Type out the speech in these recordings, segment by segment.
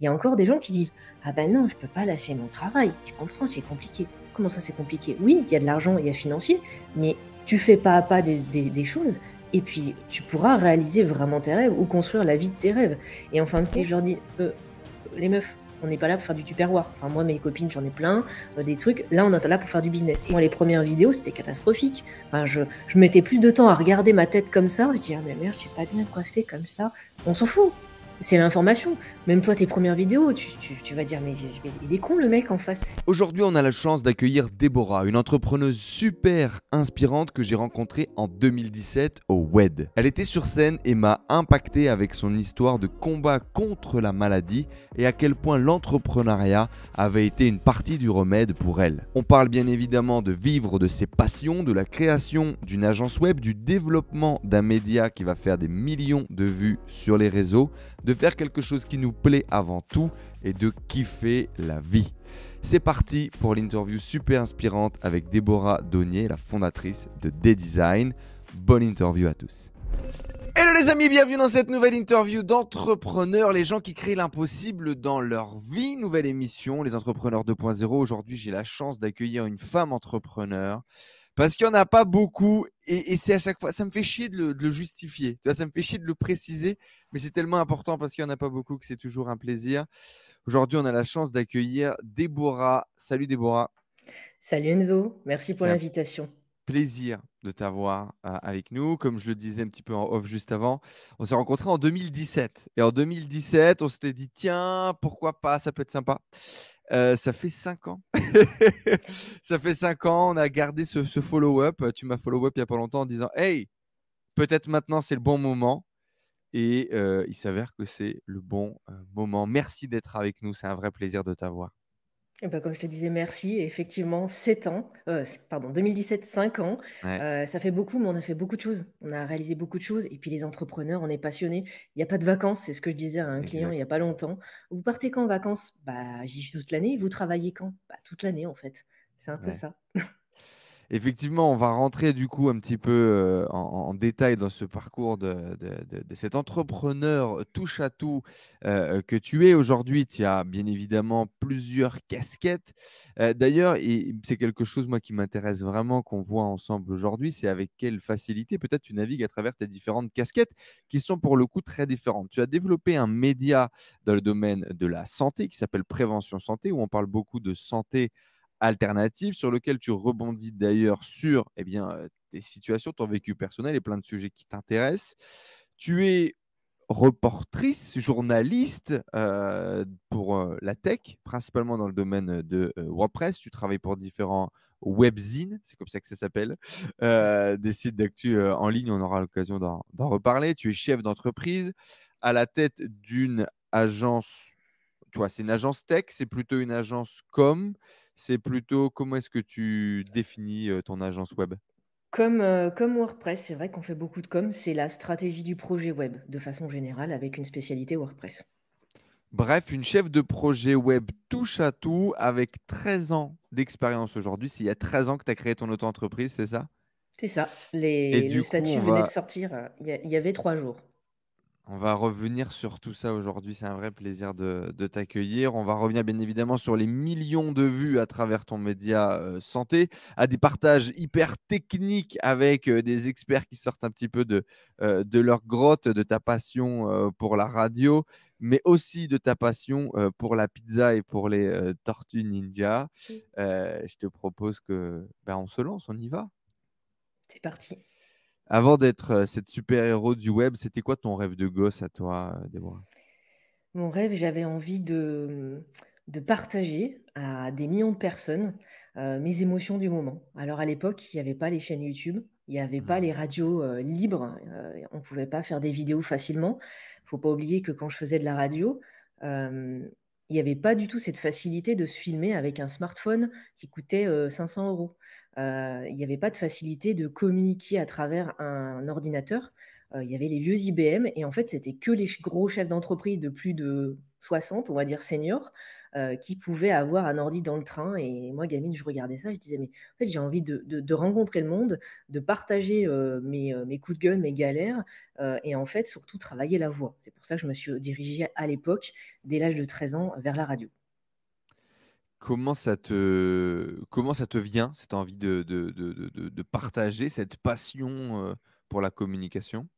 Il y a encore des gens qui disent: «Ah bah non, je peux pas lâcher mon travail, tu comprends, c'est compliqué». Comment ça, c'est compliqué? Oui, il y a de l'argent, il y a financier, mais tu fais pas à pas des choses et puis tu pourras réaliser vraiment tes rêves ou construire la vie de tes rêves et en fin de compte, je leur dis: les meufs, on n'est pas là pour faire du tupperware. Enfin, moi, mes copines, j'en ai plein, des trucs. Là, on est là pour faire du business. Moi, les premières vidéos, c'était catastrophique. Enfin, je mettais plus de temps à regarder ma tête comme ça. Je dis, ah, mais merde, je suis pas bien coiffée comme ça. On s'en fout. C'est l'information. Même toi, tes premières vidéos, tu vas dire, mais il est con le mec en face. Aujourd'hui, on a la chance d'accueillir Déborah, une entrepreneuse super inspirante que j'ai rencontrée en 2017 au WED. Elle était sur scène et m'a impacté avec son histoire de combat contre la maladie et à quel point l'entrepreneuriat avait été une partie du remède pour elle. On parle bien évidemment de vivre de ses passions, de la création d'une agence web, du développement d'un média qui va faire des millions de vues sur les réseaux, de faire quelque chose qui nous plaît avant tout et de kiffer la vie. C'est parti pour l'interview super inspirante avec Déborah Daunier, la fondatrice de D-Design. Bonne interview à tous. Hello les amis, bienvenue dans cette nouvelle interview d'entrepreneurs, les gens qui créent l'impossible dans leur vie. Nouvelle émission, les entrepreneurs 2.0. Aujourd'hui, j'ai la chance d'accueillir une femme entrepreneur parce qu'il n'y en a pas beaucoup et c'est à chaque fois, ça me fait chier de le justifier. Tu vois, ça me fait chier de le préciser, mais c'est tellement important parce qu'il n'y en a pas beaucoup que c'est toujours un plaisir. Aujourd'hui, on a la chance d'accueillir Déborah. Salut Déborah, Salut Enzo, merci pour c'est un l'invitation. plaisir de t'avoir avec nous. Comme je le disais un petit peu en off juste avant, on s'est rencontrés en 2017. Et en 2017, on s'était dit, tiens, pourquoi pas, ça peut être sympa. Ça fait 5 ans. Ça fait 5 ans, on a gardé ce follow-up. Tu m'as follow-up il n'y a pas longtemps en disant, hey, peut-être maintenant c'est le bon moment. Et il s'avère que c'est le bon moment. Merci d'être avec nous, c'est un vrai plaisir de t'avoir. Eh ben, comme je te disais, merci. Et effectivement, 7 ans, pardon, 2017, 5 ans, Ouais. ça fait beaucoup, mais on a fait beaucoup de choses. On a réalisé beaucoup de choses. Et puis les entrepreneurs, on est passionnés. Il n'y a pas de vacances, c'est ce que je disais à un client il Exact. n'y a pas longtemps. Vous partez quand en vacances? Bah, j'y suis toute l'année. Vous travaillez quand? Bah, toute l'année, en fait. C'est un peu Ouais. ça. Effectivement, on va rentrer du coup un petit peu en détail dans ce parcours de cet entrepreneur touche à tout que tu es aujourd'hui. Tu as bien évidemment plusieurs casquettes. D'ailleurs, et c'est quelque chose moi qui m'intéresse vraiment qu'on voit ensemble aujourd'hui, c'est avec quelle facilité peut-être tu navigues à travers tes différentes casquettes qui sont pour le coup très différentes. Tu as développé un média dans le domaine de la santé qui s'appelle Prévention Santé, où on parle beaucoup de santé alternative, sur lequel tu rebondis d'ailleurs sur tes situations, ton vécu personnel et plein de sujets qui t'intéressent. Tu es reportrice, journaliste pour la tech, principalement dans le domaine de WordPress. Tu travailles pour différents webzines, c'est comme ça que ça s'appelle, des sites d'actu en ligne. On aura l'occasion d'en reparler. Tu es chef d'entreprise à la tête d'une agence. Tu vois, c'est une agence tech, c'est plutôt une agence com, c'est plutôt comment est-ce que tu définis ton agence web? Comme WordPress, c'est vrai qu'on fait beaucoup de com. C'est la stratégie du projet web, de façon générale, avec une spécialité WordPress. Bref, une chef de projet web touche à tout avec 13 ans d'expérience aujourd'hui. C'est il y a 13 ans que tu as créé ton auto-entreprise, c'est ça? C'est ça. Et Le du coup, statut venait de sortir il y avait 3 jours. on va revenir sur tout ça aujourd'hui. C'est un vrai plaisir de t'accueillir. On va revenir bien évidemment sur les millions de vues à travers ton média santé, à des partages hyper techniques avec des experts qui sortent un petit peu de leur grotte, de ta passion pour la radio, mais aussi de ta passion pour la pizza et pour les tortues ninja. Je te propose que on se lance, on y va. C'est parti. Avant d'être cette super-héros du web, c'était quoi ton rêve de gosse à toi, Déborah? Mon rêve, j'avais envie de partager à des millions de personnes, mes émotions du moment. Alors à l'époque, il y avait pas les chaînes YouTube, il y avait pas Mmh. les radios, libres, on pouvait pas faire des vidéos facilement. Faut pas oublier que quand je faisais de la radio, hem, il y avait pas du tout cette facilité de se filmer avec un smartphone qui coûtait, 500 €. Il y avait pas de facilité de communiquer à travers un ordinateur. Il y avait les vieux IBM et en fait, c'était que les gros chefs d'entreprise de plus de 60, on va dire seniors, qui pouvaient avoir un ordi dans le train. Et moi, gamine, je regardais ça, je disais: «Mais en fait, j'ai envie de rencontrer le monde, de partager, mes coups de gueule, mes galères, et en fait, surtout travailler la voix». C'est pour ça que je me suis dirigée à l'époque, dès l'âge de 13 ans, vers la radio. Comment ça te vient, cette envie de partager cette passion, pour la communication?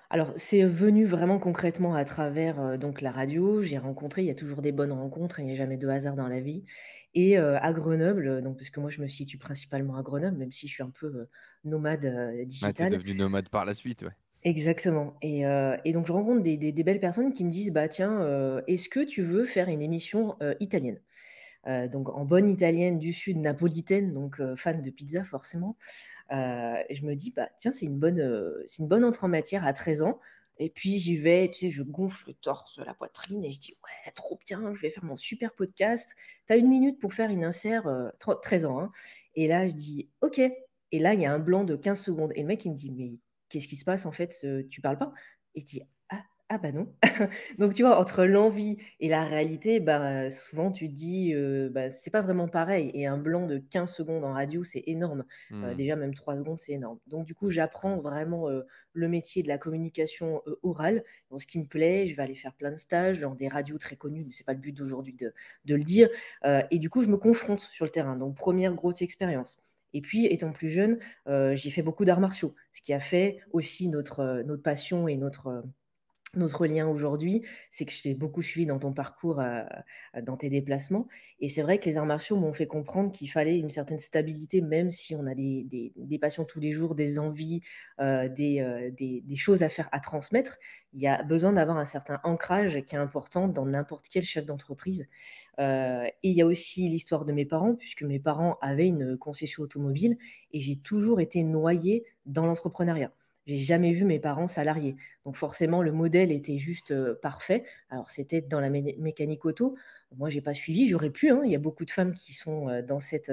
Alors, c'est venu vraiment concrètement à travers, donc la radio. J'ai rencontré il y a toujours des bonnes rencontres, hein, il n'y a jamais de hasard dans la vie. Et à Grenoble, donc parce que moi je me situe principalement à Grenoble, même si je suis un peu, nomade, Ouais, tu es digital. devenu nomade par la suite, ouais. Exactement. Et donc je rencontre des belles personnes qui me disent: «Bah tiens, est-ce que tu veux faire une émission, italienne?» Donc en bonne italienne du sud, napolitaine, donc fan de pizza forcément. Et je me dis: «Bah, tiens, c'est une bonne entrée en matière à 13 ans». Et puis j'y vais, tu sais, je gonfle le torse, la poitrine et je dis: «Ouais, trop bien, je vais faire mon super podcast. Tu as 1 minute pour faire une insert», 13 ans, hein. Et là, je dis: «OK». Et là, il y a un blanc de 15 secondes et le mec, il me dit: «Mais qu'est-ce qui se passe en fait, tu parles pas?» Et je dis: «Ah bah non». Donc tu vois, entre l'envie et la réalité, bah, souvent tu te dis, bah, c'est pas vraiment pareil. Et un blanc de 15 secondes en radio, c'est énorme. Mmh. Déjà même 3 secondes, c'est énorme. Donc du coup, j'apprends vraiment, le métier de la communication, orale. Donc ce qui me plaît, je vais aller faire plein de stages dans des radios très connues, mais c'est pas le but d'aujourd'hui de le dire. Et du coup, je me confronte sur le terrain. Donc première grosse expérience. Et puis étant plus jeune, j'ai fait beaucoup d'arts martiaux, ce qui a fait aussi notre passion et notre lien aujourd'hui. C'est que je t'ai beaucoup suivi dans ton parcours, dans tes déplacements. Et c'est vrai que les arts martiaux m'ont fait comprendre qu'il fallait une certaine stabilité, même si on a des passions tous les jours, des envies, des choses à faire, à transmettre. Il y a besoin d'avoir un certain ancrage qui est important dans n'importe quel chef d'entreprise. Et il y a aussi l'histoire de mes parents, puisque mes parents avaient une concession automobile et j'ai toujours été noyée dans l'entrepreneuriat. J'ai jamais vu mes parents salariés. Donc forcément, le modèle était juste, parfait. Alors c'était dans la mécanique auto. Moi, j'ai pas suivi, j'aurais pu, hein. Il y a beaucoup de femmes qui sont, dans cette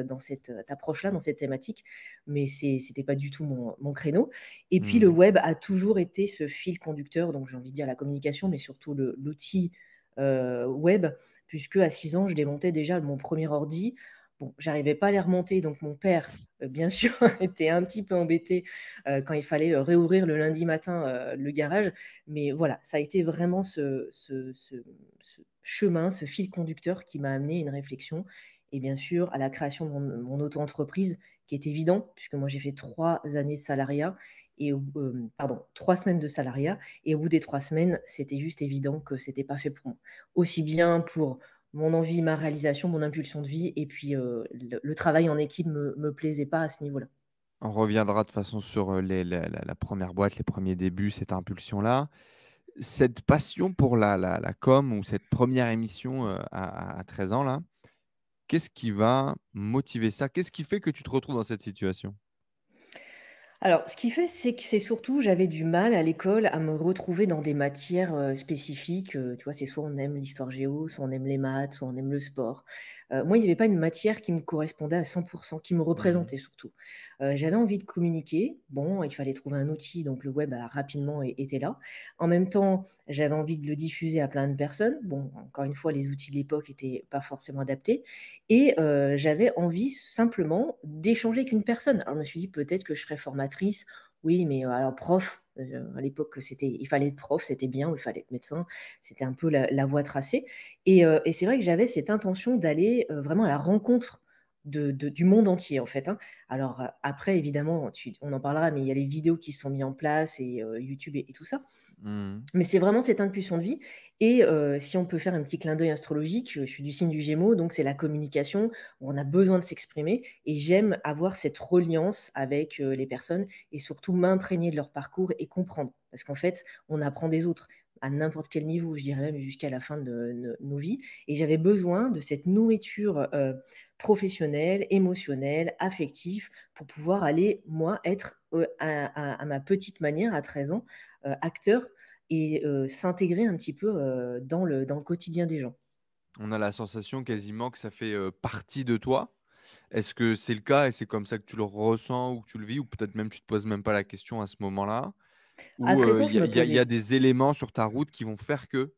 approche-là, dans cette thématique, mais c'était pas du tout mon créneau. Et puis le Mmh. web a toujours été ce fil conducteur, donc j'ai envie de dire la communication, mais surtout l'outil, web, puisque à 6 ans, je démontais déjà mon premier ordi. Bon, j'arrivais pas à les remonter, donc mon père, bien sûr, était un petit peu embêté, quand il fallait, réouvrir le lundi matin, le garage. Mais voilà, ça a été vraiment ce chemin, ce fil conducteur qui m'a amené à une réflexion et bien sûr à la création de mon auto-entreprise qui est évident puisque moi j'ai fait 3 années de salariat pardon, 3 semaines de salariat et au bout des 3 semaines, c'était juste évident que c'était pas fait pour moi. Aussi bien pour mon envie, ma réalisation, mon impulsion de vie et puis, le travail en équipe me plaisait pas à ce niveau-là. On reviendra de toute façon sur, les la 1re boîte, les premiers débuts, cette impulsion-là. Cette passion pour la com ou cette première émission, à 13 ans là, qu'est-ce qui va motiver ça? Qu'est-ce qui fait que tu te retrouves dans cette situation? Alors, ce qui fait, c'est que c'est surtout, j'avais du mal à l'école à me retrouver dans des matières, spécifiques, tu vois? C'est soit on aime l'histoire géo, soit on aime les maths, soit on aime le sport. Moi, il y avait pas une matière qui me correspondait à 100, qui me Mmh. représentait surtout. J'avais envie de communiquer. Bon, il fallait trouver un outil, donc le web a rapidement été là. En même temps, j'avais envie de le diffuser à plein de personnes. Bon, encore une fois, les outils de l'époque étaient pas forcément adaptés. Et j'avais envie simplement d'échanger avec une personne. Alors je me suis dit: «Peut-être que je serai formatrice». Oui, mais alors prof, à l'époque, il fallait être prof, c'était bien, ou il fallait être médecin. C'était un peu la voie tracée. Et c'est vrai que j'avais cette intention d'aller, vraiment à la rencontre du monde entier, en fait, hein. Alors, après évidemment, on en parlera, mais il y a les vidéos qui se sont mis en place et YouTube et tout ça. Mmh. Mais c'est vraiment cette impulsion de vie. Et si on peut faire un petit clin d'œil astrologique, je suis du signe du Gémeaux, donc c'est la communication où on a besoin de s'exprimer et j'aime avoir cette reliance avec, les personnes et surtout m'imprégner de leur parcours et comprendre. Parce qu'en fait, on apprend des autres à n'importe quel niveau, je dirais même jusqu'à la fin de nos vies. Et j'avais besoin de cette nourriture, professionnelle, émotionnelle, affective pour pouvoir aller, moi, être, à ma petite manière, à 13 ans, acteur et s'intégrer un petit peu, dans le quotidien des gens. On a la sensation quasiment que ça fait, partie de toi. Est-ce que c'est le cas et c'est comme ça que tu le ressens ou que tu le vis ou peut-être même tu te poses même pas la question à ce moment-là? À Ou, 13 ans, il je y a me il y a il y a posais des éléments sur ta route qui vont faire que?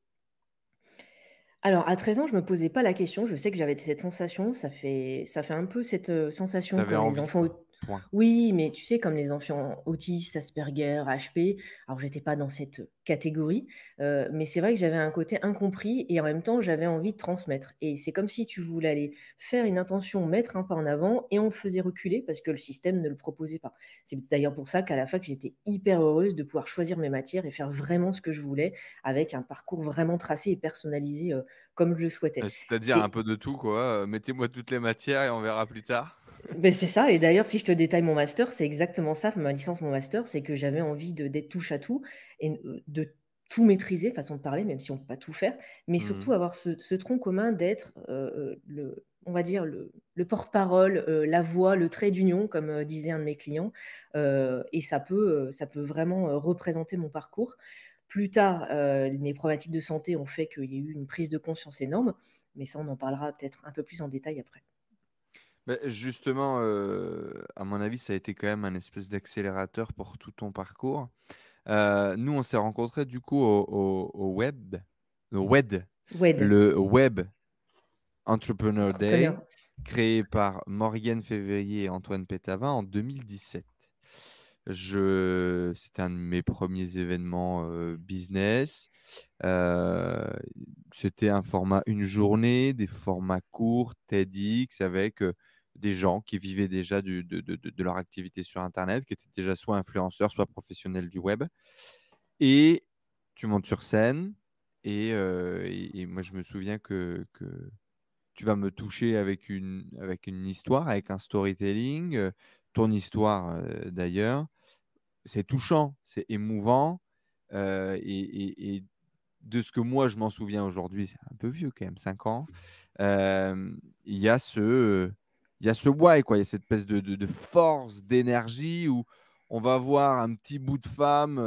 Alors à 13 ans, je me posais pas la question. Je sais que j'avais cette sensation, ça fait un peu cette, Tu sensation avais comme les envie, enfants quoi. Point. oui, mais tu sais comme les enfants autistes, Asperger, HP. Alors j'étais pas dans cette, catégorie, mais c'est vrai que j'avais un côté incompris et en même temps, j'avais envie de transmettre et c'est comme si tu voulais aller faire une intention, mettre un pas en avant et on te faisait reculer parce que le système ne le proposait pas. C'est d'ailleurs pour ça qu'à la fac, j'étais hyper heureuse de pouvoir choisir mes matières et faire vraiment ce que je voulais avec un parcours vraiment tracé et personnalisé, comme je le souhaitais. C'est-à-dire un C'est peu de tout, quoi, mettez-moi toutes les matières et on verra plus tard. beh, c'est ça et d'ailleurs, si je te détaille mon master, c'est exactement ça, ma licence, mon master, c'est que j'avais envie d'être touche à tout et de tout maîtriser, façon de parler, même si on peut pas tout faire, mais Mmh. surtout avoir ce tronc commun d'être, le on va dire le porte-parole, la voix, le trait d'union, comme, disait un de mes clients, et ça peut vraiment, représenter mon parcours. Plus tard, mes problématiques de santé ont fait qu'il y a eu une prise de conscience énorme, mais ça, on en parlera peut-être un peu plus en détail après. Beh, justement, à mon avis, ça a été quand même un espèce d'accélérateur pour tout ton parcours. Nous, on s'est rencontrés du coup au WED, le Web Entrepreneur Day, entrepreneur. créé par Morgane Février et Antoine Pétavin en 2017. C'était un de mes premiers événements business. Euh, C'était un format une journée, des formats courts, TEDx, avec des gens qui vivaient déjà de leur activité sur Internet, qui étaient déjà soit influenceurs, soit professionnels du web. Et tu montes sur scène. Et moi, je me souviens que tu vas me toucher avec une histoire, avec un storytelling, ton histoire d'ailleurs. C'est touchant, c'est émouvant. Et de ce que moi, je m'en souviens aujourd'hui, c'est un peu vieux quand même, 5 ans, euh, il y a il y a ce why, quoi. Il y a cette espèce de force, d'énergie où on va voir un petit bout de femme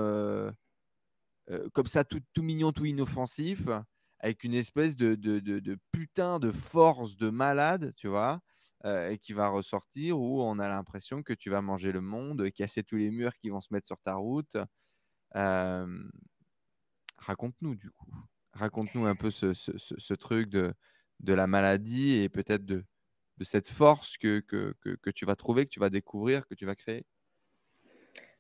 comme ça, tout mignon, tout inoffensif, avec une espèce de putain de force de malade, tu vois, et qui va ressortir où on a l'impression que tu vas manger le monde, casser tous les murs qui vont se mettre sur ta route. Euh, Raconte-nous, du coup. Raconte-nous un peu ce truc de la maladie et peut-être de cette force que tu vas trouver, que tu vas découvrir, que tu vas créer.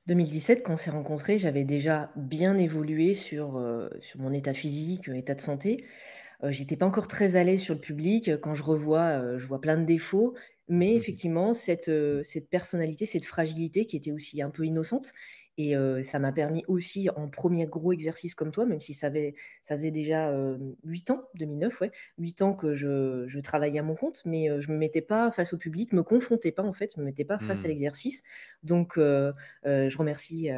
2017, quand on s'est rencontrés, j'avais déjà bien évolué sur mon état physique, état de santé. J'étais pas encore très à l'aise sur le public. Quand je vois plein de défauts, mais effectivement, cette personnalité, cette fragilité qui était aussi un peu innocente et ça m'a permis aussi en premier gros exercice comme toi, même si ça faisait déjà, 8 ans, 2009, ouais, 8 ans que je travaillais à mon compte, mais je me mettais pas face au public, me confrontais pas en fait, me mettais pas face à Hmm. l'exercice. Donc je remercie,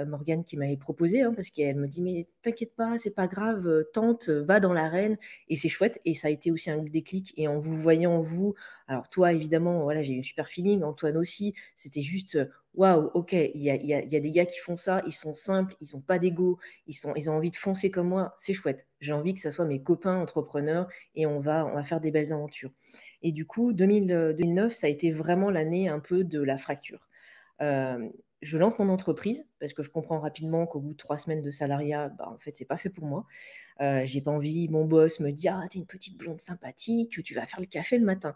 Morgane qui m'avait proposé, hein, parce qu'elle me dit: «Mais t'inquiète pas, c'est pas grave, tente, va dans l'arène». Et c'est chouette et ça a été aussi un déclic et en vous voyant vous, alors toi évidemment, voilà, j'ai eu un super feeling, Antoine aussi, c'était juste, waouh, OK, il y a des gars qui font ça, ils sont simples, ils ont pas d'ego, ils ont envie de foncer comme moi, c'est chouette. J'ai envie que ça soit mes copains entrepreneurs et on va faire des belles aventures. Et du coup 2009, ça a été vraiment l'année un peu de la fracture. Je lance mon entreprise parce que je comprends rapidement qu'au bout de 3 semaines de salariat, bah, en fait, c'est pas fait pour moi. J'ai pas envie, mon boss me dit: «Ah, tu une petite blonde sympathique, tu vas faire le café le matin».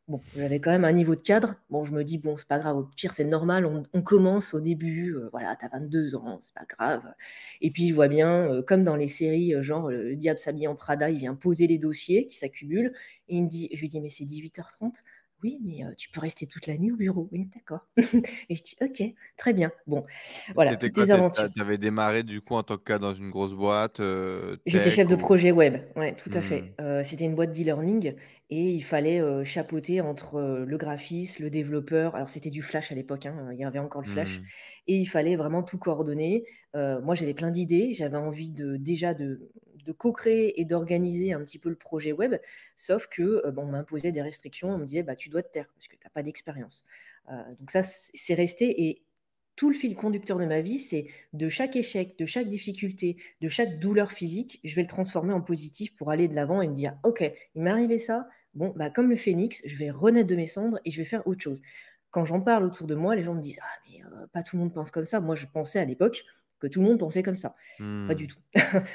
Bon, j'avais quand même un niveau de cadre. Bon, je me dis: «Bon, c'est pas grave, au pire, c'est normal, on commence au début, voilà, tu as 22 ans, c'est pas grave». Et puis je vois bien, comme dans les séries, genre, le diable s'habille en Prada, il vient poser les dossiers qui s'accumulent et il me dit je lui dis: «Mais c'est 18h30». «Oui, mais tu peux rester toute la nuit au bureau». «Oui, d'accord». Et je dis: «OK, très bien». Bon, voilà, T'étais toutes quoi? les aventures. T'avais démarré du coup en tant que cas dans une grosse boîte, J'étais tech chef de ou... projet web, ouais, tout à Hmm. fait. C'était une boîte d'e-learning et il fallait, chapeauter entre, le graphiste, le développeur. Alors c'était du Flash à l'époque, hein, il y avait encore le Flash Hmm. et il fallait vraiment tout coordonner. Moi, j'avais plein d'idées, j'avais envie déjà de co-créer et d'organiser un petit peu le projet web, sauf que, bah, on m'imposait des restrictions. On me disait: «Bah, tu dois te taire parce que tu as pas d'expérience». Donc ça, c'est resté et tout le fil conducteur de ma vie, c'est de chaque échec, de chaque difficulté, de chaque douleur physique, je vais le transformer en positif pour aller de l'avant et me dire: «OK, il m'est arrivé ça, bon, bah, comme le phénix, je vais renaître de mes cendres et je vais faire autre chose». Quand j'en parle autour de moi, les gens me disent: «Ah mais pas tout le monde pense comme ça». Moi, je pensais à l'époque que tout le monde pensait comme ça. Pas du Hmm. tout.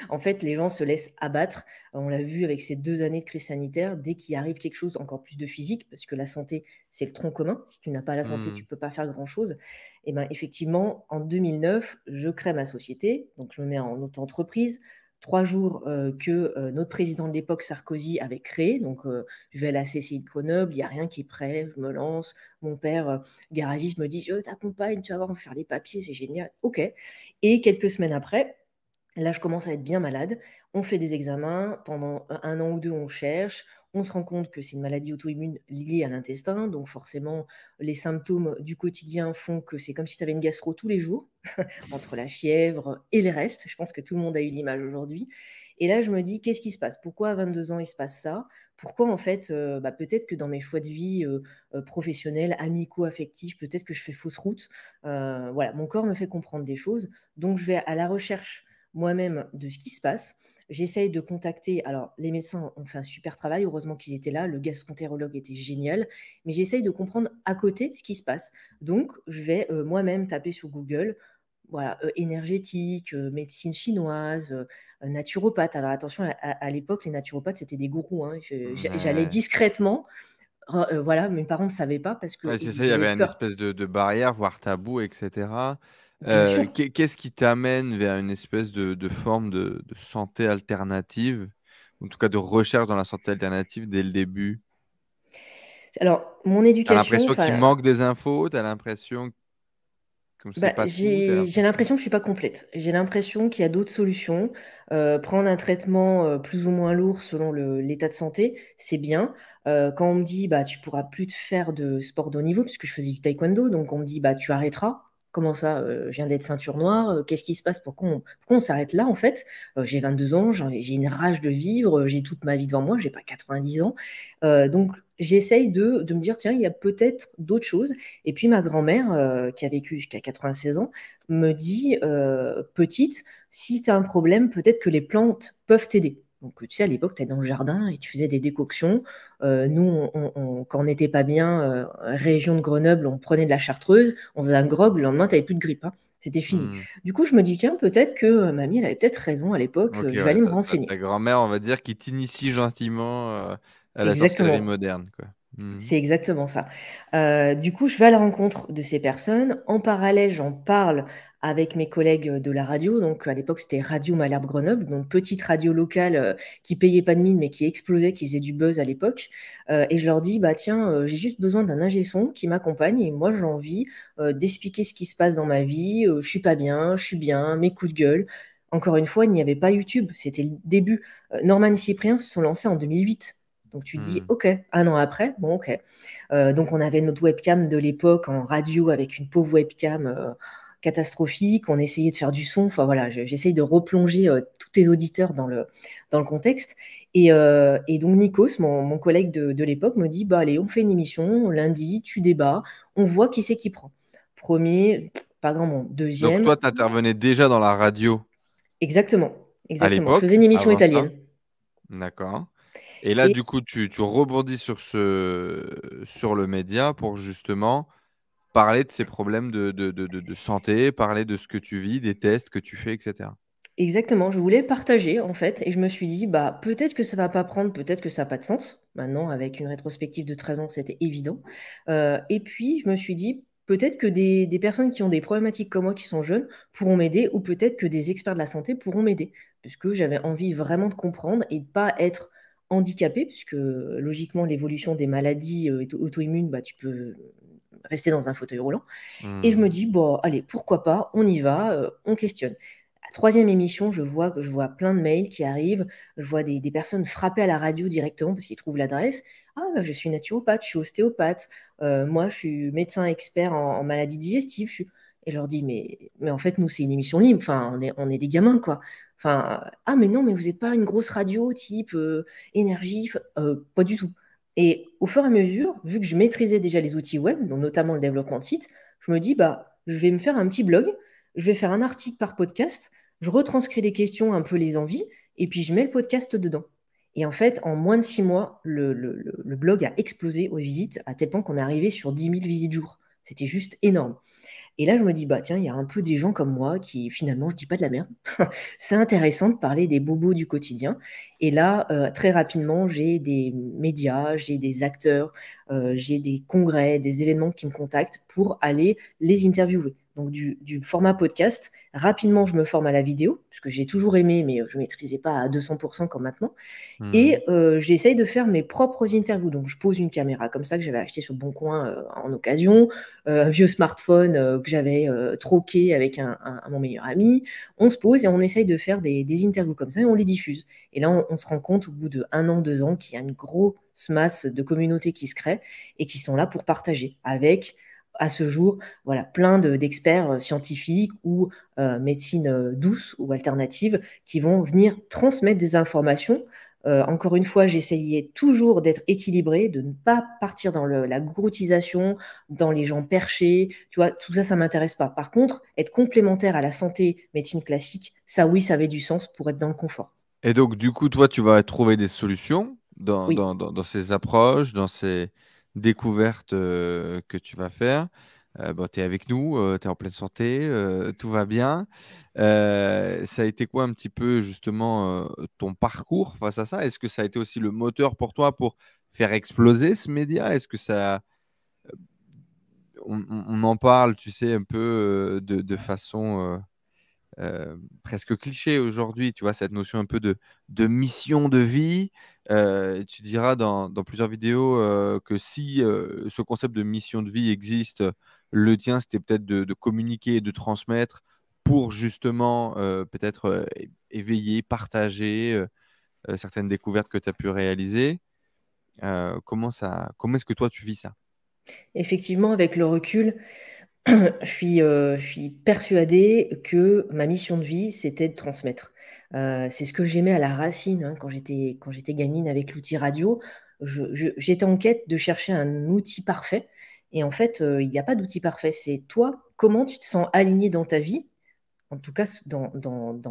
En fait, les gens se laissent abattre. On l'a vu avec ces 2 années de crise sanitaire. Dès qu'il arrive quelque chose, encore plus de physique, parce que la santé, c'est le tronc commun. Si tu n'as pas la santé, tu Hmm. peux pas faire grand-chose. Et ben, effectivement, en 2009, je crée ma société. Donc, je me mets en auto-entreprise. 3 jours que notre président de l'époque, Sarkozy, avait créé. Donc, je vais à la CCI de Grenoble, il n'y a rien qui est prêt, je me lance. Mon père, garagiste, me dit, je t'accompagne, tu vas voir, on va faire les papiers, c'est génial. OK. Et quelques semaines après, là, je commence à être bien malade. On fait des examens. Pendant un an ou deux, on cherche. On se rend compte que c'est une maladie auto-immune liée à l'intestin. Donc, forcément, les symptômes du quotidien font que c'est comme si tu avais une gastro tous les jours, entre la fièvre et les restes. Je pense que tout le monde a eu l'image aujourd'hui. Et là, je me dis, qu'est-ce qui se passe? Pourquoi à 22 ans, il se passe ça? Pourquoi, en fait, peut-être que dans mes choix de vie professionnels, amicaux, affectifs, peut-être que je fais fausse route. Voilà, mon corps me fait comprendre des choses. Donc, je vais à la recherche moi-même de ce qui se passe. J'essaye de contacter. Alors, les médecins ont fait un super travail. Heureusement qu'ils étaient là. Le gastroentérologue était génial. Mais j'essaye de comprendre à côté ce qui se passe. Donc, je vais moi-même taper sur Google. Voilà, énergétique, médecine chinoise, naturopathe. Alors attention, à l'époque, les naturopathes, c'était des gourous, hein. J'allais Ouais. discrètement. Voilà, mes parents ne savaient pas parce Ouais, que c'est ça, il y j'avais avait une peur. espèce de barrière, voire tabou, etc. Bien sûr. Qu'est-ce qui t'amène vers une espèce de forme de santé alternative, en tout cas de recherche dans la santé alternative dès le début? Alors, mon T'as éducation, l'impression qu'il enfin, manque des infos, t'as l'impression qu'on ne sait bah, pas tout, t'as j'ai l'impression. l'impression que je suis pas complète. J'ai l'impression qu'il y a d'autres solutions. Prendre un traitement, plus ou moins lourd selon l'état de santé, c'est bien. Quand on me dit: «Bah, tu pourras plus te faire de sport de haut niveau», puisque je faisais du taekwondo, donc on me dit: «Bah, tu arrêteras». Comment ça? Je viens d'être ceinture noire, qu'est-ce qui se passe? Pourquoi on s'arrête là, en fait? J'ai 22 ans, j'ai une rage de vivre, j'ai toute ma vie devant moi, j'ai pas 90 ans. Donc j'essaye de me dire: «Tiens, il y a peut-être d'autres choses». Et puis ma grand-mère, qui a vécu jusqu'à 96 ans, me dit, petite: «Si tu as un problème, peut-être que les plantes peuvent t'aider». Donc, tu sais, à l'époque, tu allais dans le jardin et tu faisais des décoctions. Nous, quand on n'était pas bien, région de Grenoble, on prenait de la chartreuse, on faisait un grog, le lendemain, tu avais plus de grippe, hein, c'était fini. Hmm. Du coup, je me dis: «Tiens, peut-être que, mamie, elle avait peut-être raison à l'époque, Ok, je vais ouais, aller me ta renseigner». grand-mère, on va dire, qui t'initie gentiment à la sorcellerie Exactement. moderne, quoi. Hmm. C'est exactement ça. Du coup, je vais à la rencontre de ces personnes. En parallèle, j'en parle avec mes collègues, de la radio. Donc à l'époque, c'était Radio Malherbe Grenoble, donc petite radio locale, qui payait pas de mine, mais qui explosait, qui faisait du buzz à l'époque. Et je leur dis: «Bah tiens, j'ai juste besoin d'un ingé son qui m'accompagne et moi j'ai envie, d'expliquer ce qui se passe dans ma vie, je suis pas bien, je suis bien, mes coups de gueule». Encore une fois, il n'y avait pas YouTube, c'était le début. Norman et Cyprien se sont lancés en 2008. Donc tu te dis: Hmm. «OK, un an après, bon OK». Donc on avait notre webcam de l'époque en radio avec une pauvre webcam, catastrophique. On essayait de faire du son. Enfin voilà, j'essaye de replonger, tous tes auditeurs dans le contexte et donc Nikos, mon collègue de l'époque me dit: «Bah allez, on fait une émission lundi, tu débats, on voit qui c'est qui prend». 1er, pas grand monde. Donc 2e, toi, tu intervenais déjà dans la radio exactement, à exactement. Je faisais l'époque, une émission avant ça? italienne D'accord. Et là, et du coup, tu rebondis sur le média pour justement parler de ces problèmes de santé, parler de ce que tu vis, des tests que tu fais, etc. exactement, je voulais partager en fait et je me suis dit: «Bah, peut-être que ça va pas prendre, peut-être que ça a pas de sens». Maintenant avec une rétrospective de 13 ans, c'était évident, et puis je me suis dit: «Peut-être que des personnes qui ont des problématiques comme moi, qui sont jeunes, pourront m'aider ou peut-être que des experts de la santé pourront m'aider». Puisque j'avais envie vraiment de comprendre et de pas être handicapée puisque, logiquement l'évolution des maladies, auto-immunes, bah, tu peux rester dans un fauteuil roulant et je Mmh. me dis: «Bon allez, pourquoi pas, on y va, on questionne». À 3e émission, je vois plein de mails qui arrivent, je vois des personnes frapper à la radio directement parce qu'ils trouvent l'adresse. «Ah bah, je suis naturopathe, je suis ostéopathe, moi je suis médecin expert en maladies digestives, je suis» et je leur dis: «Mais en fait, nous, c'est une émission libre, enfin, on est des gamins, quoi. Enfin, ah mais non, mais vous êtes pas une grosse radio type, énergie?» Pas du tout et au fur et à mesure, vu que je maîtrisais déjà les outils web, dont notamment le développement de site, je me dis: «Bah, je vais me faire un petit blog, je vais faire un article par podcast, je retranscris les questions, un peu les envies et puis je mets le podcast dedans». Et en fait, en moins de 6 mois, le blog a explosé aux visites à tel point qu'on est arrivé sur 10 000 visites jour. C'était juste énorme. Et là, je me dis, bah tiens, il y a un peu des gens comme moi qui finalement, je dis pas de la merde. C'est intéressant de parler des bobos du quotidien. Et là, très rapidement, j'ai des médias, j'ai des acteurs, j'ai des congrès, des événements qui me contactent pour aller les interviewer. Donc du format podcast, rapidement je me forme à la vidéo, parce que j'ai toujours aimé, mais je ne maîtrisais pas à 200% comme maintenant. Mhm. Et j'essaye de faire mes propres interviews. Donc, je pose une caméra comme ça que j'avais acheté sur le Bon Coin en occasion, un vieux smartphone que j'avais troqué avec mon meilleur ami. On se pose et on essaye de faire des interviews comme ça et on les diffuse. Et là, on se rend compte au bout de 1 an, 2 ans qu'il y a une grosse masse de communautés qui se créent et qui sont là pour partager avec à ce jour, voilà, plein d'experts scientifiques ou médecine douce ou alternative qui vont venir transmettre des informations. Encore une fois, j'essayais toujours d'être équilibré, de ne pas partir dans la groutisation, dans les gens perchés. Tu vois, tout ça, ça m'intéresse pas. Par contre, être complémentaire à la santé médecine classique, ça oui, ça avait du sens pour être dans le confort. Et donc, du coup, toi, tu vas trouver des solutions Oui. dans ces approches, dans ces découvertes que tu vas faire. Bon, tu es avec nous, tu es en pleine santé, tout va bien. Ça a été quoi un petit peu justement ton parcours face à ça? Est-ce que ça a été aussi le moteur pour toi pour faire exploser ce média? Est-ce que ça, on en parle, tu sais, un peu de façon presque cliché aujourd'hui, tu vois, cette notion un peu de mission de vie. Tu diras dans plusieurs vidéos que si ce concept de mission de vie existe, le tien, c'était peut-être de communiquer et de transmettre pour justement peut-être éveiller, partager certaines découvertes que tu as pu réaliser. Comment est-ce que toi, tu vis ça? Effectivement, avec le recul, je suis persuadée que ma mission de vie, c'était de transmettre. C'est ce que j'aimais à la racine hein, quand j'étais gamine avec l'outil radio. J'étais en quête de chercher un outil parfait. Et en fait, il n'y a pas d'outil parfait. C'est toi, comment tu te sens aligné dans ta vie, en tout cas dans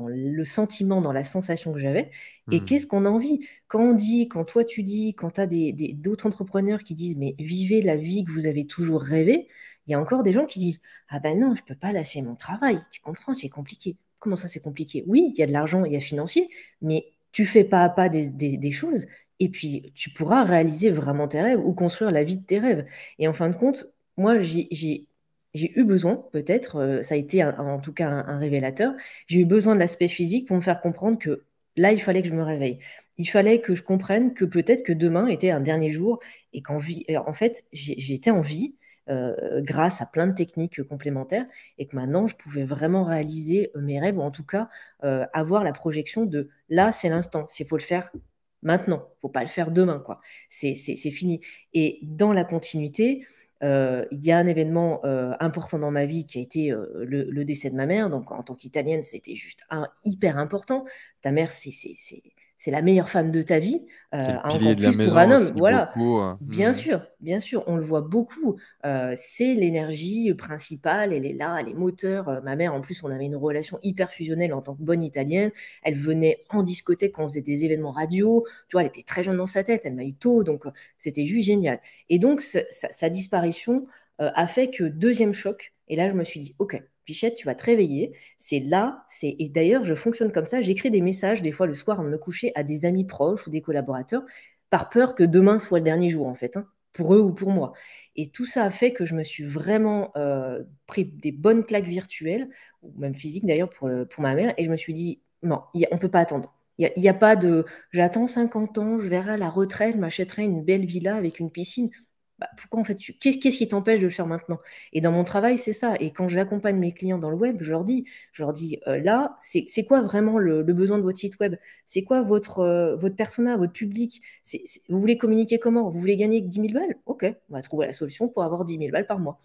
le sentiment, dans la sensation que j'avais, et Hmm. qu'est-ce qu'on a envie. Quand on dit, quand toi tu dis, quand tu as d'autres entrepreneurs qui disent, mais vivez la vie que vous avez toujours rêvé, il y a encore des gens qui disent, ah ben non, je ne peux pas lâcher mon travail, tu comprends, c'est compliqué. Comment ça c'est compliqué? Oui, il y a de l'argent, il y a financier, mais tu fais pas à pas des choses, et puis tu pourras réaliser vraiment tes rêves ou construire la vie de tes rêves. Et en fin de compte, moi, j'ai eu besoin, peut-être, ça a été en tout cas un révélateur, j'ai eu besoin de l'aspect physique pour me faire comprendre que là, il fallait que je me réveille. Il fallait que je comprenne que peut-être que demain était un dernier jour et en fait, j'étais en vie grâce à plein de techniques complémentaires et que maintenant, je pouvais vraiment réaliser mes rêves ou en tout cas avoir la projection de là, c'est l'instant, il faut le faire maintenant, faut pas le faire demain, quoi. C'est fini. Et dans la continuité, il y a un événement important dans ma vie qui a été le décès de ma mère. Donc, en tant qu'Italienne, c'était juste hyper important. Ta mère, c'est la meilleure femme de ta vie, C'est le pilier encore de la plus pour un maison homme. aussi, Voilà. beaucoup. Hmm. Bien sûr, on le voit beaucoup. C'est l'énergie principale, elle est là, elle est moteur. Ma mère, en plus, on avait une relation hyper fusionnelle en tant que bonne Italienne. Elle venait en discothèque quand on faisait des événements radio. Tu vois, elle était très jeune dans sa tête, elle m'a eu tôt, donc c'était juste génial. Et donc, sa disparition a fait que deuxième choc. Et là, je me suis dit, OK, Pichette, tu vas te réveiller. C'est là. Et d'ailleurs, je fonctionne comme ça. J'écris des messages, des fois le soir, avant de me coucher, à des amis proches ou des collaborateurs, par peur que demain soit le dernier jour, en fait, hein, pour eux ou pour moi. Et tout ça a fait que je me suis vraiment pris des bonnes claques virtuelles, ou même physiques d'ailleurs, pour ma mère. Et je me suis dit, non, on ne peut pas attendre. Il y a pas de j'attends 50 ans, je verrai à la retraite, je m'achèterai une belle villa avec une piscine. Bah, pourquoi en fait qu'est-ce qui t'empêche de le faire maintenant? Et dans mon travail, c'est ça. Et quand j'accompagne mes clients dans le web, je leur dis là, c'est quoi vraiment le besoin de votre site web? C'est quoi votre persona, votre public? Vous voulez communiquer comment? Vous voulez gagner 10 000 balles? Ok, on va trouver la solution pour avoir 10 000 balles par mois.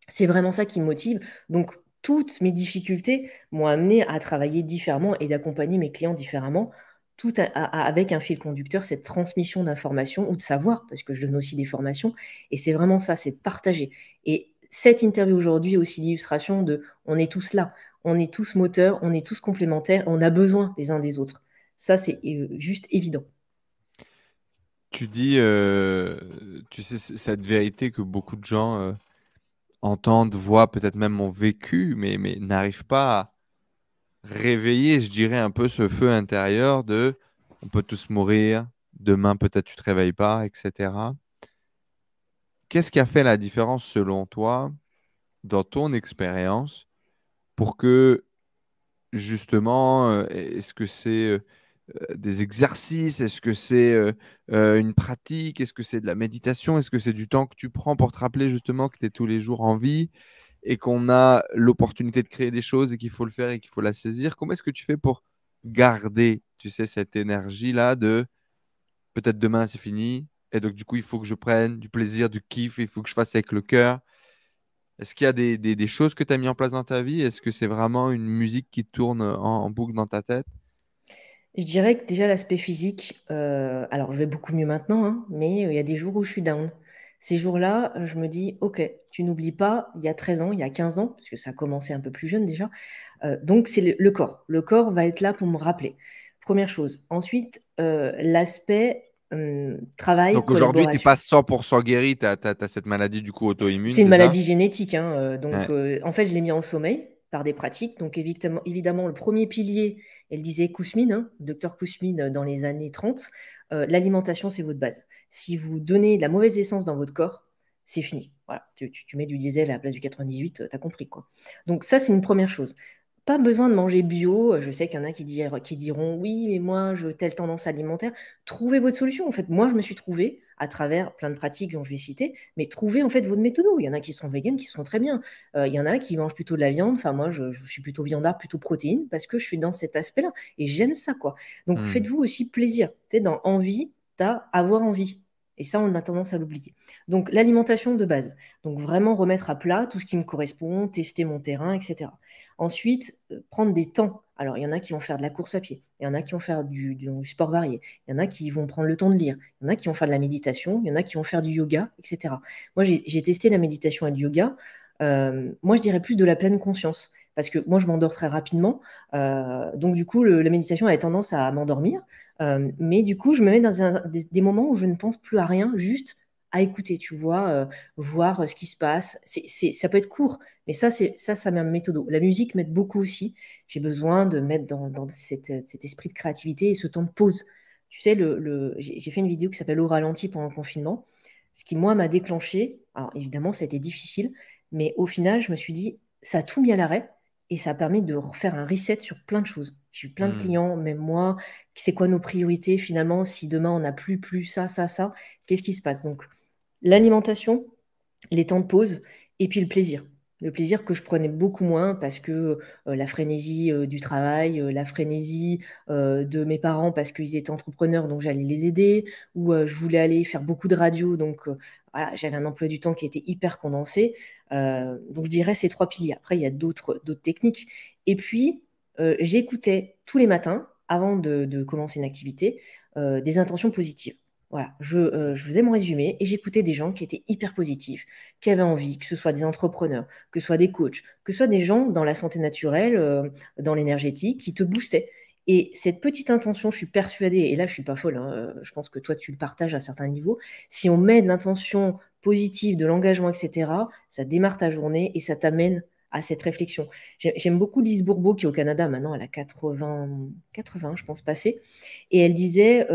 C'est vraiment ça qui me motive. Donc, toutes mes difficultés m'ont amené à travailler différemment et d'accompagner mes clients différemment, tout avec un fil conducteur, cette transmission d'informations ou de savoir, parce que je donne aussi des formations. Et c'est vraiment ça, c'est de partager. Et cette interview aujourd'hui est aussi l'illustration de on est tous là, on est tous moteurs, on est tous complémentaires, on a besoin les uns des autres. Ça, c'est juste évident. Tu dis, tu sais, cette vérité que beaucoup de gens entendent, voient peut-être même mon vécu, mais n'arrivent pas à réveiller, je dirais, un peu ce feu intérieur de on peut tous mourir, demain peut-être tu te réveilles pas, etc. Qu'est-ce qui a fait la différence selon toi, dans ton expérience, pour que justement, est-ce que c'est des exercices? Est-ce que c'est une pratique? Est-ce que c'est de la méditation? Est-ce que c'est du temps que tu prends pour te rappeler justement que tu es tous les jours en vie et qu'on a l'opportunité de créer des choses et qu'il faut le faire et qu'il faut la saisir? Comment est-ce que tu fais pour garder, tu sais, cette énergie-là de peut-être demain c'est fini et donc du coup il faut que je prenne du plaisir, du kiff, il faut que je fasse avec le cœur. Est-ce qu'il y a des choses que tu as mis en place dans ta vie? Est-ce que c'est vraiment une musique qui tourne en boucle dans ta tête? Je dirais que déjà l'aspect physique, alors je vais beaucoup mieux maintenant, hein, mais il y a des jours où je suis down. Ces jours-là, je me dis: «OK, tu n'oublies pas, il y a 13 ans, il y a 15 ans», parce que ça a commencé un peu plus jeune déjà, donc c'est le corps. Le corps va être là pour me rappeler. Première chose. Ensuite, l'aspect, travail, Donc aujourd'hui, tu n'es pas collaboration. 100% guéri, tu as cette maladie du coup auto-immune, C'est une c'est ça? maladie génétique, hein, donc Ouais. en fait, je l'ai mis en sommeil par des pratiques. Donc évidemment, le premier pilier, elle disait Kousmine, hein, docteur Kousmine, dans les années 30, l'alimentation, c'est votre base. Si vous donnez de la mauvaise essence dans votre corps, c'est fini. Voilà, tu mets du diesel à la place du 98, tu as compris, quoi. Donc ça, c'est une première chose. Pas besoin de manger bio, je sais qu'il y en a qui diront: «Oui, mais moi, je telle tendance alimentaire». Trouvez votre solution. En fait, moi, je me suis trouvée à travers plein de pratiques dont je vais citer, mais trouvez en fait votre méthode. Il y en a qui sont véganes, qui sont très bien. Il y en a qui mangent plutôt de la viande. Enfin, moi, je suis plutôt viandard, plutôt protéine, parce que je suis dans cet aspect-là et j'aime ça, quoi. Donc, Hmm. faites-vous aussi plaisir. Tu sais, dans envie, tu as avoir envie. Et ça, on a tendance à l'oublier. Donc, l'alimentation de base. Donc, vraiment remettre à plat tout ce qui me correspond, tester mon terrain, etc. Ensuite, prendre des temps. Alors, il y en a qui vont faire de la course à pied, il y en a qui vont faire du sport varié, il y en a qui vont prendre le temps de lire, il y en a qui vont faire de la méditation, il y en a qui vont faire du yoga, etc. Moi, j'ai testé la méditation et le yoga. Moi, je dirais plus de la pleine conscience, parce que moi, je m'endors très rapidement. Donc, du coup, la méditation a tendance à m'endormir. Mais du coup, je me mets dans des moments où je ne pense plus à rien, juste à écouter, tu vois, voir ce qui se passe. Ça peut être court, mais ça m'aide méthodo. La musique m'aide beaucoup aussi. J'ai besoin de mettre dans cet esprit de créativité et ce temps de pause. Tu sais, j'ai fait une vidéo qui s'appelle Au ralenti pendant le confinement. Ce qui, moi, m'a déclenché. Alors, évidemment, ça a été difficile, mais au final, je me suis dit, ça a tout mis à l'arrêt et ça a permis de refaire un reset sur plein de choses. J'ai eu plein de Hmm. clients, même moi, c'est quoi nos priorités finalement, si demain on n'a plus ça, ça, ça, qu'est-ce qui se passe? Donc, l'alimentation, les temps de pause et puis le plaisir. Le plaisir que je prenais beaucoup moins parce que la frénésie du travail, la frénésie de mes parents parce qu'ils étaient entrepreneurs, donc j'allais les aider, ou je voulais aller faire beaucoup de radio, donc voilà, j'avais un emploi du temps qui était hyper condensé. Donc je dirais ces trois piliers. Après, il y a d'autres techniques. Et puis, j'écoutais tous les matins, avant de commencer une activité, des intentions positives. Voilà, je faisais mon résumé et j'écoutais des gens qui étaient hyper positifs, qui avaient envie, que ce soit des entrepreneurs, que ce soit des coachs, que ce soit des gens dans la santé naturelle, dans l'énergétique, qui te boostaient. Et cette petite intention, je suis persuadée, et là je suis pas folle, hein, je pense que toi tu le partages à certains niveaux, si on met de l'intention positive, de l'engagement, etc., ça démarre ta journée et ça t'amène à cette réflexion. J'aime beaucoup Lise Bourbeau qui est au Canada maintenant, elle a 80, je pense, passé. Et elle disait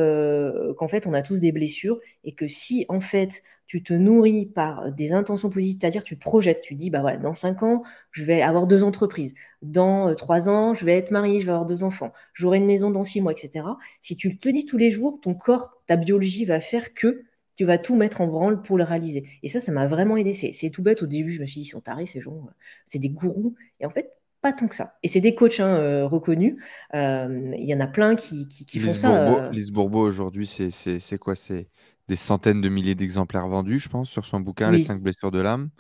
qu'en fait, on a tous des blessures et que si, en fait, tu te nourris par des intentions positives, c'est-à-dire tu te projettes, tu dis, bah voilà, dans 5 ans, je vais avoir 2 entreprises. Dans 3 ans, je vais être mariée, je vais avoir 2 enfants. J'aurai une maison dans 6 mois, etc. Si tu le te dis tous les jours, ton corps, ta biologie va faire que tu vas tout mettre en branle pour le réaliser. Et ça m'a vraiment aidé. C'est tout bête. Au début, je me suis dit, ils sont tarés, ces gens. C'est des gourous. Et en fait, pas tant que ça. Et c'est des coachs, hein, reconnus. Il y en a plein qui font ça. Lise Bourbeau aujourd'hui, c'est quoi? C'est des centaines de milliers d'exemplaires vendus, je pense, sur son bouquin Les Oui, 5 blessures de l'âme.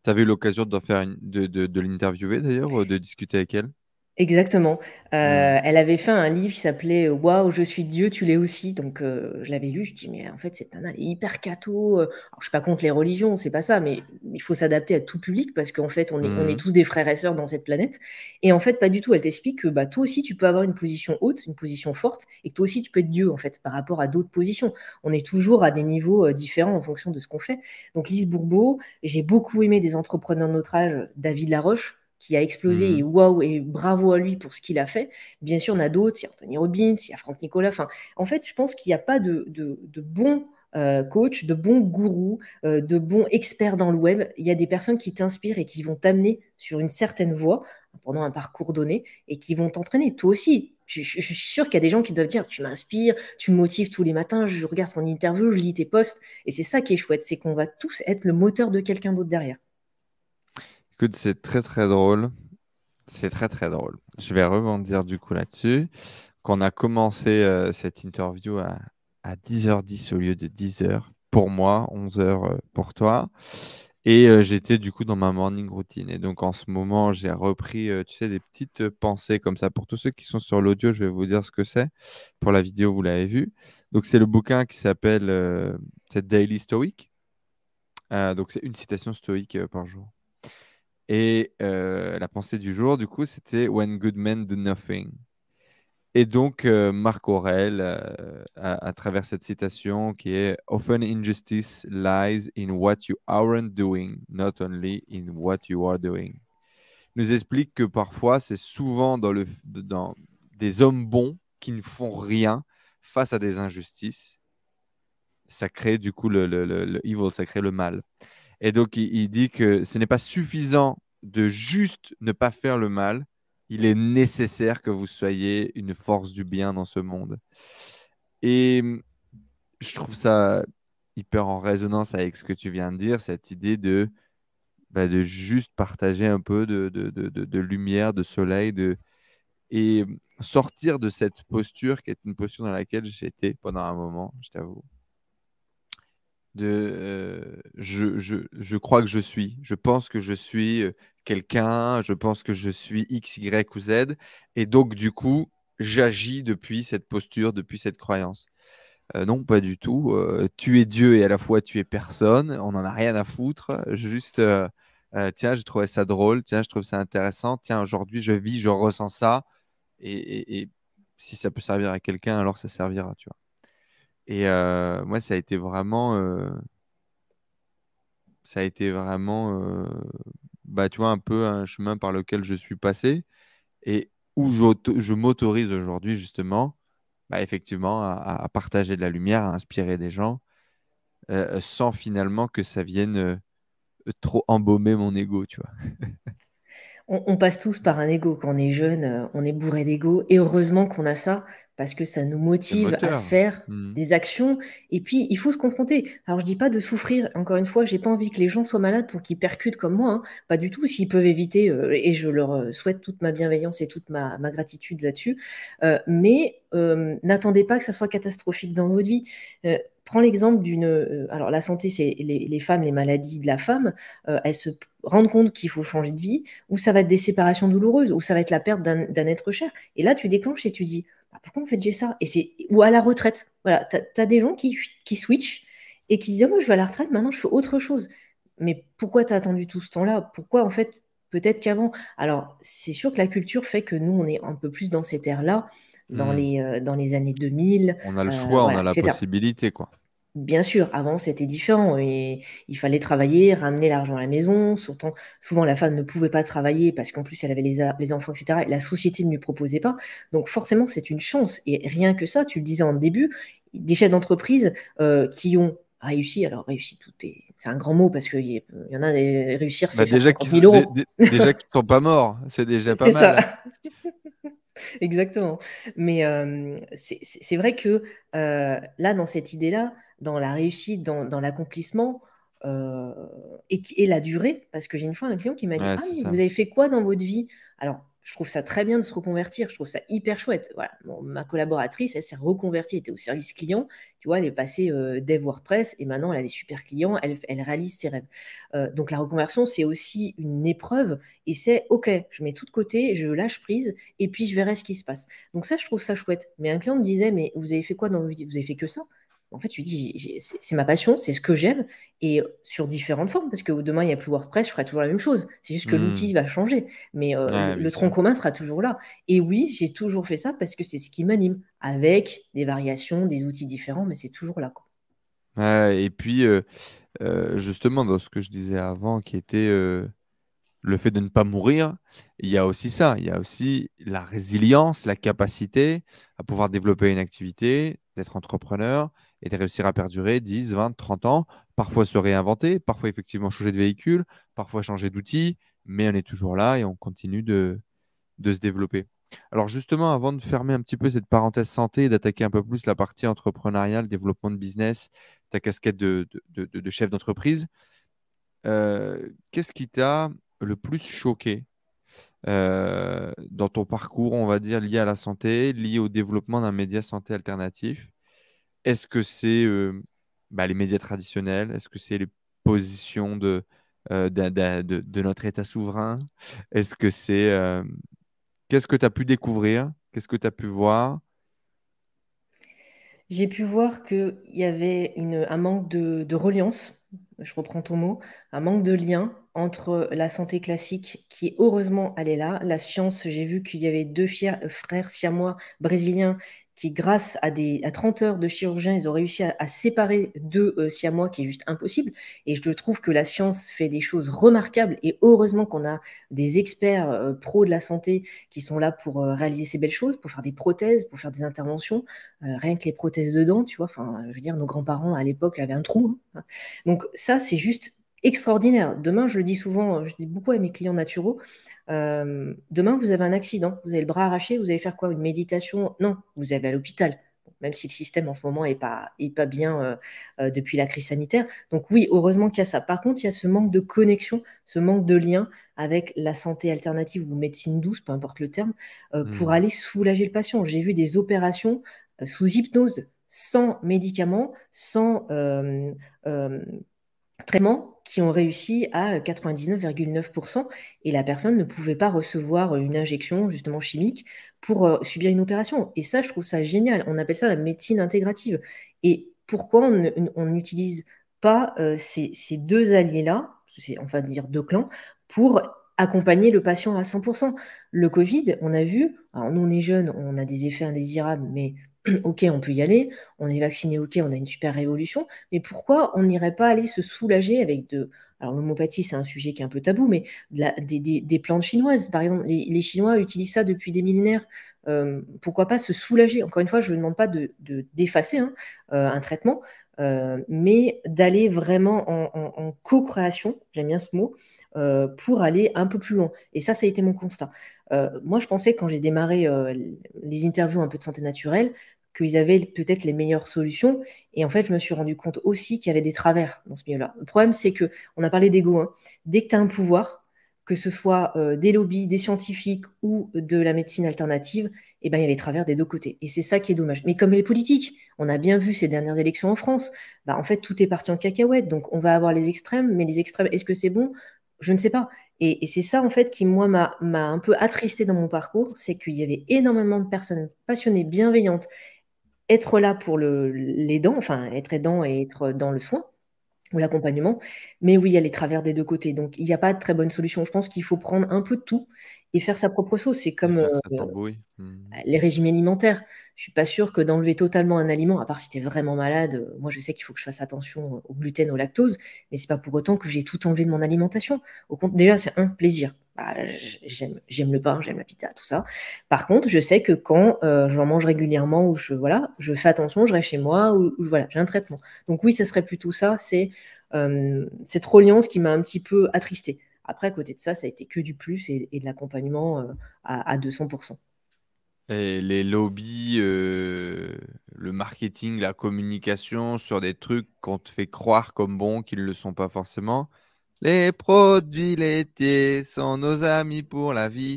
Tu avais eu l'occasion d'en faire de l'interviewer d'ailleurs, ou de discuter avec elle? Exactement. Hmm. Elle avait fait un livre qui s'appelait Waouh, je suis Dieu, tu l'es aussi. Donc, je l'avais lu. Je dis, mais en fait, cette nana, elle est hyper catho. Alors, je suis pas contre les religions, c'est pas ça, mais il faut s'adapter à tout public parce qu'en fait, on est Hmm. tous des frères et sœurs dans cette planète. Et en fait, pas du tout. Elle t'explique que bah, toi aussi, tu peux avoir une position haute, une position forte, et que toi aussi, tu peux être Dieu, en fait, par rapport à d'autres positions. On est toujours à des niveaux différents en fonction de ce qu'on fait. Donc, Lise Bourbeau, j'ai beaucoup aimé des entrepreneurs de notre âge, David Laroche, qui a explosé et Hmm. waouh et bravo à lui pour ce qu'il a fait. Bien sûr, il y en a d'autres, il y a Anthony Robbins, il y a Franck Nicolas. Enfin, en fait, je pense qu'il n'y a pas de bons coachs, de bons gourous, de bons experts dans le web. Il y a des personnes qui t'inspirent et qui vont t'amener sur une certaine voie pendant un parcours donné et qui vont t'entraîner. Toi aussi, je suis sûre qu'il y a des gens qui doivent dire tu m'inspires, tu me motives tous les matins, je regarde ton interview, je lis tes posts. Et c'est ça qui est chouette, c'est qu'on va tous être le moteur de quelqu'un d'autre derrière. Écoute, c'est très très drôle. C'est très très drôle. Je vais rebondir du coup là-dessus. Quand on a commencé cette interview à 10h10 au lieu de 10h pour moi, 11h pour toi. Et j'étais du coup dans ma morning routine. Et donc en ce moment, j'ai repris, tu sais, des petites pensées comme ça. Pour tous ceux qui sont sur l'audio, je vais vous dire ce que c'est. Pour la vidéo, vous l'avez vu. Donc c'est le bouquin qui s'appelle c'est Daily Stoic. Donc c'est une citation stoïque par jour. Et la pensée du jour, du coup, c'était When good men do nothing. Et donc, Marc Aurèle, à travers cette citation qui est Often injustice lies in what you aren't doing, not only in what you are doing. Nous explique que parfois, c'est souvent dans des hommes bons qui ne font rien face à des injustices. Ça crée du coup le evil, ça crée le mal. Et donc, il dit que ce n'est pas suffisant de juste ne pas faire le mal. Il est nécessaire que vous soyez une force du bien dans ce monde. Et je trouve ça hyper en résonance avec ce que tu viens de dire, cette idée de juste partager un peu de lumière, de soleil, et sortir de cette posture qui est une posture dans laquelle j'étais pendant un moment, je t'avoue je crois que je suis, je pense que je suis quelqu'un, je pense que je suis X, Y ou Z, et donc du coup, j'agis depuis cette posture, depuis cette croyance. Non, pas du tout. Tu es Dieu et à la fois tu es personne, on n'en a rien à foutre, juste, tiens, je trouvais ça drôle, tiens, je trouve ça intéressant, tiens, aujourd'hui je vis, je ressens ça, et si ça peut servir à quelqu'un, alors ça servira, tu vois. Et moi, ça a été vraiment, bah, tu vois, un peu un chemin par lequel je suis passé et où je m'autorise aujourd'hui, justement, bah, effectivement, à partager de la lumière, à inspirer des gens, sans finalement que ça vienne trop embaumer mon ego, tu vois. On passe tous par un ego. Quand on est jeune, on est bourré d'ego. Et heureusement qu'on a ça, parce que ça nous C'est le motive à moteur. faire Hmm. des actions. Et puis, il faut se confronter. Alors, je dis pas de souffrir. Encore une fois, j'ai pas envie que les gens soient malades pour qu'ils percutent comme moi, hein. Pas du tout. S'ils peuvent éviter, et je leur souhaite toute ma bienveillance et toute ma gratitude là-dessus. Mais n'attendez pas que ça soit catastrophique dans votre vie. Prends l'exemple d'une. Alors, la santé, c'est les femmes, les maladies de la femme. Elles se rendent compte qu'il faut changer de vie, ou ça va être des séparations douloureuses, ou ça va être la perte d'un être cher. Et là, tu déclenches et tu dis, bah, pourquoi en fait j'ai ça? Et c'est ou à la retraite. Voilà, t'as des gens qui switchent et qui disent, ah, moi je vais à la retraite, maintenant je fais autre chose. Mais pourquoi t'as attendu tout ce temps-là? Pourquoi en fait peut-être qu'avant? Alors c'est sûr que la culture fait que nous on est un peu plus dans cette ère-là, Hmm. dans les années 2000, On a le choix, on a voilà, la etc. possibilité, quoi. Bien sûr, avant c'était différent et il fallait travailler, ramener l'argent à la maison. Surtout, souvent la femme ne pouvait pas travailler parce qu'en plus elle avait les enfants, etc. Et la société ne lui proposait pas. Donc forcément c'est une chance. Et rien que ça, tu le disais en début, des chefs d'entreprise qui ont réussi. Alors réussi, c'est un grand mot parce qu'il y en a réussir, Bah, c'est faire 50 000 euros. déjà qu'ils sont pas morts, c'est déjà pas C'est ça. mal. Exactement. Mais c'est vrai que là, dans cette idée-là, dans la réussite, dans l'accomplissement et la durée, parce que j'ai une fois un client qui m'a dit, Ouais, ah, c'est mais ça. vous avez fait quoi dans votre vie? Alors, je trouve ça très bien de se reconvertir, je trouve ça hyper chouette. Voilà. Bon, ma collaboratrice, elle s'est reconvertie, elle était au service client, tu vois, elle est passée dev WordPress et maintenant elle a des super clients, elle réalise ses rêves. Donc la reconversion, c'est aussi une épreuve et c'est OK, je mets tout de côté, je lâche prise et puis je verrai ce qui se passe. Donc ça, je trouve ça chouette. Mais un client me disait, mais vous avez fait quoi dans vos vies? Vous avez fait que ça? En fait, je lui dis, c'est ma passion, c'est ce que j'aime et sur différentes formes parce que demain, il n'y a plus WordPress, je ferai toujours la même chose. C'est juste que Hmm. l'outil va changer mais Ouais, bien le tronc sûr. commun sera toujours là. Et oui, j'ai toujours fait ça parce que c'est ce qui m'anime, avec des variations, des outils différents, mais c'est toujours là, quoi. Ouais, et puis, justement, dans ce que je disais avant, qui était le fait de ne pas mourir, il y a aussi ça. Il y a aussi la résilience, la capacité à pouvoir développer une activité, d'être entrepreneur et de réussir à perdurer 10, 20, 30 ans, parfois se réinventer, parfois effectivement changer de véhicule, parfois changer d'outil, mais on est toujours là et on continue de se développer. Alors justement, avant de fermer un petit peu cette parenthèse santé et d'attaquer un peu plus la partie entrepreneuriale, développement de business, ta casquette de chef d'entreprise, qu'est-ce qui t'a le plus choqué dans ton parcours, on va dire, lié à la santé, lié au développement d'un média santé alternatif? Est-ce que c'est les médias traditionnels? Est-ce que c'est les positions de notre État souverain? Est-ce que c'est qu'est-ce que tu as pu découvrir? Qu'est-ce que tu as pu voir? J'ai pu voir qu'il y avait un manque de reliance, je reprends ton mot, un manque de lien entre la santé classique, qui heureusement elle est là, la science, j'ai vu qu'il y avait deux frères siamois brésiliens qui, grâce à 30 heures de chirurgien, ils ont réussi à séparer deux siamois, qui est juste impossible. Et je trouve que la science fait des choses remarquables, et heureusement qu'on a des experts pros de la santé qui sont là pour réaliser ces belles choses, pour faire des prothèses, pour faire des interventions. Rien que les prothèses de dents, tu vois, enfin, je veux dire, nos grands-parents à l'époque avaient un trou, hein. Donc ça, c'est juste extraordinaire. Demain, je le dis souvent, je dis beaucoup à mes clients naturaux, demain, vous avez un accident, vous avez le bras arraché, vous allez faire quoi? Une méditation? Non, vous allez à l'hôpital. Bon, même si le système en ce moment est pas bien depuis la crise sanitaire. Donc oui, heureusement qu'il y a ça. Par contre, il y a ce manque de connexion, ce manque de lien avec la santé alternative ou médecine douce, peu importe le terme, pour Hmm. aller soulager le patient. J'ai vu des opérations sous hypnose, sans médicaments, sans euh, traitement, qui ont réussi à 99,9% et la personne ne pouvait pas recevoir une injection justement chimique pour subir une opération. Et ça, je trouve ça génial. On appelle ça la médecine intégrative. Et pourquoi on n'utilise pas ces deux alliés-là, on va dire deux clans, pour accompagner le patient à 100%? Le Covid, on a vu, alors nous on est jeunes, on a des effets indésirables, mais ok, on peut y aller, on est vacciné, ok, on a une super révolution, mais pourquoi on n'irait pas aller se soulager avec de... Alors l'homéopathie, c'est un sujet qui est un peu tabou, mais des plantes chinoises, par exemple, les Chinois utilisent ça depuis des millénaires. Pourquoi pas se soulager? Encore une fois, je ne demande pas d'effacer hein, un traitement, mais d'aller vraiment en co-création, j'aime bien ce mot, pour aller un peu plus loin. Et ça a été mon constat. Moi, je pensais quand j'ai démarré les interviews un peu de santé naturelle, qu'ils avaient peut-être les meilleures solutions. Et en fait, je me suis rendu compte aussi qu'il y avait des travers dans ce milieu-là. Le problème, c'est que, on a parlé d'ego, hein. Dès que tu as un pouvoir, que ce soit des lobbies, des scientifiques ou de la médecine alternative, eh ben, il y a les travers des deux côtés. Et c'est ça qui est dommage. Mais comme les politiques, on a bien vu ces dernières élections en France, bah, en fait, tout est parti en cacahuète. Donc, on va avoir les extrêmes, mais les extrêmes, est-ce que c'est bon? Je ne sais pas. Et c'est ça, en fait, qui, moi, m'a un peu attristé dans mon parcours, c'est qu'il y avait énormément de personnes passionnées, bienveillantes, être là pour l'aidant, enfin être aidant et être dans le soin ou l'accompagnement. Mais oui, il y a les travers des deux côtés. Donc, il n'y a pas de très bonne solution. Je pense qu'il faut prendre un peu de tout et faire sa propre sauce. C'est Et comme faire sa tambouille. Hmm. les régimes alimentaires. Je suis pas sûre que d'enlever totalement un aliment, à part si tu es vraiment malade, moi je sais qu'il faut que je fasse attention au gluten, au lactose, mais c'est pas pour autant que j'ai tout enlevé de mon alimentation. Au compte, déjà, c'est un plaisir. Bah, j'aime le pain, j'aime la pizza, tout ça. Par contre, je sais que quand j'en mange régulièrement ou je fais attention, je reste chez moi ou voilà, j'ai un traitement. Donc oui, ça serait plutôt ça, c'est cette reliance qui m'a un petit peu attristée. Après, à côté de ça, ça a été que du plus et de l'accompagnement à 200%. Et les lobbies, le marketing, la communication sur des trucs qu'on te fait croire comme bons, qu'ils ne le sont pas forcément. Les produits laitiers sont nos amis pour la vie.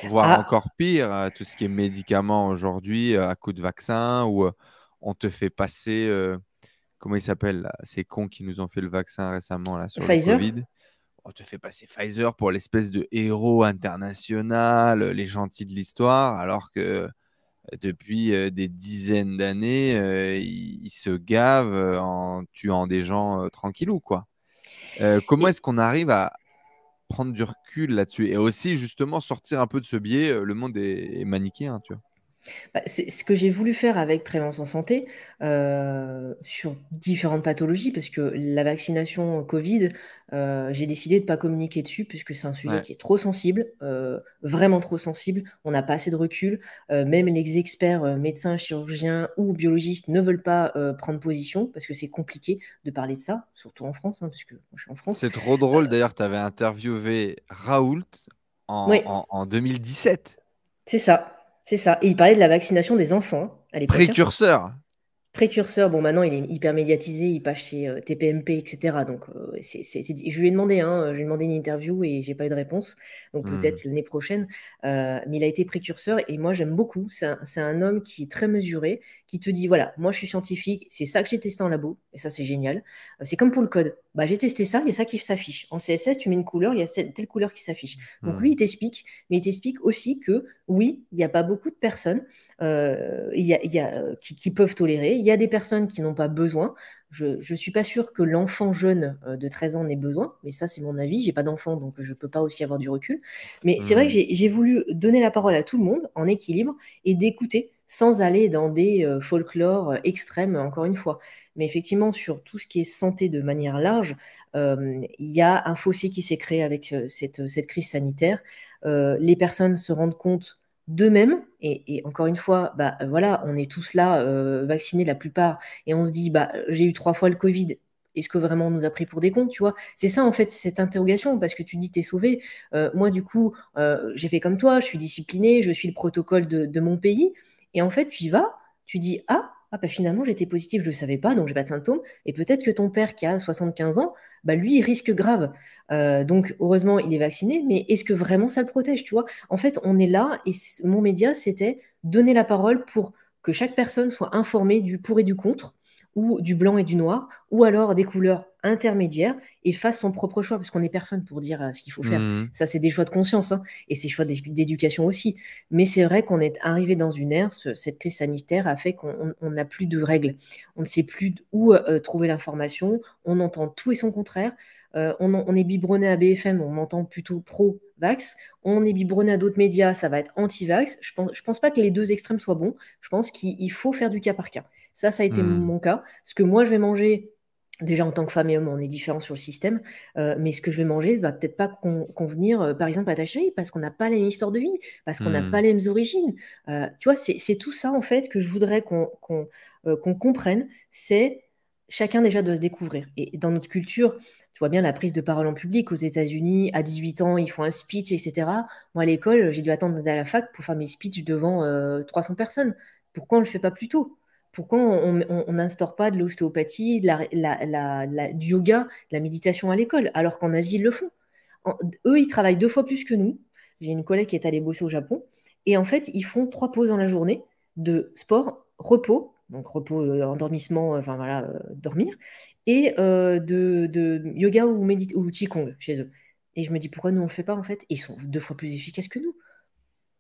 Voire Ah, encore pire, tout ce qui est médicaments aujourd'hui à coup de vaccin ou on te fait passer, comment ils s'appellent là, ces cons qui nous ont fait le vaccin récemment là, sur le Pfizer? Covid. On te fait passer Pfizer pour l'espèce de héros international, les gentils de l'histoire, alors que depuis des dizaines d'années, ils se gavent en tuant des gens tranquillou, quoi. Comment Et est-ce qu'on arrive à prendre du recul là-dessus et aussi justement sortir un peu de ce biais, le monde est manichéen, tu vois? bah, c'est ce que j'ai voulu faire avec Prévention Santé, sur différentes pathologies, parce que la vaccination Covid, j'ai décidé de pas communiquer dessus puisque c'est un sujet Ouais. qui est trop sensible, vraiment trop sensible. On n'a pas assez de recul, même les experts, médecins, chirurgiens ou biologistes ne veulent pas, prendre position parce que c'est compliqué de parler de ça, surtout en France, hein, parce que moi je suis en France. C'est trop drôle d'ailleurs, tu avais interviewé Raoult Oui, en 2017. c'est ça et il parlait de la vaccination des enfants, hein, à l'époque, hein. Précurseur. Précurseur, bon maintenant il est hyper médiatisé, il passe chez, TPMP et cetera donc je lui ai demandé, hein, je lui ai demandé une interview et j'ai pas eu de réponse, donc Mmh. peut-être l'année prochaine, mais il a été précurseur et moi j'aime beaucoup. C'est un homme qui est très mesuré, qui te dit: «Voilà, moi je suis scientifique, c'est ça que j'ai testé en labo» et ça c'est génial. C'est comme pour le code, bah, j'ai testé ça, il y a ça qui s'affiche. En CSS, tu mets une couleur, il y a cette telle couleur qui s'affiche. Donc lui, Mmh. il t'explique, mais il t'explique aussi que oui, il y a pas beaucoup de personnes qui peuvent tolérer. Il y a des personnes qui n'ont pas besoin. Je ne suis pas sûre que l'enfant jeune de 13 ans n'ait besoin, mais ça c'est mon avis. J'ai pas d'enfant, donc je peux pas aussi avoir du recul. Mais c'est vrai que Mmh. j'ai voulu donner la parole à tout le monde en équilibre et d'écouter sans aller dans des folklores extrêmes, encore une fois. Mais effectivement, sur tout ce qui est santé de manière large, il y a un fossé qui s'est créé avec cette crise sanitaire. Les personnes se rendent compte d'eux-mêmes et encore une fois, bah, voilà, on est tous là, vaccinés la plupart et on se dit: «Bah, j'ai eu 3 fois le covid, est-ce que vraiment on nous a pris pour des cons?» Tu vois? C'est ça en fait, cette interrogation parce que tu dis: «Tu es sauvé». Moi du coup, j'ai fait comme toi, je suis disciplinée, je suis le protocole de mon pays et en fait tu y vas, tu dis: «Ah bah, finalement j'étais positif, je le savais pas donc j'ai pas de symptômes» et peut-être que ton père qui a 75 ans, bah, lui il risque grave. Donc heureusement il est vacciné, mais est-ce que vraiment ça le protège, tu vois? En fait, on est là et mon média, c'était donner la parole pour que chaque personne soit informée du pour et du contre, ou du blanc et du noir, ou alors des couleurs intermédiaires et fasse son propre choix, parce qu'on n'est personne pour dire ce qu'il faut faire. Mmh. Ça, c'est des choix de conscience, hein, et c'est choix d'éducation aussi. Mais c'est vrai qu'on est arrivé dans une ère, cette crise sanitaire a fait qu'on n'a plus de règles. On ne sait plus où trouver l'information, on entend tout et son contraire. On est biberonné à BFM, on entend plutôt pro-vax. On est biberonné à d'autres médias, ça va être anti-vax. Je pense pas que les deux extrêmes soient bons. Je pense qu'il faut faire du cas par cas. Ça a été Mmh. mon cas. Ce que moi je vais manger, déjà en tant que femme et homme, on est différents sur le système, mais ce que je vais manger va peut-être pas convenir, par exemple à ta chérie, parce qu'on n'a pas la même histoire de vie, parce qu'on n'a pas Mmh. les mêmes origines. Tu vois, c'est tout ça en fait que je voudrais qu'on comprenne. C'est chacun déjà doit se découvrir. Et dans notre culture, tu vois bien la prise de parole en public aux États-Unis, à 18 ans, ils font un speech, etc. Moi, à l'école, j'ai dû attendre d'aller à la fac pour faire mes speeches devant 300 personnes. Pourquoi on ne le fait pas plus tôt? Pourquoi on n'instaure pas de l'ostéopathie, du yoga, de la méditation à l'école, alors qu'en Asie, ils le font? Eux, ils travaillent 2 fois plus que nous. J'ai une collègue qui est allée bosser au Japon. Et en fait, ils font 3 pauses dans la journée de sport, repos, donc repos, endormissement, enfin voilà, dormir, et de yoga ou qigong chez eux. Et je me dis: «Pourquoi nous on le fait pas en fait?» Et ils sont 2 fois plus efficaces que nous.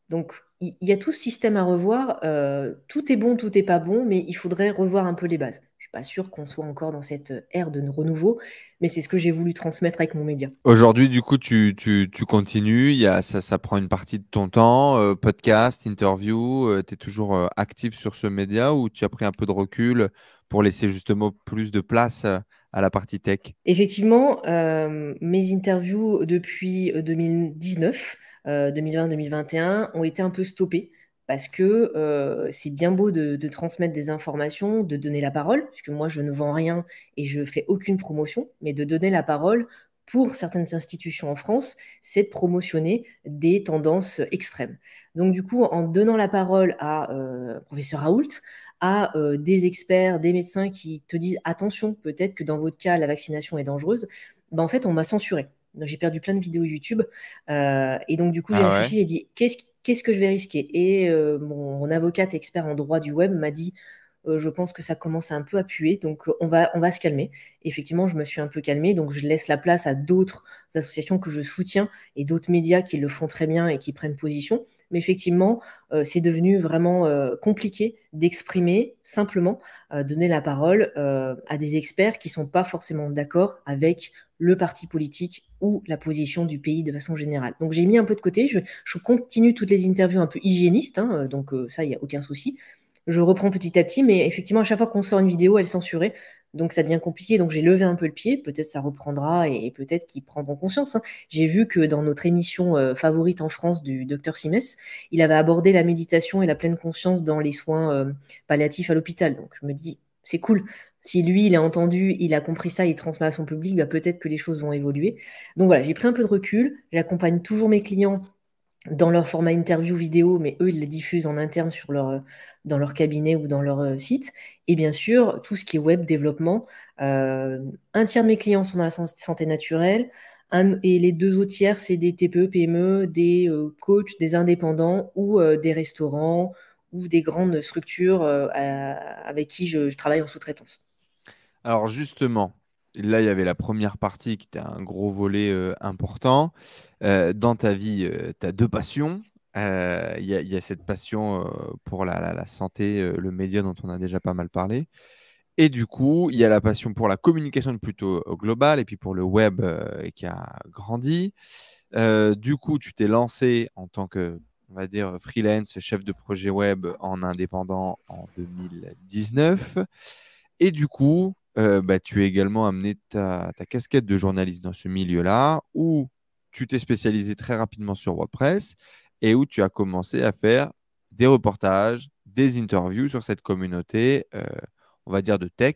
Donc il y a tout ce système à revoir, tout est bon, tout est pas bon, mais il faudrait revoir un peu les bases. Je suis pas sûre qu'on soit encore dans cette ère de renouveau, mais c'est ce que j'ai voulu transmettre avec mon média. Aujourd'hui, du coup, tu continues, ça prend une partie de ton temps, podcast, interview, tu es toujours actif sur ce média ou tu as pris un peu de recul pour laisser justement plus de place à la partie tech? Effectivement, mes interviews depuis, 2019, 2020-2021 ont été un peu stoppées parce que, c'est bien beau de transmettre des informations, de donner la parole, puisque moi je ne vends rien et je fais aucune promotion, mais de donner la parole pour certaines institutions en France, c'est de promotionner des tendances extrêmes. Donc du coup, en donnant la parole à, professeur Raoult, à des experts, des médecins qui te disent attention, peut-être que dans votre cas, la vaccination est dangereuse. ben, en fait, on m'a censuré. Donc, j'ai perdu plein de vidéos YouTube. Et donc, du coup, j'ai Ah ouais? réfléchi, j'ai dit, qu'est-ce que je vais risquer? Et mon avocate expert en droit du web m'a dit, je pense que ça commence un peu à puer, donc on va se calmer. Effectivement, je me suis un peu calmée, donc je laisse la place à d'autres associations que je soutiens et d'autres médias qui le font très bien et qui prennent position. Mais effectivement, c'est devenu vraiment compliqué d'exprimer simplement, donner la parole à des experts qui ne sont pas forcément d'accord avec le parti politique ou la position du pays de façon générale. Donc j'ai mis un peu de côté, je continue toutes les interviews un peu hygiénistes, hein, donc ça, il n'y a aucun souci. Je reprends petit à petit, mais effectivement, à chaque fois qu'on sort une vidéo, elle est censurée. Donc ça devient compliqué. Donc j'ai levé un peu le pied. Peut-être ça reprendra et peut-être qu'ils prendront conscience, hein. J'ai vu que dans notre émission favorite en France du docteur Simès, il avait abordé la méditation et la pleine conscience dans les soins palliatifs à l'hôpital. Donc je me dis, c'est cool. Si lui, il a entendu, il a compris ça, il transmet à son public, bah, peut-être que les choses vont évoluer. Donc voilà, j'ai pris un peu de recul. J'accompagne toujours mes clients dans leur format interview vidéo, mais eux, ils les diffusent en interne dans leur cabinet ou dans leur site. Et bien sûr, tout ce qui est web développement. Un tiers de mes clients sont dans la santé naturelle, et les deux autres tiers, c'est des TPE, PME, des coachs, des indépendants ou des restaurants ou des grandes structures avec qui je travaille en sous-traitance. Alors justement, là, il y avait la première partie qui était un gros volet important. Dans ta vie, tu as deux passions. Il y a cette passion pour la santé, le média dont on a déjà pas mal parlé. Et du coup, il y a la passion pour la communication plutôt globale et puis pour le web qui a grandi. Du coup, tu t'es lancé en tant que, on va dire, freelance, chef de projet web en indépendant en 2019. Et du coup, bah, tu as également amené ta casquette de journaliste dans ce milieu-là, où tu t'es spécialisé très rapidement sur WordPress et où tu as commencé à faire des reportages, des interviews sur cette communauté, on va dire de tech,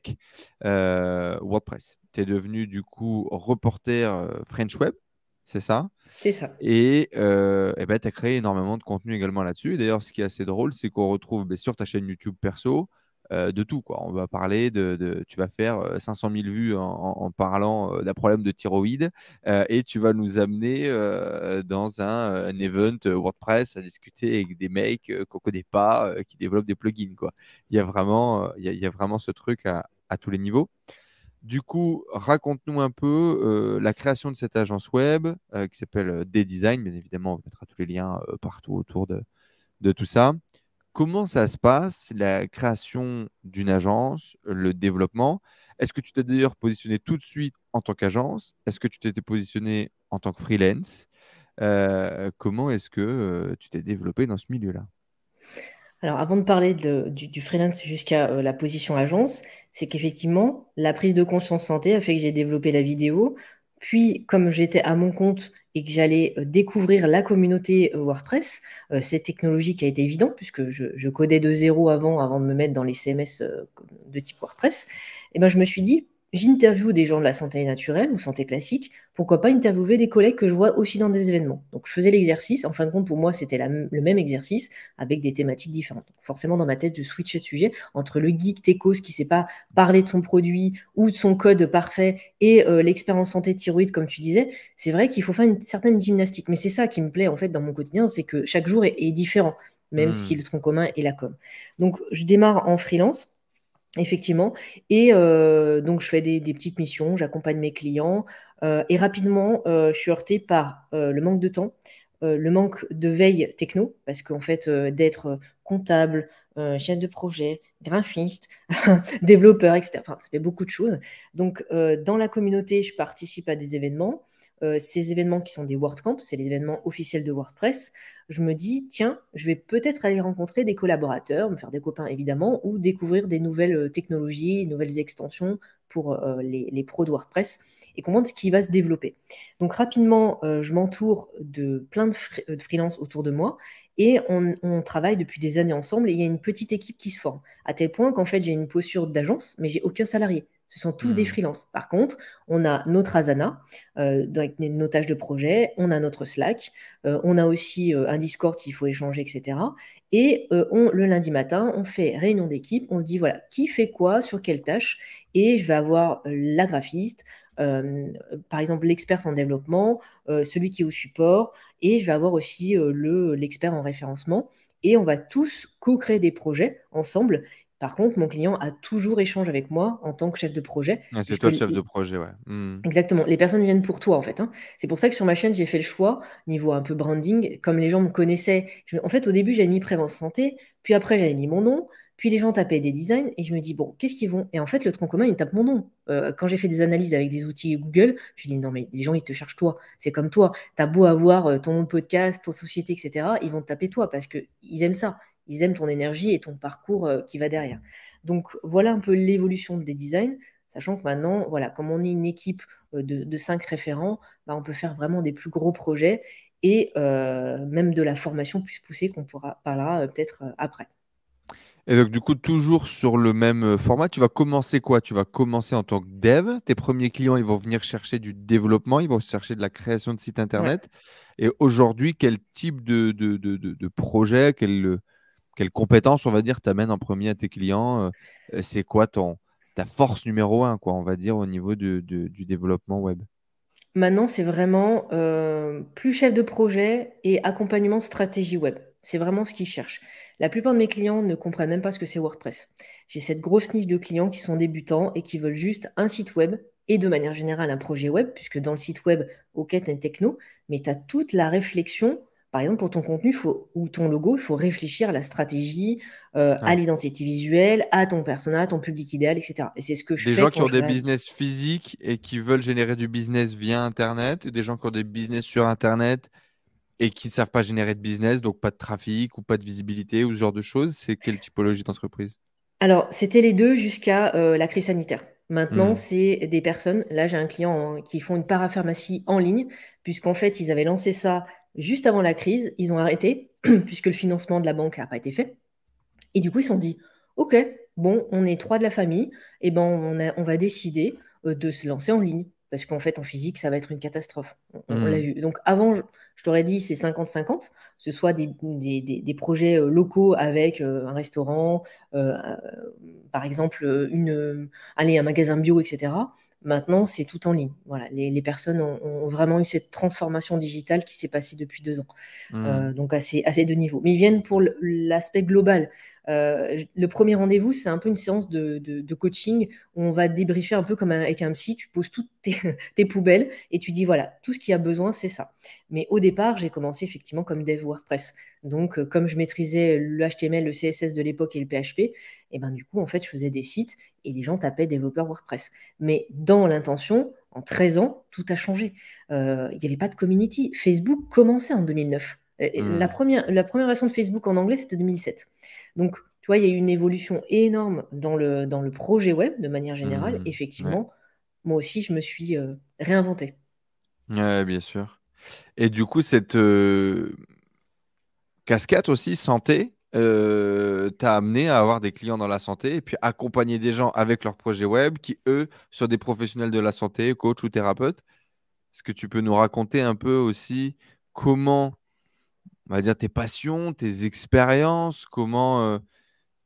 WordPress. Tu es devenu du coup reporter French Web, c'est ça? C'est ça. Et ben, tu as créé énormément de contenu également là-dessus. D'ailleurs, ce qui est assez drôle, c'est qu'on retrouve sur ta chaîne YouTube perso de tout, quoi. On va parler tu vas faire 500 000 vues en parlant d'un problème de thyroïde et tu vas nous amener dans un event WordPress à discuter avec des mecs qu'on ne connaît pas qui développent des plugins, quoi. Il y a vraiment, il y a vraiment ce truc à tous les niveaux. Du coup, raconte-nous un peu la création de cette agence web qui s'appelle D-Design. Bien évidemment, on mettra tous les liens partout autour de tout ça. Comment ça se passe, la création d'une agence, le développement? Est-ce que tu t'es d'ailleurs positionné tout de suite en tant qu'agence? Est-ce que tu t'étais positionné en tant que freelance? Comment est-ce que tu t'es développé dans ce milieu-là? Alors, avant de parler du freelance jusqu'à la position agence, c'est qu'effectivement, la prise de conscience santé a fait que j'ai développé la vidéo. Puis, comme j'étais à mon compte et que j'allais découvrir la communauté WordPress, cette technologie qui a été évidente, puisque je codais de zéro avant de me mettre dans les CMS de type WordPress, et ben, je me suis dit, j'interviewe des gens de la santé naturelle ou santé classique, pourquoi pas interviewer des collègues que je vois aussi dans des événements. Donc, je faisais l'exercice. En fin de compte, pour moi, c'était le même exercice avec des thématiques différentes. Donc forcément, dans ma tête, je switchais de sujet entre le geek techos qui ne sait pas parler de son produit ou de son code parfait et l'expert en santé thyroïde, comme tu disais. C'est vrai qu'il faut faire une certaine gymnastique. Mais c'est ça qui me plaît en fait dans mon quotidien, c'est que chaque jour est différent, même si Hmm. le tronc commun est la com. Donc, je démarre en freelance. Effectivement. Et donc, je fais des petites missions, j'accompagne mes clients. Et rapidement, je suis heurtée par le manque de temps, le manque de veille techno, parce qu'en fait, d'être comptable, chef de projet, graphiste, développeur, etc., enfin, ça fait beaucoup de choses. Donc, dans la communauté, je participe à des événements. Ces événements qui sont des WordCamp, c'est les événements officiels de WordPress. Je me dis, tiens, je vais peut-être aller rencontrer des collaborateurs, me faire des copains évidemment, ou découvrir des nouvelles technologies, nouvelles extensions pour les pros de WordPress et comprendre ce qui va se développer. Donc rapidement, je m'entoure de plein de freelances autour de moi et on travaille depuis des années ensemble et il y a une petite équipe qui se forme, à tel point qu'en fait j'ai une posture d'agence, mais j'ai aucun salarié. Ce sont tous des Hmm. freelances. Par contre, on a notre Asana, avec nos tâches de projet, on a notre Slack, on a aussi un Discord s'il faut échanger, etc. Et le lundi matin, on fait réunion d'équipe, on se dit voilà, qui fait quoi, sur quelle tâche, et je vais avoir la graphiste, par exemple l'expert en développement, celui qui est au support, et je vais avoir aussi l'expert en référencement. Et on va tous co-créer des projets ensemble. Par contre, mon client a toujours échange avec moi en tant que chef de projet, Ouais, c'est puisque toi le chef de projet, ouais. exactement, les personnes viennent pour toi en fait, hein. C'est pour ça que sur ma chaîne, j'ai fait le choix, niveau un peu branding, comme les gens me connaissaient. En fait, au début, j'avais mis Prévention Santé, puis après, j'avais mis mon nom, puis les gens tapaient des designs, et je me dis, bon, qu'est-ce qu'ils vont? Et en fait, le tronc commun, il tape mon nom. Quand j'ai fait des analyses avec des outils Google, je me dis, non, mais les gens, ils te cherchent toi. C'est comme toi. T'as beau avoir ton nom de podcast, ton société, etc. Ils vont te taper toi parce qu'ils aiment ça. Ils aiment ton énergie et ton parcours qui va derrière. Donc, voilà un peu l'évolution des designs. Sachant que maintenant, voilà, comme on est une équipe de 5 référents, bah, on peut faire vraiment des plus gros projets et même de la formation plus poussée qu'on pourra parlera peut-être après. Et donc, du coup, toujours sur le même format, tu vas commencer quoi? Tu vas commencer en tant que dev. Tes premiers clients, ils vont venir chercher du développement, ils vont chercher de la création de sites Ouais. internet. Et aujourd'hui, quel type de projet, quelles compétences, on va dire, t'amènes en premier à tes clients? C'est quoi ta force numéro un, quoi, on va dire, au niveau du développement web? Maintenant, c'est vraiment plus chef de projet et accompagnement stratégie web. C'est vraiment ce qu'ils cherchent. La plupart de mes clients ne comprennent même pas ce que c'est WordPress. J'ai cette grosse niche de clients qui sont débutants et qui veulent juste un site web et de manière générale un projet web, puisque dans le site web, ok, tu as une techno, mais tu as toute la réflexion. Par exemple, pour ton contenu ou ton logo, il faut réfléchir à la stratégie, à Ouais. l'identité visuelle, à ton persona, à ton public idéal, etc. Et c'est ce que je Des fais gens qui quand ont je des réalise. business physiques et qui veulent générer du business via Internet, et des gens qui ont des business sur Internet et qui ne savent pas générer de business, donc pas de trafic ou pas de visibilité ou ce genre de choses. C'est quelle typologie d'entreprise? Alors, c'était les 2 jusqu'à, la crise sanitaire. Maintenant, Hmm. c'est des personnes là, j'ai un client qui font une parapharmacie en ligne, puisqu'en fait, ils avaient lancé ça juste avant la crise. Ils ont arrêté, puisque le financement de la banque n'a pas été fait. Et du coup, ils se sont dit: «OK, bon, on est 3 de la famille, et ben, on va décider, de se lancer en ligne». Parce qu'en fait, en physique, ça va être une catastrophe. On l'a Hmm. vu. Donc avant, je t'aurais dit c'est 50-50, ce soit des projets, locaux avec, un restaurant, par exemple, allez, un magasin bio et cetera. Maintenant, c'est tout en ligne. Voilà, les personnes ont vraiment eu cette transformation digitale qui s'est passée depuis 2 ans. Hmm. Donc assez de niveaux. Mais ils viennent pour l'aspect global. Le premier rendez-vous, c'est un peu une séance de coaching où on va débriefer un peu comme avec un psy. Tu poses toutes tes poubelles et tu dis voilà, tout ce qu'il y a besoin, c'est ça. Mais au départ, j'ai commencé effectivement comme dev WordPress. Donc, comme je maîtrisais le HTML, le CSS de l'époque et le PHP, et ben du coup, en fait, je faisais des sites et les gens tapaient développeur WordPress. Mais dans l'intention, en 13 ans, tout a changé. Il n'y avait pas de community. Facebook commençait en 2009. Hmm. La première version de Facebook en anglais, c'était 2007. Donc, tu vois, il y a eu une évolution énorme dans le projet web de manière générale. Hmm. Ouais. Effectivement, moi aussi, je me suis réinventée. Ouais, bien sûr. Et du coup, cette casquette aussi, santé, t'a amené à avoir des clients dans la santé et puis accompagner des gens avec leurs projets web qui, eux, sont des professionnels de la santé, coach ou thérapeute. Est-ce que tu peux nous raconter un peu aussi comment, on va dire, tes passions, tes expériences, comment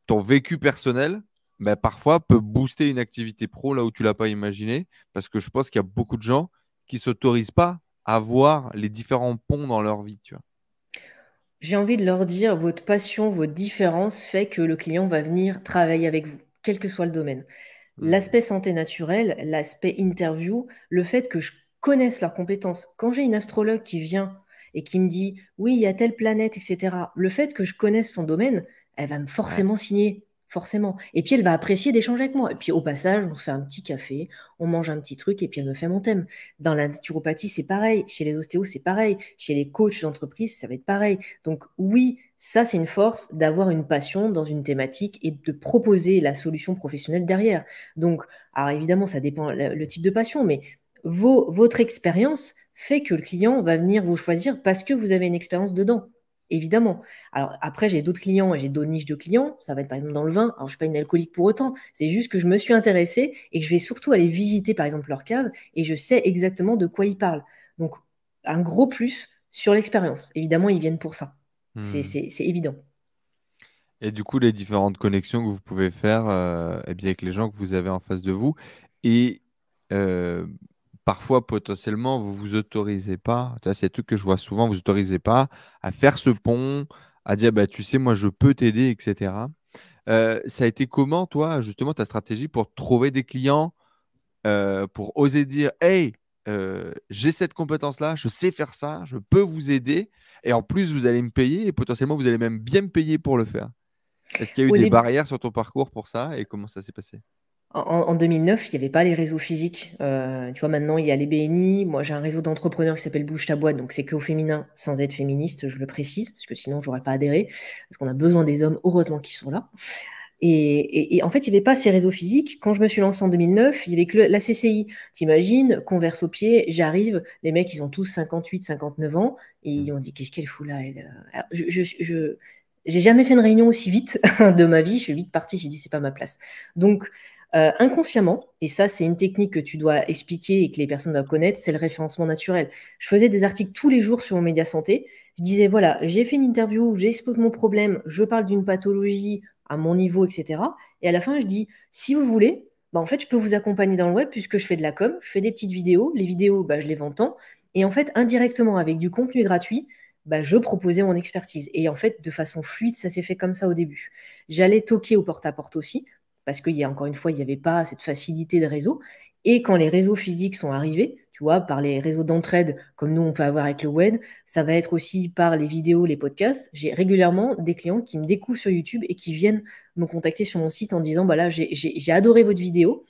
ton vécu personnel, ben, parfois peut booster une activité pro là où tu l'as pas imaginé? Parce que je pense qu'il y a beaucoup de gens qui s'autorisent pas à voir les différents ponts dans leur vie, tu vois. J'ai envie de leur dire, votre passion, votre différence fait que le client va venir travailler avec vous, quel que soit le domaine. Hmm. L'aspect santé naturelle, l'aspect interview, le fait que je connaisse leurs compétences. Quand j'ai une astrologue qui vient et qui me dit, oui, il y a telle planète, etc., le fait que je connaisse son domaine, elle va me Ouais. forcément signer, forcément. Et puis elle va apprécier d'échanger avec moi. Et puis au passage, on se fait un petit café, on mange un petit truc et puis elle me fait mon thème. Dans la naturopathie, c'est pareil. Chez les ostéos, c'est pareil. Chez les coachs d'entreprise, ça va être pareil. Donc oui, ça, c'est une force d'avoir une passion dans une thématique et de proposer la solution professionnelle derrière. Donc, alors évidemment, ça dépend le type de passion, mais votre expérience fait que le client va venir vous choisir parce que vous avez une expérience dedans. Évidemment. Alors après, j'ai d'autres clients et j'ai d'autres niches de clients. Ça va être par exemple dans le vin. Alors je ne suis pas une alcoolique pour autant. C'est juste que je me suis intéressée et que je vais surtout aller visiter par exemple leur cave et je sais exactement de quoi ils parlent. Donc un gros plus sur l'expérience. Évidemment, ils viennent pour ça. Hmm. C'est évident. Et du coup, les différentes connexions que vous pouvez faire eh bien, avec les gens que vous avez en face de vous. Et parfois, potentiellement, vous vous autorisez pas. Ça, c'est un truc que je vois souvent. Vous autorisez pas à faire ce pont, à dire, bah, tu sais, moi, je peux t'aider, etc. Ça a été comment, toi, justement, ta stratégie pour trouver des clients, pour oser dire, hey, j'ai cette compétence-là, je sais faire ça, je peux vous aider, et en plus, vous allez me payer, et potentiellement, vous allez même bien me payer pour le faire. Est-ce qu'il y a eu Au des début, barrières sur ton parcours pour ça, et comment ça s'est passé? en 2009, il n'y avait pas les réseaux physiques. Tu vois, maintenant, il y a les BNI. Moi, j'ai un réseau d'entrepreneurs qui s'appelle Bouge ta boîte, donc c'est que au féminin, sans être féministe, je le précise, parce que sinon, j'aurais pas adhéré. Parce qu'on a besoin des hommes, heureusement qu'ils sont là. Et en fait, il n'y avait pas ces réseaux physiques. Quand je me suis lancée en 2009, il n'y avait que la CCI. T'imagines, converse au pied, j'arrive, les mecs, ils ont tous 58, 59 ans, et ils Mm. m'ont dit, qu'est-ce qu'elle fout là, elle? Alors, j'ai jamais fait une réunion aussi vite de ma vie, je suis vite partie, j'ai dit, c'est pas ma place. Donc, inconsciemment, et ça, c'est une technique que tu dois expliquer et que les personnes doivent connaître, c'est le référencement naturel. Je faisais des articles tous les jours sur mon média santé. Je disais, voilà, j'ai fait une interview, j'expose mon problème, je parle d'une pathologie à mon niveau, etc. Et à la fin, je dis, si vous voulez, bah, en fait, je peux vous accompagner dans le web puisque je fais de la com, je fais des petites vidéos. Les vidéos, bah, je les vends tant. Et en fait, indirectement, avec du contenu gratuit, bah, je proposais mon expertise. Et en fait, de façon fluide, ça s'est fait comme ça au début. J'allais toquer au porte-à-porte aussi, parce qu'il y a encore une fois, il n'y avait pas cette facilité de réseau. Et quand les réseaux physiques sont arrivés, tu vois, par les réseaux d'entraide comme nous on peut avoir avec le web, ça va être aussi par les vidéos, les podcasts. J'ai régulièrement des clients qui me découvrent sur YouTube et qui viennent me contacter sur mon site en disant, bah là, j'ai adoré votre vidéo,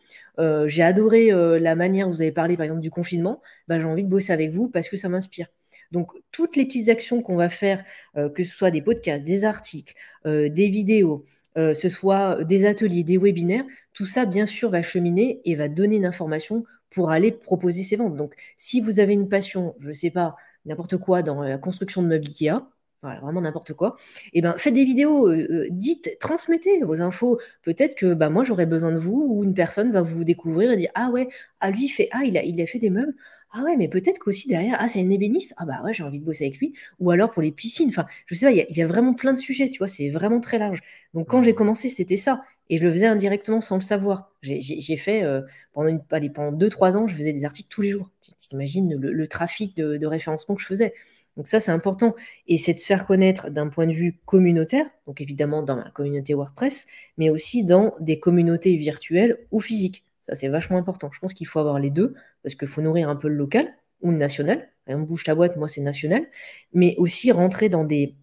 j'ai adoré la manière dont vous avez parlé, par exemple, du confinement, bah, j'ai envie de bosser avec vous parce que ça m'inspire. Donc, toutes les petites actions qu'on va faire, que ce soit des podcasts, des articles, des vidéos, ce soit des ateliers, des webinaires, tout ça, bien sûr, va cheminer et va donner une information pour aller proposer ses ventes. Donc, si vous avez une passion, je ne sais pas, n'importe quoi dans la construction de meubles Ikea, voilà, vraiment n'importe quoi, et ben, faites des vidéos, dites, transmettez vos infos. Peut-être que bah, moi, j'aurais besoin de vous ou une personne va vous découvrir et dire, ah ouais, ah lui, il a fait des meubles. Ah ouais, mais peut-être qu'aussi derrière, ah, c'est un ébéniste. Ah bah ouais, j'ai envie de bosser avec lui. Ou alors pour les piscines. Enfin, je sais pas, il y a vraiment plein de sujets, tu vois, c'est vraiment très large. Donc quand j'ai Mm. commencé, c'était ça. Et je le faisais indirectement sans le savoir. J'ai fait, pendant 2-3 ans, je faisais des articles tous les jours. Tu t'imagines le trafic de référencement que je faisais. Donc ça, c'est important. Et c'est de se faire connaître d'un point de vue communautaire, donc évidemment dans ma communauté WordPress, mais aussi dans des communautés virtuelles ou physiques. Ça, c'est vachement important. Je pense qu'il faut avoir les deux, parce qu'il faut nourrir un peu le local ou le national. Par exemple, Bouge ta boîte, moi, c'est national. Mais aussi rentrer dans des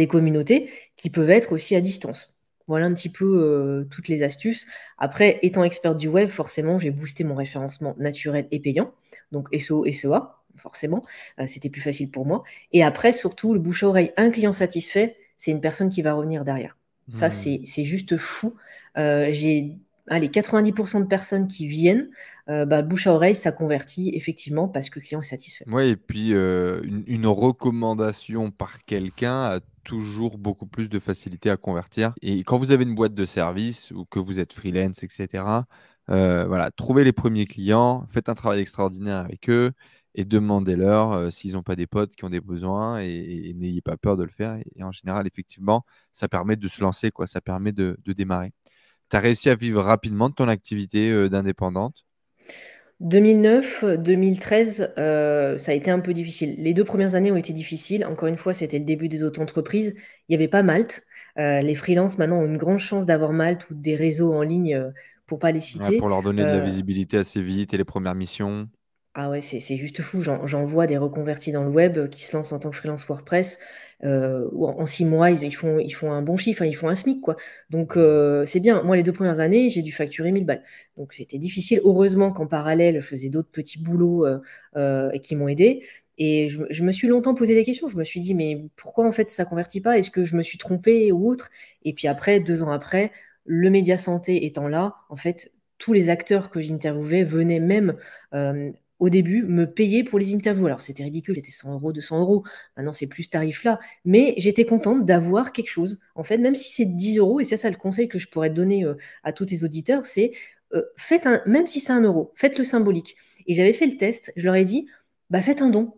communautés qui peuvent être aussi à distance. Voilà un petit peu toutes les astuces. Après, étant expert du web, forcément, j'ai boosté mon référencement naturel et payant. Donc SEO, SEA, forcément. C'était plus facile pour moi. Et après, surtout, le bouche à oreille. Un client satisfait, c'est une personne qui va revenir derrière. Ça, Mm. c'est juste fou. J'ai allez, 90% de personnes qui viennent, bah, bouche à oreille, ça convertit effectivement parce que le client est satisfait. Ouais, et puis une recommandation par quelqu'un a toujours beaucoup plus de facilité à convertir. Et quand vous avez une boîte de service ou que vous êtes freelance, etc., voilà, trouvez les premiers clients, faites un travail extraordinaire avec eux et demandez-leur s'ils n'ont pas des potes qui ont des besoins et n'ayez pas peur de le faire. Et en général, effectivement, ça permet de se lancer, quoi, ça permet de démarrer. Tu as réussi à vivre rapidement de ton activité d'indépendante? 2009, 2013, ça a été un peu difficile. Les 2 premières années ont été difficiles. Encore une fois, c'était le début des auto-entreprises. Il n'y avait pas Malte. Les freelances, maintenant, ont une grande chance d'avoir Malte ou des réseaux en ligne, pour pas les Ouais, citer. pour leur donner de la Euh, visibilité assez vite et les premières missions. Ah ouais, c'est juste fou. J'en vois des reconvertis dans le web qui se lancent en tant que freelance WordPress. Ou en 6 mois, ils font un bon chiffre, hein, ils font un SMIC, quoi. Donc, c'est bien. Moi, les 2 premières années, j'ai dû facturer 1000 balles. Donc, c'était difficile. Heureusement qu'en parallèle, je faisais d'autres petits boulots et qui m'ont aidé. Et je me suis longtemps posé des questions. Je me suis dit, mais pourquoi en fait ça convertit pas? Est-ce que je me suis trompée ou autre? Et puis après, 2 ans après, le média santé étant là, en fait, tous les acteurs que j'interviewais venaient même euh, au début, me payer pour les interviews. Alors, c'était ridicule, c'était 100 euros, 200 euros. Maintenant, c'est plus ce tarif-là. Mais j'étais contente d'avoir quelque chose. En fait, même si c'est 10 euros, et c'est ça le conseil que je pourrais donner à tous tes auditeurs, c'est même si c'est 1 euro, faites le symbolique. Et j'avais fait le test, je leur ai dit, bah, faites un don.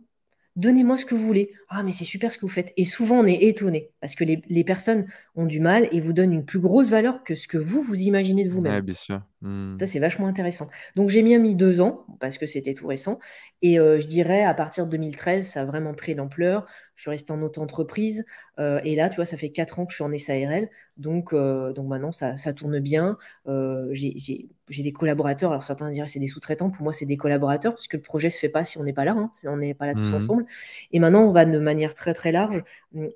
Donnez-moi ce que vous voulez. Ah, mais c'est super ce que vous faites. Et souvent, on est étonné parce que les personnes ont du mal et vous donnent une plus grosse valeur que ce que vous imaginez de Ouais, vous-même. bien sûr. Ça, Hmm. c'est vachement intéressant. Donc, j'ai bien mis 2 ans parce que c'était tout récent. Et je dirais, à partir de 2013, ça a vraiment pris l'ampleur. Je suis restée en auto-entreprise. Et là, tu vois, ça fait 4 ans que je suis en SARL. Donc maintenant, ça tourne bien. J'ai des collaborateurs. Alors, certains diraient c'est des sous-traitants. Pour moi, c'est des collaborateurs parce que le projet ne se fait pas si on n'est pas là. Hein. On n'est pas là tous Hmm. ensemble. Et maintenant, on va de manière très, très large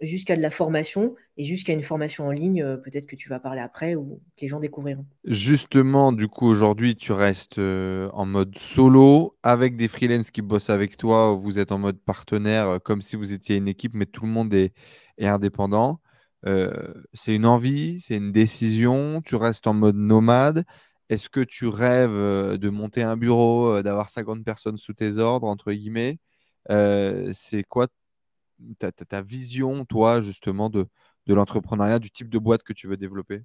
jusqu'à de la formation et jusqu'à une formation en ligne. Peut-être que tu vas parler après ou que les gens découvriront. Justement, du coup, aujourd'hui, tu restes en mode solo avec des freelances qui bossent avec toi. Vous êtes en mode partenaire, comme si vous étiez une équipe, mais tout le monde est indépendant. C'est une envie, c'est une décision. Tu restes en mode nomade. Est-ce que tu rêves de monter un bureau, d'avoir 50 personnes sous tes ordres, entre guillemets? C'est quoi ta vision, toi, justement, de l'entrepreneuriat, du type de boîte que tu veux développer?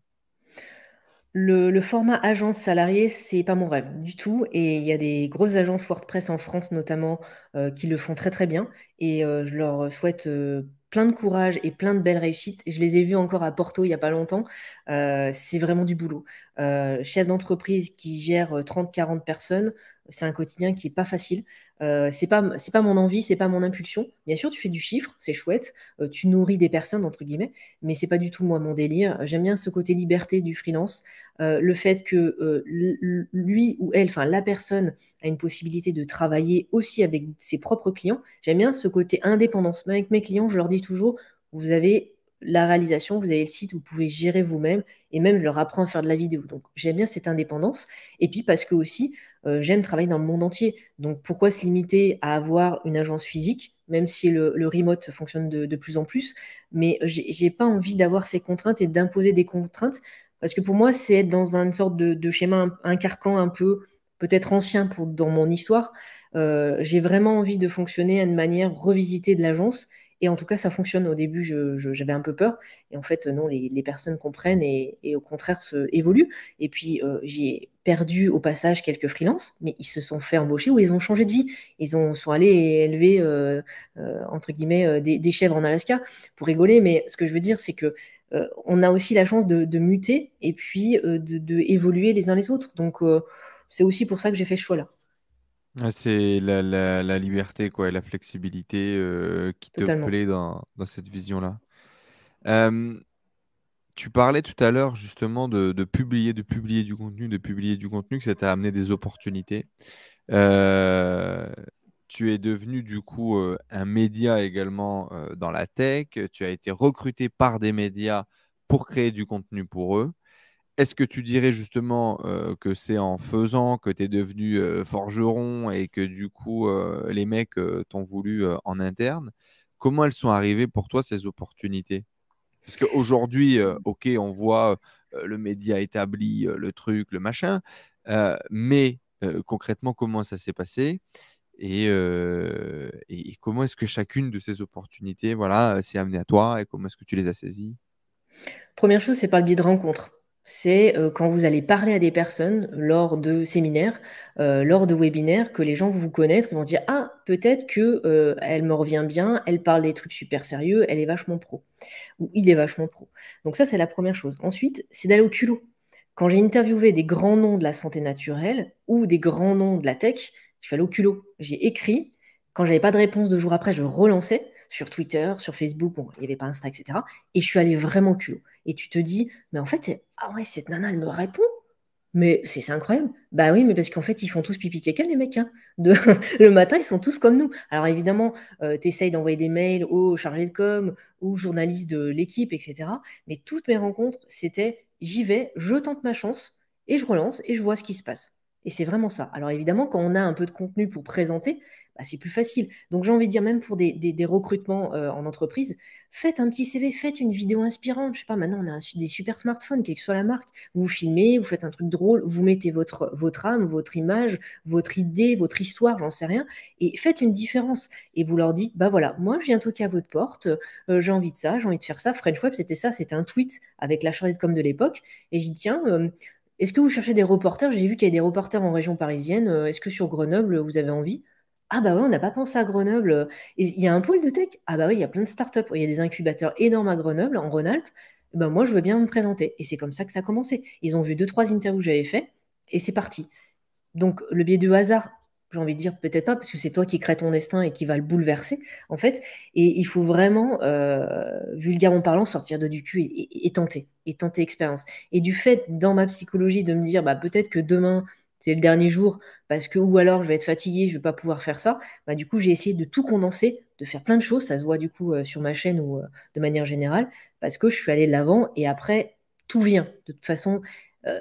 Le format agence salariée, c'est pas mon rêve du tout. Et il y a des grosses agences WordPress en France notamment qui le font très très bien. Et je leur souhaite plein de courage et plein de belles réussites. Je les ai vus encore à Porto il y a pas longtemps. C'est vraiment du boulot. Chef d'entreprise qui gère 30-40 personnes, c'est un quotidien qui est pas facile. C'est pas mon envie, c'est pas mon impulsion. Bien sûr, tu fais du chiffre, c'est chouette. Tu nourris des personnes entre guillemets, mais c'est pas du tout moi mon délire. J'aime bien ce côté liberté du freelance. Le fait que lui ou elle, enfin la personne, a une possibilité de travailler aussi avec ses propres clients. J'aime bien ce côté indépendance. Avec mes clients, je leur dis toujours, vous avez la réalisation, vous avez le site, vous pouvez gérer vous-même, et même je leur apprends à faire de la vidéo. Donc j'aime bien cette indépendance. Et puis parce que aussi, j'aime travailler dans le monde entier. Donc pourquoi se limiter à avoir une agence physique, même si le remote fonctionne de plus en plus, mais j'ai pas envie d'avoir ces contraintes et d'imposer des contraintes parce que pour moi, c'est être dans une sorte de schéma, un carcan un peu peut-être ancien dans mon histoire. J'ai vraiment envie de fonctionner à une manière revisitée de l'agence. Et en tout cas, ça fonctionne. Au début, j'avais un peu peur. Et en fait, non, les personnes comprennent et au contraire évoluent. Et puis, j'ai perdu au passage quelques freelances, mais ils se sont fait embaucher ou ils ont changé de vie. Sont allés élever, entre guillemets, des chèvres en Alaska pour rigoler. Mais ce que je veux dire, c'est que on a aussi la chance de muter et puis de évoluer les uns les autres. Donc, c'est aussi pour ça que j'ai fait ce choix-là, Ah, c'est la liberté, quoi, et la flexibilité qui te totalement. plaît dans cette vision-là. Euh, Tu parlais tout à l'heure justement de publier, de publier du contenu, de publier du contenu, que ça t'a amené des opportunités. Euh, Tu es devenu du coup un média également dans la tech. Tu as été recruté par des médias pour créer du contenu pour eux. Est-ce que tu dirais justement que c'est en faisant que tu es devenu forgeron et que du coup les mecs t'ont voulu en interne? Comment elles sont arrivées pour toi ces opportunités? Parce qu'aujourd'hui, ok, on voit le média établi, le truc, le machin, mais concrètement, comment ça s'est passé et comment est-ce que chacune de ces opportunités voilà, s'est amenée à toi et comment est-ce que tu les as saisies? Première chose, c'est par le biais de rencontres. C'est quand vous allez parler à des personnes lors de séminaires, lors de webinaires, que les gens vont vous connaître, ils vont dire ah peut-être que elle me revient bien, elle parle des trucs super sérieux, elle est vachement pro ou il est vachement pro. Donc ça c'est la première chose. Ensuite, c'est d'aller au culot. Quand j'ai interviewé des grands noms de la santé naturelle ou des grands noms de la tech, je suis allée au culot. J'ai écrit. Quand j'avais pas de réponse 2 jours après, je relançais sur Twitter, sur Facebook, bon, il n'y avait pas Insta, etc. Et je suis allée vraiment au culot. Et tu te dis, mais en fait, ah ouais, cette nana, elle me répond. Mais c'est incroyable. Bah oui, mais parce qu'en fait, ils font tous pipi caca, les mecs. Hein. De... Le matin, ils sont tous comme nous. Alors évidemment, tu essayes d'envoyer des mails aux chargés de com, aux journalistes de l'équipe, etc. Mais toutes mes rencontres, c'était j'y vais, je tente ma chance, et je relance, et je vois ce qui se passe. Et c'est vraiment ça. Alors évidemment, quand on a un peu de contenu pour présenter, bah, c'est plus facile. Donc j'ai envie de dire, même pour des recrutements en entreprise, faites un petit CV, faites une vidéo inspirante. Je sais pas, maintenant on a des super smartphones, quelle que soit la marque. Vous filmez, vous faites un truc drôle, vous mettez votre âme, votre image, votre idée, votre histoire, j'en sais rien, et faites une différence. Et vous leur dites, bah voilà, moi je viens toquer à votre porte, j'ai envie de ça, j'ai envie de faire ça. French Web, c'était ça, c'était un tweet avec la chargée de com de l'époque. Et j'ai dit, tiens, est-ce que vous cherchez des reporters? J'ai vu qu'il y a des reporters en région parisienne. Est-ce que sur Grenoble, vous avez envie? Ah bah ouais, on n'a pas pensé à Grenoble. Et il y a un pôle de tech? Ah bah oui, il y a plein de startups. Il y a des incubateurs énormes à Grenoble, en Rhône-Alpes. Ben moi, je veux bien me présenter. Et c'est comme ça que ça a commencé. Ils ont vu 2, 3 interviews que j'avais fait. et c'est parti. Donc, le biais du hasard, j'ai envie de dire peut-être pas, parce que c'est toi qui crée ton destin et qui va le bouleverser, en fait. Et il faut vraiment, vulgairement parlant, sortir du cul et tenter expérience. Et du fait, dans ma psychologie, de me dire, bah, peut-être que demain, c'est le dernier jour, parce que, ou alors je vais être fatiguée, je vais pas pouvoir faire ça, bah, du coup, j'ai essayé de tout condenser, de faire plein de choses, ça se voit du coup sur ma chaîne ou de manière générale, parce que je suis allée de l'avant et après, tout vient. De toute façon,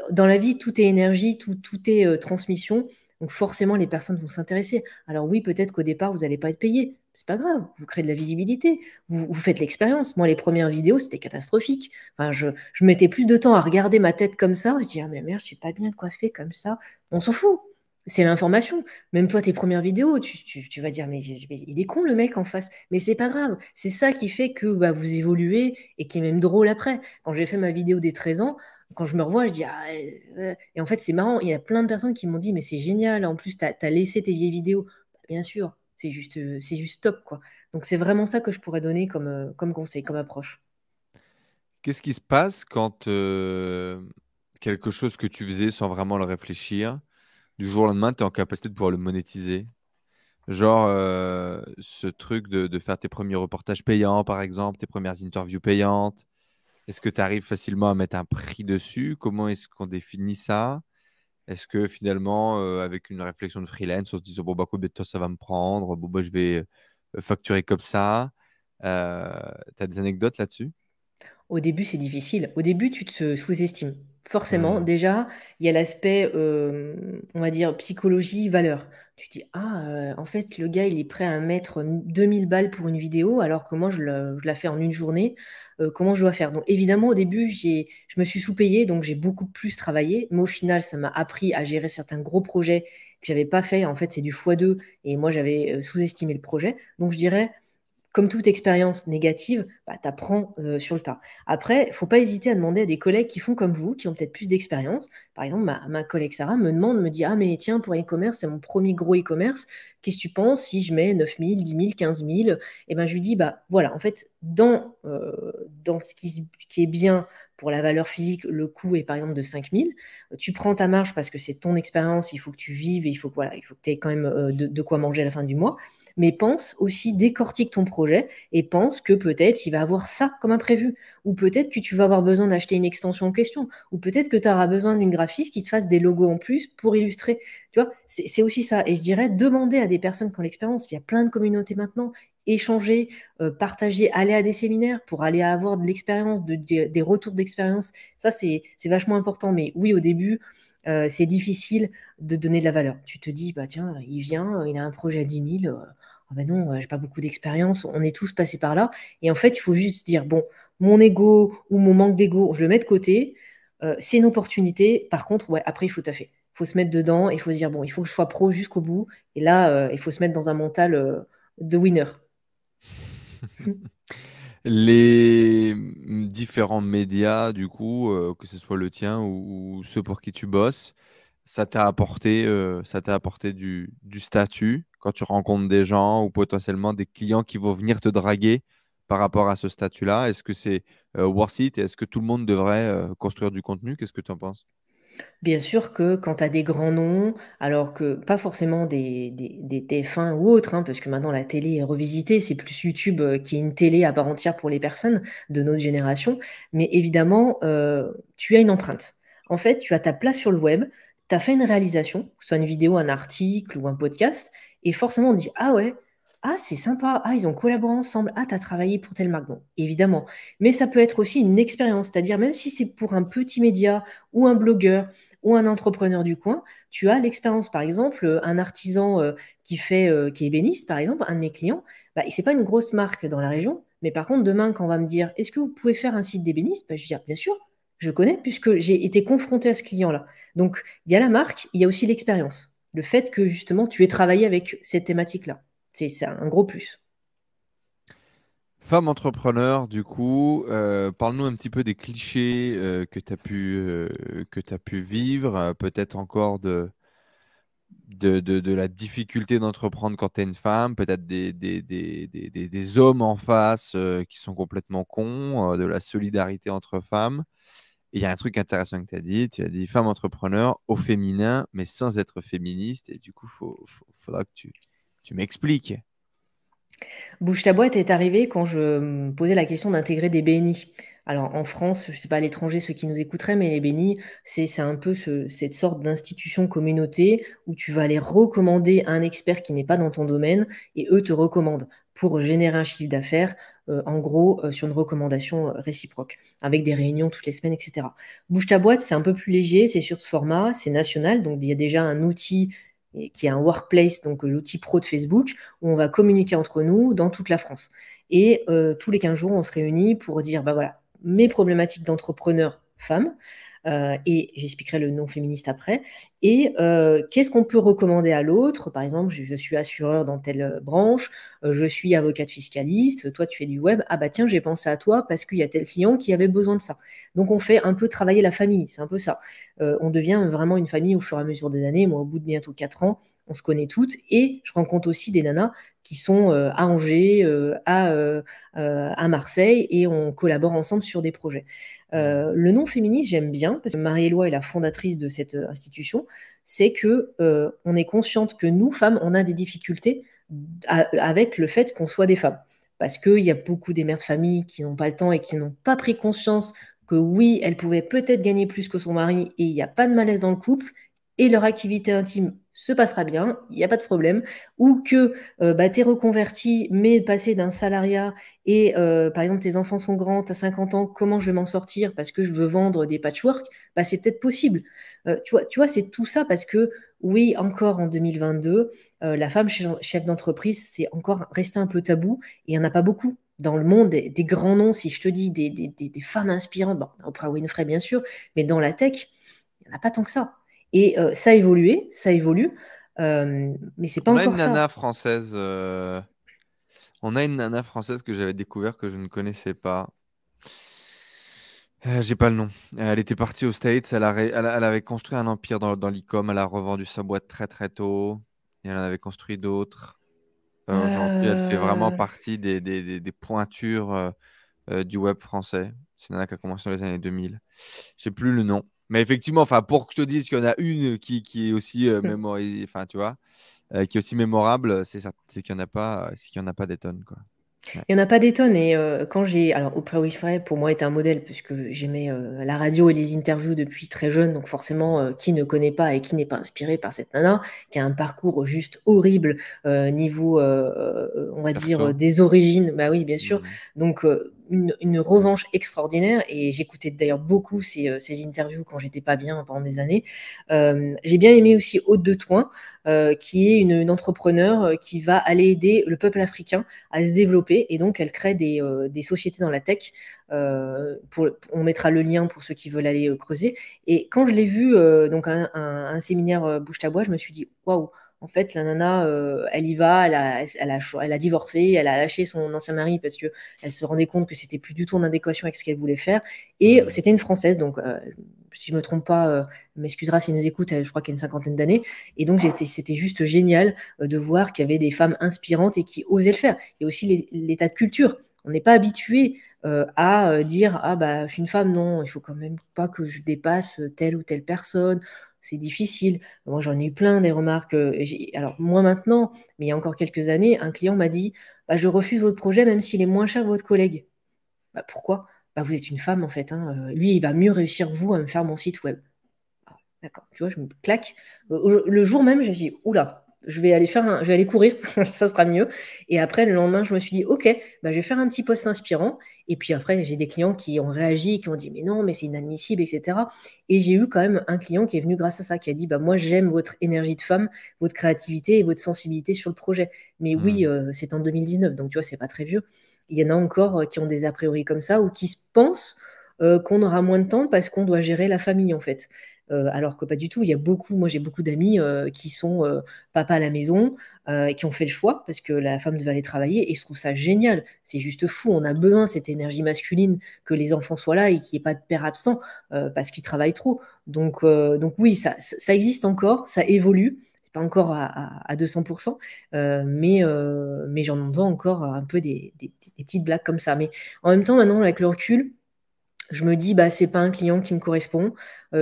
dans la vie, tout est énergie, tout est transmission. Donc forcément, les personnes vont s'intéresser. Alors oui, peut-être qu'au départ, vous n'allez pas être payé. C'est pas grave, vous créez de la visibilité, vous faites l'expérience. Moi, les premières vidéos, c'était catastrophique. Enfin, je mettais plus de temps à regarder ma tête comme ça. Je dis, ah mais merde, je suis pas bien coiffée comme ça. On s'en fout. C'est l'information. Même toi, tes premières vidéos, tu vas dire, mais il est con le mec en face. Mais c'est pas grave. C'est ça qui fait que bah, vous évoluez et qui est même drôle après. Quand j'ai fait ma vidéo des 13 ans, quand je me revois, je dis, ah, et en fait, c'est marrant. Il y a plein de personnes qui m'ont dit, mais c'est génial. En plus, tu as laissé tes vieilles vidéos. Bah, bien sûr, c'est juste top, quoi. Donc, c'est vraiment ça que je pourrais donner comme conseil, comme approche. Qu'est-ce qui se passe quand quelque chose que tu faisais sans vraiment le réfléchir, du jour au lendemain, tu es en capacité de pouvoir le monétiser? Genre, ce truc de faire tes premiers reportages payants, par exemple, tes premières interviews payantes. Est-ce que tu arrives facilement à mettre un prix dessus? Comment est-ce qu'on définit ça? Est-ce que finalement, avec une réflexion de freelance, on se dit, bon, bah, combien de temps ça va me prendre? Bon, bah, je vais facturer comme ça. Tu as des anecdotes là-dessus? Au début, c'est difficile. Au début, tu te sous-estimes. Forcément, Hmm. déjà, il y a l'aspect, on va dire, psychologie, valeur. Tu te dis, ah, en fait, le gars, il est prêt à mettre 2000 balles pour une vidéo, alors que moi, je la fais en une journée. Comment je dois faire? Donc, évidemment, au début, je me suis sous-payée, donc j'ai beaucoup plus travaillé. Mais au final, ça m'a appris à gérer certains gros projets que j'avais pas fait. En fait, c'est du x2, et moi, j'avais sous-estimé le projet. Donc, je dirais, comme toute expérience négative, bah, tu apprends sur le tas. Après, il ne faut pas hésiter à demander à des collègues qui font comme vous, qui ont peut-être plus d'expérience. Par exemple, ma collègue Sarah me dit, ah mais tiens, pour e-commerce, c'est mon premier gros e-commerce. Qu'est-ce que tu penses si je mets 9 000, 10 000, 15 000? Et ben, je lui dis, bah voilà, en fait, dans ce qui est bien pour la valeur physique, le coût est par exemple de 5 000. Tu prends ta marge parce que c'est ton expérience, il faut que tu vives et voilà, il faut que tu aies quand même de quoi manger à la fin du mois. Mais pense aussi, décortique ton projet et pense que peut-être il va avoir ça comme imprévu. Ou peut-être que tu vas avoir besoin d'acheter une extension en question. Ou peut-être que tu auras besoin d'une graphiste qui te fasse des logos en plus pour illustrer. Tu vois, c'est aussi ça. Et je dirais, demander à des personnes qui ont l'expérience. Il y a plein de communautés maintenant. Échanger, partager, aller à des séminaires pour aller avoir de l'expérience, des retours d'expérience. Ça, c'est vachement important. Mais oui, au début, c'est difficile de donner de la valeur. Tu te dis, bah tiens, il vient, il a un projet à 10 000. Ah ben non, j'ai pas beaucoup d'expérience, on est tous passés par là. Et en fait, il faut juste dire, bon, mon ego ou mon manque d'ego, je le mets de côté. C'est une opportunité. Par contre, ouais, après, il faut taffer. Il faut se mettre dedans et il faut se dire, bon, il faut que je sois pro jusqu'au bout. Et là, il faut se mettre dans un mental de winner. Les différents médias, du coup, que ce soit le tien ou ceux pour qui tu bosses, ça t'a apporté du statut quand tu rencontres des gens ou potentiellement des clients qui vont venir te draguer par rapport à ce statut-là. Est-ce que c'est worth it et est-ce que tout le monde devrait construire du contenu? Qu'est-ce que tu en penses? Bien sûr que quand tu as des grands noms, alors que pas forcément des TF1 ou autres, hein, parce que maintenant la télé est revisitée, c'est plus YouTube qui est une télé à part entière pour les personnes de notre génération, mais évidemment, tu as une empreinte. En fait, tu as ta place sur le web, tu as fait une réalisation, que ce soit une vidéo, un article ou un podcast, et forcément on dit, ah ouais, ah c'est sympa, ah ils ont collaboré ensemble, ah tu as travaillé pour telle marque. Bon, évidemment, mais ça peut être aussi une expérience, c'est-à-dire même si c'est pour un petit média ou un blogueur, ou un entrepreneur du coin, tu as l'expérience. Par exemple, un artisan qui est ébéniste, par exemple, un de mes clients, bah, c'est pas une grosse marque dans la région, mais par contre, demain, quand on va me dire, est-ce que vous pouvez faire un site d'ébéniste? Bah, je vais dire, bien sûr, je connais, puisque j'ai été confronté à ce client-là. Donc, il y a la marque, il y a aussi l'expérience. Le fait que, justement, tu aies travaillé avec cette thématique-là. C'est un gros plus. Femme entrepreneur, du coup, parle-nous un petit peu des clichés que tu pu vivre, peut-être encore de la difficulté d'entreprendre quand tu es une femme, peut-être des hommes en face qui sont complètement cons, de la solidarité entre femmes. Et il y a un truc intéressant que tu as dit femme entrepreneur au féminin, mais sans être féministe. Et du coup, faudra que tu m'expliques. Bouge ta boîte est arrivé quand je me posais la question d'intégrer des BNI. Alors en France, je ne sais pas à l'étranger ceux qui nous écouteraient, mais les BNI, c'est un peu cette sorte d'institution communauté où tu vas aller recommander un expert qui n'est pas dans ton domaine et eux te recommandent pour générer un chiffre d'affaires, en gros, sur une recommandation réciproque, avec des réunions toutes les semaines, etc. Bouge ta boîte, c'est un peu plus léger, c'est sur ce format, c'est national, donc il y a déjà un outil qui est un workplace, donc l'outil pro de Facebook, où on va communiquer entre nous dans toute la France. Et tous les 15 jours, on se réunit pour dire, bah voilà, mes problématiques d'entrepreneur femme, et j'expliquerai le non féministe après, et qu'est-ce qu'on peut recommander à l'autre. Par exemple, je suis assureur dans telle branche, je suis avocate fiscaliste, toi tu fais du web, ah bah tiens, j'ai pensé à toi parce qu'il y a tel client qui avait besoin de ça. Donc on fait un peu travailler la famille, c'est un peu ça. On devient vraiment une famille au fur et à mesure des années. Moi, au bout de bientôt 4 ans, on se connaît toutes, et je rencontre aussi des nanas qui sont à Angers, à Marseille, et on collabore ensemble sur des projets. Le nom féministe, j'aime bien, parce que Marie-Éloi est la fondatrice de cette institution, c'est que on est consciente que nous, femmes, on a des difficultés avec le fait qu'on soit des femmes. Parce qu'il y a beaucoup des mères de famille qui n'ont pas le temps et qui n'ont pas pris conscience que oui, elles pouvaient peut-être gagner plus que son mari et il n'y a pas de malaise dans le couple et leur activité intime se passera bien, il n'y a pas de problème, ou que bah, tu es reconverti, mais passé d'un salariat et par exemple tes enfants sont grands, tu as 50 ans, comment je vais m'en sortir parce que je veux vendre des patchwork, bah, c'est peut-être possible. Tu vois c'est tout ça parce que oui, encore en 2022, la femme chef d'entreprise, c'est encore resté un peu tabou et il n'y en a pas beaucoup. Dans le monde, des grands noms, si je te dis des femmes inspirantes, bon, Oprah Winfrey bien sûr, mais dans la tech, il n'y en a pas tant que ça. Et ça a évolué, ça évolue, mais c'est pas On a une encore nana ça. française. On a une nana française que j'avais découvert que je ne connaissais pas. J'ai pas le nom. Elle était partie aux States. Elle avait construit un empire dans l'e-com. Elle a revendu sa boîte très très tôt. Et elle en avait construit d'autres. Aujourd'hui, elle fait vraiment Euh, partie des pointures du web français. C'est une nana qui a commencé dans les années 2000. Je sais plus le nom. Mais effectivement, enfin, pour que je te dise qu'il y en a une qui est aussi enfin, tu vois, qui est aussi mémorable, c'est qu'il n'y en a pas, c'est qu'il y en a pas des tonnes, quoi. Ouais. Il n'y en a pas des tonnes. Et quand j'ai. Alors, Oprah Winfrey, pour moi, est un modèle, puisque j'aimais la radio et les interviews depuis très jeune. Donc, forcément, qui ne connaît pas et qui n'est pas inspiré par cette nana, qui a un parcours juste horrible, niveau, on va dire, Perso. des origines. Bah oui, bien sûr. Mhm. Donc, une revanche extraordinaire. Et j'écoutais d'ailleurs beaucoup ces interviews quand j'étais pas bien pendant des années. J'ai bien aimé aussi Aude de Toin, qui est une entrepreneure qui va aller aider le peuple africain à se développer. Et donc, elle crée des sociétés dans la tech. On mettra le lien pour ceux qui veulent aller creuser. Et quand je l'ai vu, donc un séminaire Bouge ta boîte, je me suis dit, waouh, en fait, la nana, elle y va, elle a divorcé, elle a lâché son ancien mari parce que elle se rendait compte que c'était plus du tout en adéquation avec ce qu'elle voulait faire. Et Mhm. c'était une Française, donc si je me trompe pas, m'excusera si elle nous écoute, je crois qu'elle a une cinquantaine d'années. Et donc, c'était juste génial de voir qu'il y avait des femmes inspirantes et qui osaient le faire. Il y a aussi l'état de culture. On n'est pas habitué à dire ah bah je suis une femme, non, il faut quand même pas que je dépasse telle ou telle personne. C'est difficile. Moi, j'en ai eu plein des remarques. Alors, moi maintenant, mais il y a encore quelques années, un client m'a dit bah, je refuse votre projet même s'il est moins cher que votre collègue. Bah, pourquoi? Bah, vous êtes une femme en fait, hein. Lui, il va mieux réussir que vous à me faire mon site web. Ah, d'accord, tu vois, je me claque. Le jour même, je me dit, oula, je vais aller courir, ça sera mieux. Et après, le lendemain, je me suis dit, ok, bah, je vais faire un petit post inspirant. Et puis après, j'ai des clients qui ont réagi, qui ont dit, mais non, mais c'est inadmissible, etc. Et j'ai eu quand même un client qui est venu grâce à ça, qui a dit, bah, moi, j'aime votre énergie de femme, votre créativité et votre sensibilité sur le projet. Mais oui, Mhm. c'est en 2019, donc tu vois, c'est pas très vieux. Il y en a encore qui ont des a priori comme ça ou qui se pensent qu'on aura moins de temps parce qu'on doit gérer la famille, en fait. Alors que pas du tout. Il y a beaucoup, moi j'ai beaucoup d'amis qui sont papa à la maison et qui ont fait le choix parce que la femme devait aller travailler et je trouve ça génial. C'est juste fou. On a besoin de cette énergie masculine que les enfants soient là et qu'il n'y ait pas de père absent parce qu'ils travaillent trop. Donc oui, ça existe encore, ça évolue. C'est pas encore à 200%, mais j'en entends encore un peu des petites blagues comme ça. Mais en même temps, maintenant, avec le recul, Je me dis, bah, c'est pas un client qui me correspond,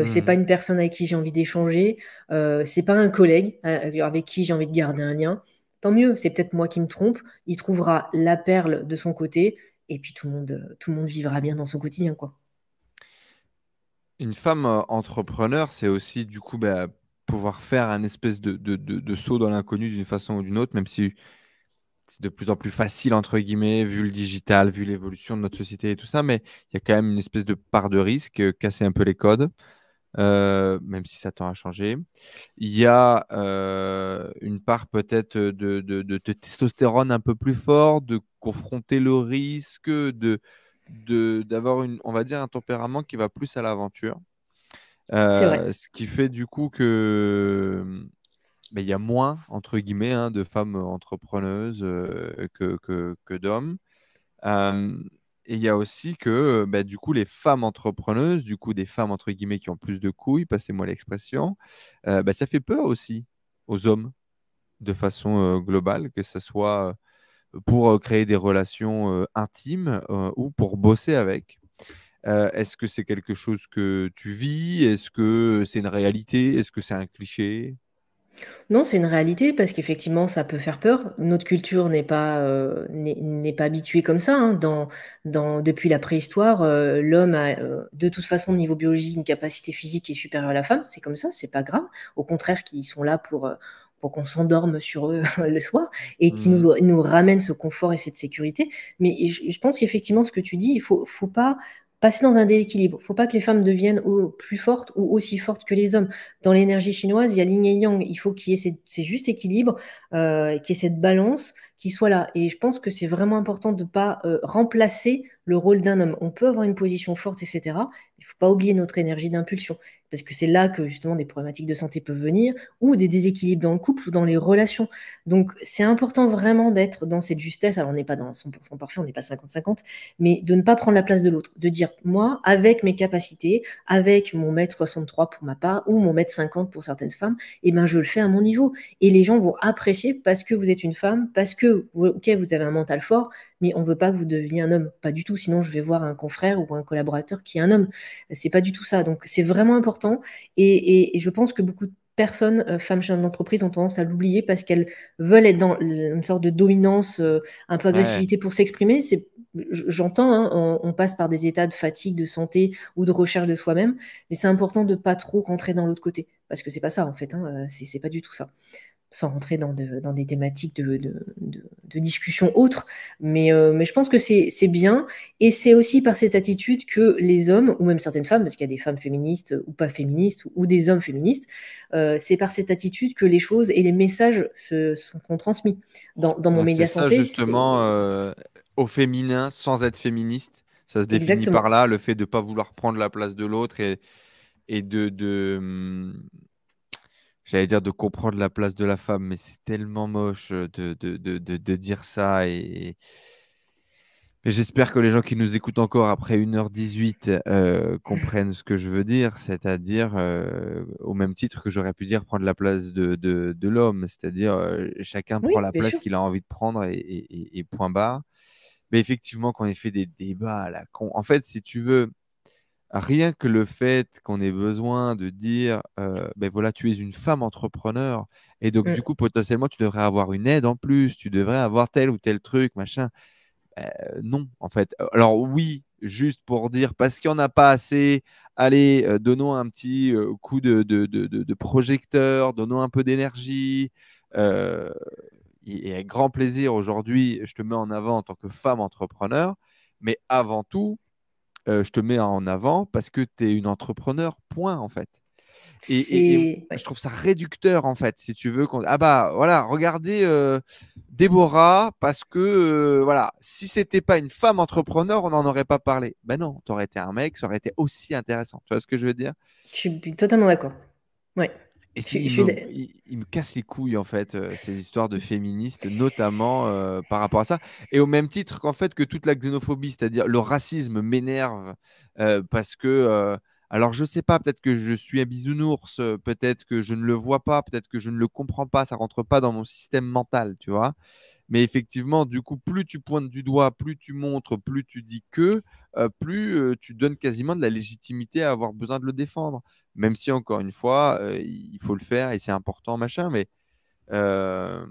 c'est pas Mhm. une personne avec qui j'ai envie d'échanger, c'est pas un collègue avec qui j'ai envie de garder un lien. Tant mieux, c'est peut-être moi qui me trompe. Il trouvera la perle de son côté, et puis tout le monde vivra bien dans son quotidien, quoi. Une femme entrepreneur, c'est aussi du coup bah, pouvoir faire un espèce de saut dans l'inconnu d'une façon ou d'une autre, même si c'est de plus en plus facile, entre guillemets, vu le digital, vu l'évolution de notre société et tout ça, mais il y a quand même une espèce de part de risque, casser un peu les codes, même si ça tend à changer. Il y a une part peut-être de testostérone un peu plus fort, de confronter le risque, d'avoir on va dire, un tempérament qui va plus à l'aventure. C'est vrai. Ce qui fait du coup que ben, il y a moins, entre guillemets, hein, de femmes entrepreneuses que d'hommes. Euh, et il y a aussi que ben, du coup, les femmes entrepreneuses, du coup, des femmes, entre guillemets, qui ont plus de couilles, passez-moi l'expression, ben, ça fait peur aussi aux hommes de façon globale, que ce soit pour créer des relations intimes ou pour bosser avec. Est-ce que c'est quelque chose que tu vis? Est-ce que c'est une réalité? Est-ce que c'est un cliché? Non, c'est une réalité parce qu'effectivement, ça peut faire peur. Notre culture n'est pas habituée comme ça, hein. Depuis la préhistoire, l'homme a de toute façon, au niveau biologique, une capacité physique qui est supérieure à la femme. C'est comme ça, c'est pas grave. Au contraire, qu'ils sont là pour qu'on s'endorme sur eux le soir et qui Mhm. nous ramènent ce confort et cette sécurité. Mais je pense qu'effectivement, ce que tu dis, faut pas passer dans un déséquilibre. Il ne faut pas que les femmes deviennent plus fortes ou aussi fortes que les hommes. Dans l'énergie chinoise, il y a l'yin et yang. Il faut qu'il y ait ces juste équilibre, qu'il y ait cette balance qui soit là. Et je pense que c'est vraiment important de ne pas remplacer le rôle d'un homme. On peut avoir une position forte, etc. Il ne faut pas oublier notre énergie d'impulsion. Parce que c'est là que justement des problématiques de santé peuvent venir, ou des déséquilibres dans le couple ou dans les relations. Donc c'est important vraiment d'être dans cette justesse. Alors on n'est pas dans 100% parfait, on n'est pas 50-50, mais de ne pas prendre la place de l'autre. De dire, moi, avec mes capacités, avec mon mètre 63 pour ma part, ou mon mètre 50 pour certaines femmes, eh ben, je le fais à mon niveau. Et les gens vont apprécier parce que vous êtes une femme, parce que, ok, vous avez un mental fort, mais on veut pas que vous deveniez un homme. Pas du tout. Sinon, je vais voir un confrère ou un collaborateur qui est un homme. C'est pas du tout ça. Donc, c'est vraiment important. Et je pense que beaucoup de personnes, femmes chefs d'entreprise, ont tendance à l'oublier parce qu'elles veulent être dans une sorte de dominance, un peu Ouais. agressivité pour s'exprimer. J'entends, hein, on passe par des états de fatigue, de santé ou de recherche de soi-même, mais c'est important de pas trop rentrer dans l'autre côté, parce que c'est pas ça en fait, hein, c'est pas du tout ça, sans rentrer dans des thématiques de discussion autres. Mais je pense que c'est bien, et c'est aussi par cette attitude que les hommes, ou même certaines femmes, parce qu'il y a des femmes féministes ou pas féministes, ou des hommes féministes, c'est par cette attitude que les choses et les messages sont transmis. Dans mon Ben, c'est média ça santé, justement, c'est au féminin, sans être féministe. Ça se définit exactement. par là, le fait de ne pas vouloir prendre la place de l'autre et j'allais dire de comprendre la place de la femme, mais c'est tellement moche de dire ça. Et j'espère que les gens qui nous écoutent encore après 1h18 comprennent ce que je veux dire, c'est-à-dire au même titre que j'aurais pu dire prendre la place de l'homme, c'est-à-dire chacun Oui, prend la bien place sûr. qu'il a envie de prendre et point barre. Mais effectivement, quand on fait des débats à la con, en fait, si tu veux, rien que le fait qu'on ait besoin de dire, ben voilà, tu es une femme entrepreneur, et donc du Mm. coup, potentiellement, tu devrais avoir une aide en plus, tu devrais avoir tel ou tel truc, machin. Non, en fait. Alors oui, juste pour dire, parce qu'il n'y en a pas assez, allez, donnons un petit coup de projecteur, donnons un peu d'énergie. euh, et avec grand plaisir, aujourd'hui, je te mets en avant en tant que femme entrepreneur, mais avant tout, je te mets en avant parce que tu es une entrepreneur, point, en fait. Et je Ouais. trouve ça réducteur, en fait, si tu veux. Ah bah voilà, regardez Déborah, parce que voilà, si c'était pas une femme entrepreneur, on n'en aurait pas parlé. Ben non, tu aurais été un mec, ça aurait été aussi intéressant. Tu vois ce que je veux dire? Je suis totalement d'accord. Ouais. Et Je, je il suis me, d- il me casse les couilles, en fait, ces histoires de féministes, notamment par rapport à ça. Et au même titre qu'en fait, que toute la xénophobie, c'est-à-dire le racisme m'énerve parce que, alors je sais pas, peut-être que je suis un bisounours, peut-être que je ne le vois pas, peut-être que je ne le comprends pas, ça rentre pas dans mon système mental, tu vois. Mais effectivement, du coup, plus tu pointes du doigt, plus tu montres, plus tu dis que, plus tu donnes quasiment de la légitimité à avoir besoin de le défendre. Même si, encore une fois, il faut le faire et c'est important, machin. Mais euh,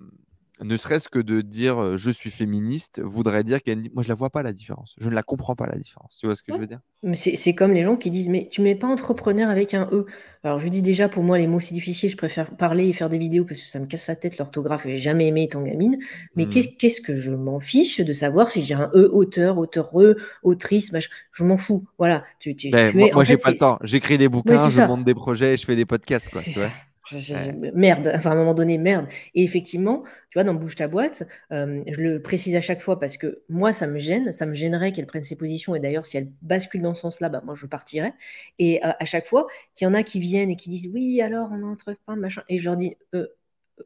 ne serait-ce que de dire je suis féministe voudrait dire moi, je la vois pas la différence. Je ne la comprends pas la différence. Tu vois ce que Ouais. je veux dire? Mais c'est comme les gens qui disent, mais tu mets pas entrepreneur avec un E. Alors je dis déjà, pour moi, les mots c'est difficile, je préfère parler et faire des vidéos parce que ça me casse la tête, l'orthographe, j'ai jamais aimé étant gamine. Mais Mhm. qu'est-ce que je m'en fiche de savoir si j'ai un E auteur, auteureux, autrice, machin. Je m'en fous. Voilà, Ben, tu es, en moi, j'ai fait, pas le temps. J'écris des ouais, bouquins, c'est je ça. monte des projets, je fais des podcasts, quoi. C'est Tu ça. vois? Ouais. Merde, enfin à un moment donné, merde. Et effectivement, tu vois, dans Bouge ta boîte, je le précise à chaque fois parce que moi, ça me gênerait qu'elle prenne ses positions. Et d'ailleurs, si elle bascule dans ce sens-là, bah, moi, je partirais. Et à chaque fois, qu'il y en a qui viennent et qui disent, oui, alors, on est entre femmes, machin. Et je leur dis,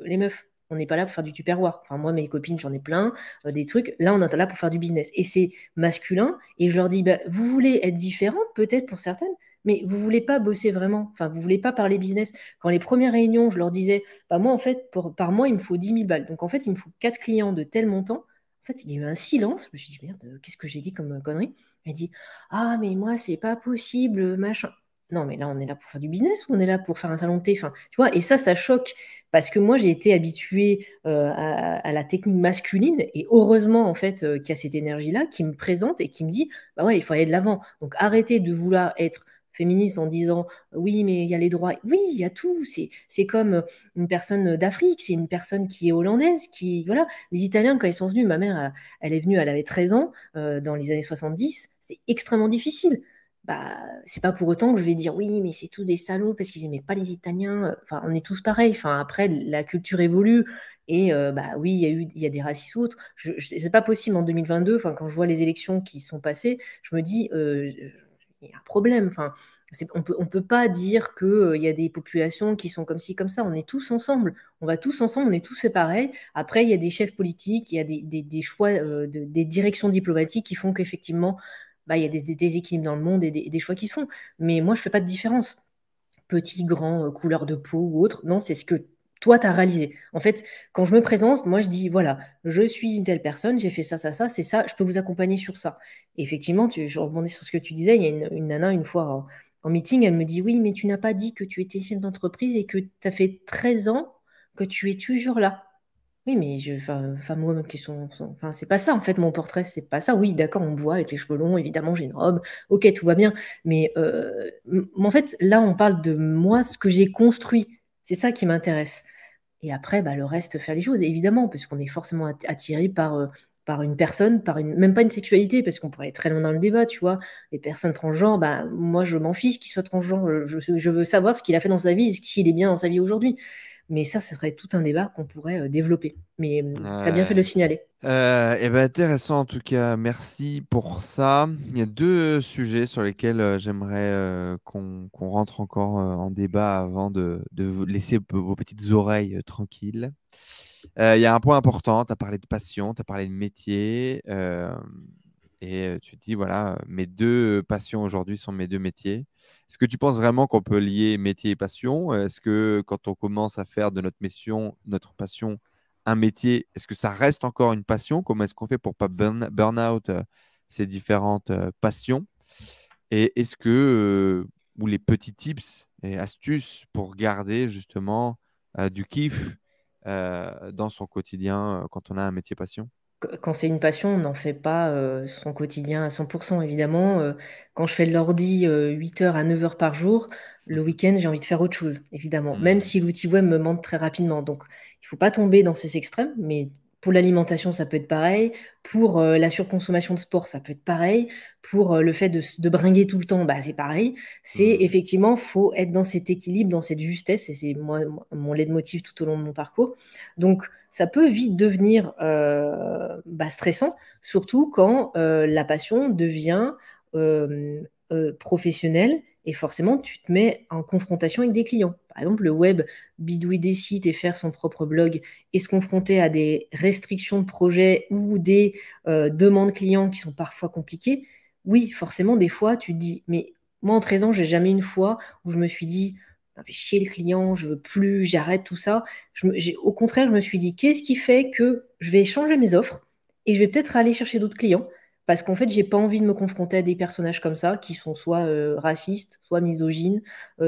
les meufs, on n'est pas là pour faire du tupperware. Enfin, moi, mes copines, j'en ai plein, des trucs. Là, on est là pour faire du business. Et c'est masculin. Et je leur dis, bah, vous voulez être différente, peut-être pour certaines, mais vous voulez pas bosser vraiment. Enfin, vous voulez pas parler business. Quand les premières réunions, je leur disais, bah, moi, en fait, par mois, il me faut 10 000 balles. Donc, en fait, il me faut 4 clients de tel montant. En fait, il y a eu un silence. Je me suis dit, merde, qu'est-ce que j'ai dit comme connerie? Elle dit, ah, mais moi, c'est pas possible, machin. Non, mais là, on est là pour faire du business ou on est là pour faire un salon de thé? Enfin, tu vois, et ça choque parce que moi, j'ai été habituée à la technique masculine et heureusement, en fait, qu'il y a cette énergie-là qui me présente et qui me dit, bah ouais, il faut aller de l'avant. Donc, arrêtez de vouloir être féministe en disant, oui, mais il y a les droits. Oui, il y a tout. C'est comme une personne d'Afrique, c'est une personne qui est hollandaise, qui, voilà. Les Italiens, quand ils sont venus, ma mère, elle est venue, elle avait 13 ans, dans les années 70, c'est extrêmement difficile. Bah, c'est pas pour autant que je vais dire oui, mais c'est tous des salauds parce qu'ils aimaient pas les Italiens. Enfin, on est tous pareils. Enfin, après, la culture évolue et bah oui, il y a des racistes ou autres. C'est pas possible en 2022. Enfin, quand je vois les élections qui sont passées, je me dis il y a un problème. Enfin, on peut pas dire que il y a des populations qui sont comme ci, comme ça. On est tous ensemble. On va tous ensemble. On est tous fait pareil. Après, il y a des chefs politiques, il y a des choix, des directions diplomatiques qui font qu'effectivement bah, il y a des déséquilibres dans le monde et des choix qui se font. Mais moi, je fais pas de différence. Petit, grand, couleur de peau ou autre. Non, c'est ce que toi, tu as réalisé. En fait, quand je me présente, moi, je dis, voilà, je suis une telle personne, j'ai fait ça, c'est ça, je peux vous accompagner sur ça. Et effectivement, je rebondis sur ce que tu disais, il y a une nana, une fois en meeting, elle me dit, oui, mais tu n'as pas dit que tu étais chef d'entreprise et que tu as fait 13 ans que tu es toujours là. Oui, mais enfin, moi, enfin, c'est pas ça, en fait, mon portrait, c'est pas ça. Oui, d'accord, on me voit avec les cheveux longs, évidemment, j'ai une robe, ok, tout va bien. Mais en fait, là, on parle de moi, ce que j'ai construit. C'est ça qui m'intéresse. Et après, bah, le reste, faire les choses, évidemment, parce qu'on est forcément attiré par une personne, même pas une sexualité, parce qu'on pourrait aller très loin dans le débat, tu vois. Les personnes transgenres, bah, moi, je m'en fiche qu'il soit transgenre. Je veux savoir ce qu'il a fait dans sa vie, s'il est bien dans sa vie aujourd'hui. Mais ça serait tout un débat qu'on pourrait développer. Mais tu as bien fait de le Ouais. signaler. Eh ben, intéressant en tout cas, merci pour ça. Il y a deux sujets sur lesquels j'aimerais qu'on rentre encore en débat avant de vous laisser vos petites oreilles tranquilles. Il y a un point important, tu as parlé de passion, tu as parlé de métier, et tu te dis, voilà, mes deux passions aujourd'hui sont mes deux métiers. Est-ce que tu penses vraiment qu'on peut lier métier et passion? Est-ce que quand on commence à faire de notre mission, notre passion, un métier, est-ce que ça reste encore une passion? Comment est-ce qu'on fait pour pas burn out ces différentes passions? Et est-ce que, ou les petits tips et astuces pour garder justement du kiff dans son quotidien quand on a un métier passion? Quand c'est une passion, on n'en fait pas son quotidien à 100%, évidemment. Quand je fais de l'ordi 8 heures à 9 heures par jour, le week-end, j'ai envie de faire autre chose, évidemment. Même Mhm. si l'outil web me manque très rapidement. Donc, il ne faut pas tomber dans ces extrêmes. Mais pour l'alimentation, ça peut être pareil. Pour la surconsommation de sport, ça peut être pareil. Pour le fait de bringuer tout le temps, bah, c'est pareil. C'est Mhm. effectivement, faut être dans cet équilibre, dans cette justesse. Et c'est moi, mon leitmotiv tout au long de mon parcours. Donc, ça peut vite devenir bah, stressant, surtout quand la passion devient professionnelle et forcément tu te mets en confrontation avec des clients. Par exemple, le web, bidouiller des sites et faire son propre blog et se confronter à des restrictions de projet ou des demandes clients qui sont parfois compliquées. Oui, forcément, des fois, tu te dis, mais moi, en 13 ans, j'ai jamais une fois où je me suis dit, ça fait chier le client, je veux plus, j'arrête tout ça. Au contraire, je me suis dit, qu'est-ce qui fait que je vais changer mes offres et je vais peut-être aller chercher d'autres clients parce qu'en fait, j'ai pas envie de me confronter à des personnages comme ça qui sont soit racistes, soit misogynes,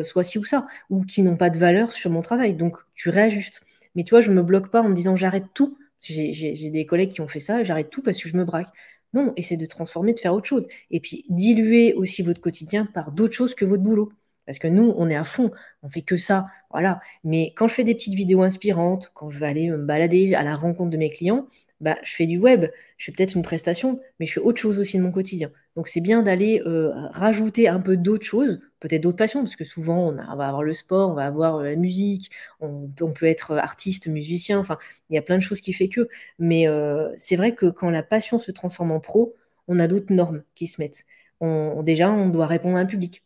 soit ci ou ça, ou qui n'ont pas de valeur sur mon travail. Donc, tu réajustes. Mais tu vois, je me bloque pas en me disant j'arrête tout. J'ai des collègues qui ont fait ça, j'arrête tout parce que je me braque. Non, essaie de transformer, de faire autre chose. Et puis, diluer aussi votre quotidien par d'autres choses que votre boulot. Parce que nous, on est à fond, on fait que ça, voilà. Mais quand je fais des petites vidéos inspirantes, quand je vais aller me balader à la rencontre de mes clients, bah, je fais du web, je fais peut-être une prestation, mais je fais autre chose aussi de mon quotidien. Donc c'est bien d'aller rajouter un peu d'autres choses, peut-être d'autres passions, parce que souvent on va avoir le sport, on va avoir la musique, on peut être artiste, musicien, enfin, il y a plein de choses qui fait que. Mais c'est vrai que quand la passion se transforme en pro, on a d'autres normes qui se mettent. Déjà, on doit répondre à un public.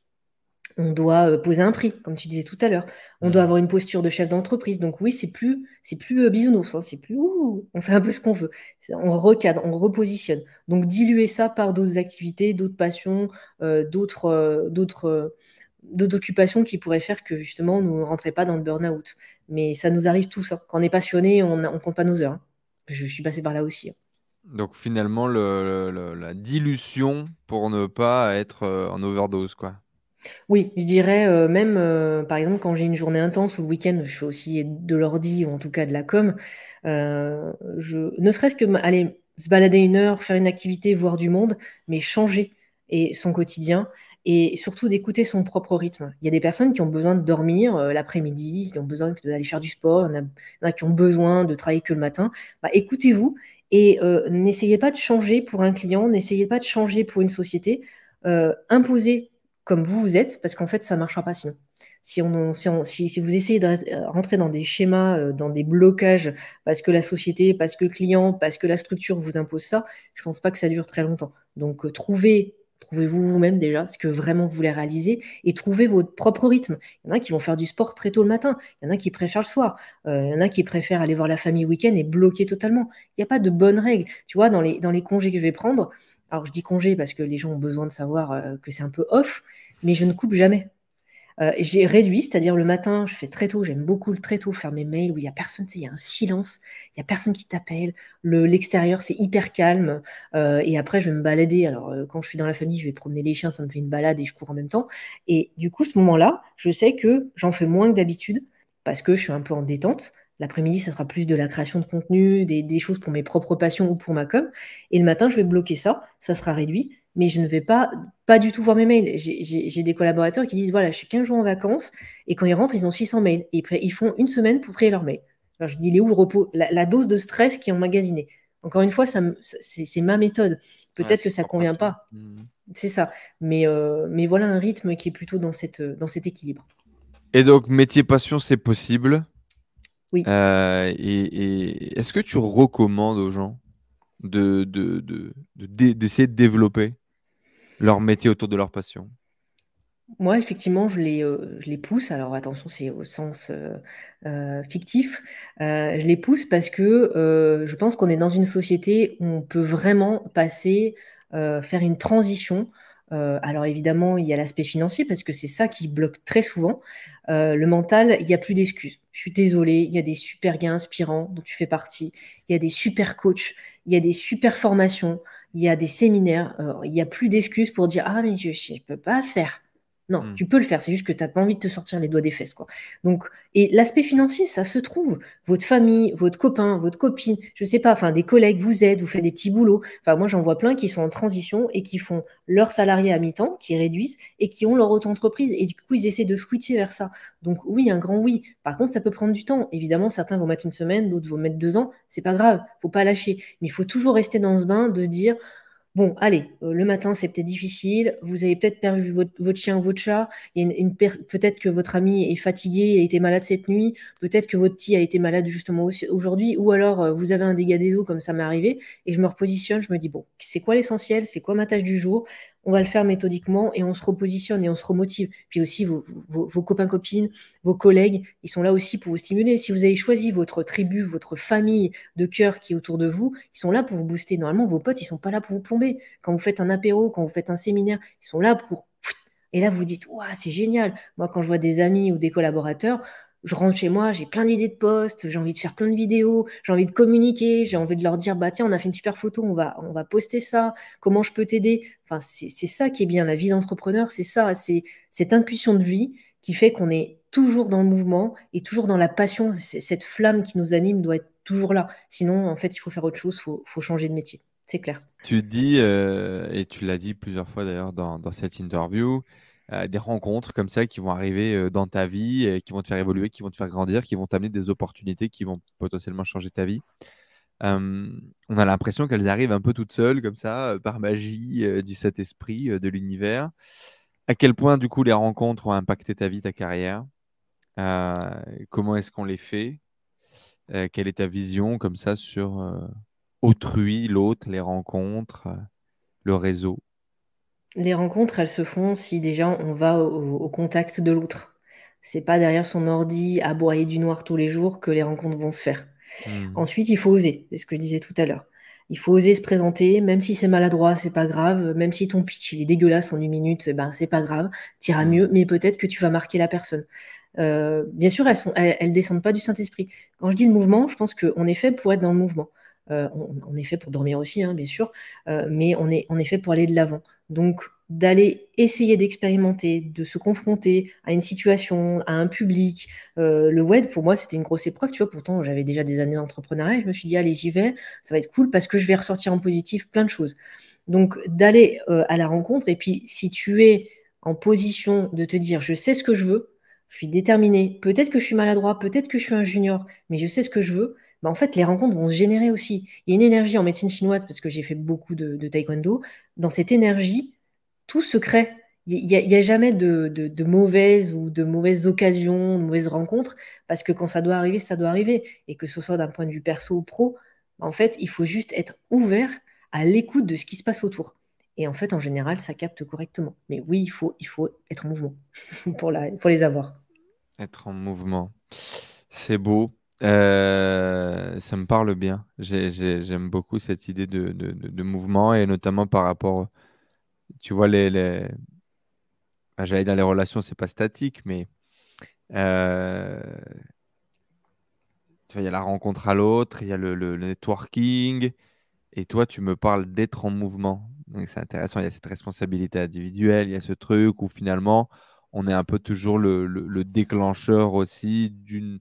On doit poser un prix, comme tu disais tout à l'heure. On doit avoir une posture de chef d'entreprise. Donc oui, c'est plus bisounours, hein, c'est plus ouh, on fait un peu ce qu'on veut. On recadre, on repositionne. Donc diluer ça par d'autres activités, d'autres passions, d'autres occupations qui pourraient faire que justement nous ne rentrions pas dans le burn-out. Mais ça nous arrive tous, hein. Quand on est passionné, on ne compte pas nos heures, hein. Je suis passée par là aussi, hein. Donc finalement, la dilution pour ne pas être en overdose, quoi. Oui, je dirais même, par exemple, quand j'ai une journée intense ou le week-end, je fais aussi de l'ordi ou en tout cas de la com. Ne serait-ce que aller se balader 1 heure, faire une activité, voir du monde, mais changer et son quotidien et surtout d'écouter son propre rythme. Il y a des personnes qui ont besoin de dormir l'après-midi, qui ont besoin d'aller faire du sport, il y en a qui ont besoin de travailler que le matin. Bah, écoutez-vous et n'essayez pas de changer pour un client, n'essayez pas de changer pour une société. Imposez comme vous êtes, parce qu'en fait, ça ne marchera pas sinon. Si vous essayez de rentrer dans des schémas, dans des blocages, parce que la société, parce que le client, parce que la structure vous impose ça, je ne pense pas que ça dure très longtemps. Donc, trouvez-vous vous-même déjà ce que vraiment vous voulez réaliser et trouvez votre propre rythme. Il y en a qui vont faire du sport très tôt le matin, il y en a qui préfèrent le soir, il y en a qui préfèrent aller voir la famille le week-end et bloquer totalement. Il n'y a pas de bonne règle. Tu vois, dans les congés que je vais prendre, alors je dis congé parce que les gens ont besoin de savoir que c'est un peu off, mais je ne coupe jamais. J'ai réduit, c'est-à-dire le matin, je fais très tôt, j'aime beaucoup le très tôt faire mes mails où il y a personne, tu sais, il y a un silence, il y a personne qui t'appelle, l'extérieur c'est hyper calme, et après je vais me balader. Alors quand je suis dans la famille, je vais promener les chiens, ça me fait une balade et je cours en même temps. Et du coup, ce moment-là, je sais que j'en fais moins que d'habitude parce que je suis un peu en détente. L'après-midi, ça sera plus de la création de contenu, des choses pour mes propres passions ou pour ma com. Et le matin, je vais bloquer ça, ça sera réduit, mais je ne vais pas du tout voir mes mails. J'ai des collaborateurs qui disent, voilà, je suis 15 jours en vacances, et quand ils rentrent, ils ont 600 mails. Et après, ils font une semaine pour trier leurs mails. Alors, je dis, il est où le repos, la dose de stress qui est emmagasinée. Encore une fois, c'est ma méthode. Ouais, Peut-être que c'est ça ne propre à convient toi. pas. C'est ça. Mais voilà un rythme qui est plutôt dans cet équilibre. Et donc, métier passion, c'est possible. Oui. Et est-ce que tu recommandes aux gens d'essayer de développer leur métier autour de leur passion? Moi, effectivement, je les pousse. Alors attention, c'est au sens fictif. Je les pousse parce que je pense qu'on est dans une société où on peut vraiment passer, faire une transition. Alors évidemment, il y a l'aspect financier parce que c'est ça qui bloque très souvent. Le mental, il n'y a plus d'excuses. Je suis désolée, il y a des super gars inspirants dont tu fais partie. Il y a des super coachs, il y a des super formations, il y a des séminaires. Il n'y a plus d'excuses pour dire ah mais je ne peux pas le faire. Non, Hmm. tu peux le faire, c'est juste que tu n'as pas envie de te sortir les doigts des fesses, quoi. Donc, et l'aspect financier, ça se trouve. Votre famille, votre copain, votre copine, je sais pas, enfin des collègues vous aident, vous faites des petits boulots. Enfin, moi, j'en vois plein qui sont en transition et qui font leur salarié à mi-temps, qui réduisent et qui ont leur auto-entreprise. Et du coup, ils essaient de switcher vers ça. Donc, oui, un grand oui. Par contre, ça peut prendre du temps. Évidemment, certains vont mettre une semaine, d'autres vont mettre 2 ans. C'est pas grave, faut pas lâcher. Mais il faut toujours rester dans ce bain de se dire, bon, allez, le matin, c'est peut-être difficile. Vous avez peut-être perdu votre chien ou votre chat. Il y a peut-être que votre ami est fatigué et a été malade cette nuit. Peut-être que votre petit a été malade justement aujourd'hui. Ou alors, vous avez un dégât des eaux, comme ça m'est arrivé. Et je me repositionne, je me dis, bon, c'est quoi l'essentiel? C'est quoi ma tâche du jour? On va le faire méthodiquement et on se repositionne et on se remotive. Puis aussi, vos copains-copines, vos collègues, ils sont là aussi pour vous stimuler. Si vous avez choisi votre tribu, votre famille de cœur qui est autour de vous, ils sont là pour vous booster. Normalement, vos potes, ils sont pas là pour vous plomber. Quand vous faites un apéro, quand vous faites un séminaire, ils sont là pour Et là, vous vous dites, ouah, c'est génial. Moi, quand je vois des amis ou des collaborateurs, je rentre chez moi, j'ai plein d'idées de posts, j'ai envie de faire plein de vidéos, j'ai envie de communiquer, j'ai envie de leur dire, bah tiens, on a fait une super photo, on va poster ça, comment je peux t'aider? Enfin, c'est ça qui est bien, la vie d'entrepreneur, c'est ça, c'est cette impulsion de vie qui fait qu'on est toujours dans le mouvement et toujours dans la passion. Cette flamme qui nous anime doit être toujours là. Sinon, en fait, il faut faire autre chose, faut changer de métier. C'est clair. Tu dis, et tu l'as dit plusieurs fois d'ailleurs dans cette interview, des rencontres comme ça qui vont arriver dans ta vie, et qui vont te faire évoluer, qui vont te faire grandir, qui vont t'amener des opportunités qui vont potentiellement changer ta vie. Euh, on a l'impression qu'elles arrivent un peu toutes seules, comme ça, par magie du Saint-Esprit, de l'univers. À quel point, du coup, les rencontres ont impacté ta vie, ta carrière? Euh, Comment est-ce qu'on les fait? Quelle est ta vision comme ça sur autrui, l'autre, les rencontres, le réseau? Les rencontres, elles se font si déjà on va au contact de l'autre. C'est pas derrière son ordi à broyer du noir tous les jours que les rencontres vont se faire. Hmm. Ensuite, il faut oser, c'est ce que je disais tout à l'heure. Il faut oser se présenter, même si c'est maladroit, c'est pas grave. Même si ton pitch il est dégueulasse en 1 minute, eh ben c'est pas grave, t'iras Hmm. mieux, mais peut-être que tu vas marquer la personne. Bien sûr, elles descendent pas du Saint-Esprit. Quand je dis le mouvement, je pense qu'on est fait pour être dans le mouvement. On est fait pour dormir aussi, hein, bien sûr, mais on est fait pour aller de l'avant. Donc, d'aller essayer d'expérimenter, de se confronter à une situation, à un public. Le web, pour moi, c'était une grosse épreuve, tu vois. Pourtant, j'avais déjà des années d'entrepreneuriat et je me suis dit, allez, j'y vais, ça va être cool parce que je vais ressortir en positif plein de choses. Donc, d'aller à la rencontre, et puis si tu es en position de te dire, je sais ce que je veux, je suis déterminée, peut-être que je suis maladroit, peut-être que je suis un junior, mais je sais ce que je veux, bah, en fait, les rencontres vont se générer aussi. Il y a une énergie en médecine chinoise, parce que j'ai fait beaucoup de taekwondo, dans cette énergie, tout se crée. Il y a jamais de mauvaises ou de mauvaises occasions, de mauvaises rencontres, parce que quand ça doit arriver, ça doit arriver. Et que ce soit d'un point de vue perso ou pro, en fait, il faut juste être ouvert à l'écoute de ce qui se passe autour. Et en fait, en général, ça capte correctement. Mais oui, il faut être en mouvement pour les avoir. Être en mouvement. C'est beau. Ça me parle bien. J'aime beaucoup cette idée de mouvement et notamment par rapport, tu vois, j'allais dans les relations, c'est pas statique, mais euh, tu vois, il y a la rencontre à l'autre, il y a le networking, et toi, tu me parles d'être en mouvement. Donc, c'est intéressant, il y a cette responsabilité individuelle, il y a ce truc où finalement, on est un peu toujours le déclencheur aussi d'une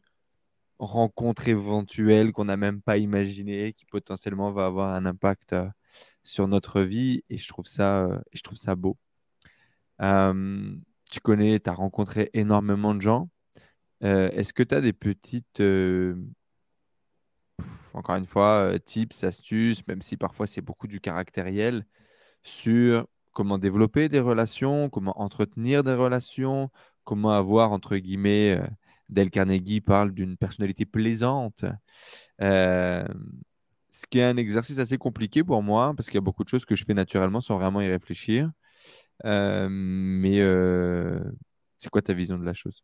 rencontre éventuelle qu'on n'a même pas imaginée, qui potentiellement va avoir un impact sur notre vie, et je trouve ça beau. Euh, Tu connais, tu as rencontré énormément de gens. Est-ce que tu as des petites, encore une fois, tips, astuces, même si parfois c'est beaucoup du caractériel, sur comment développer des relations, comment entretenir des relations, comment avoir, entre guillemets, Dale Carnegie parle d'une personnalité plaisante, euh, ce qui est un exercice assez compliqué pour moi, parce qu'il y a beaucoup de choses que je fais naturellement sans vraiment y réfléchir. Mais c'est quoi ta vision de la chose?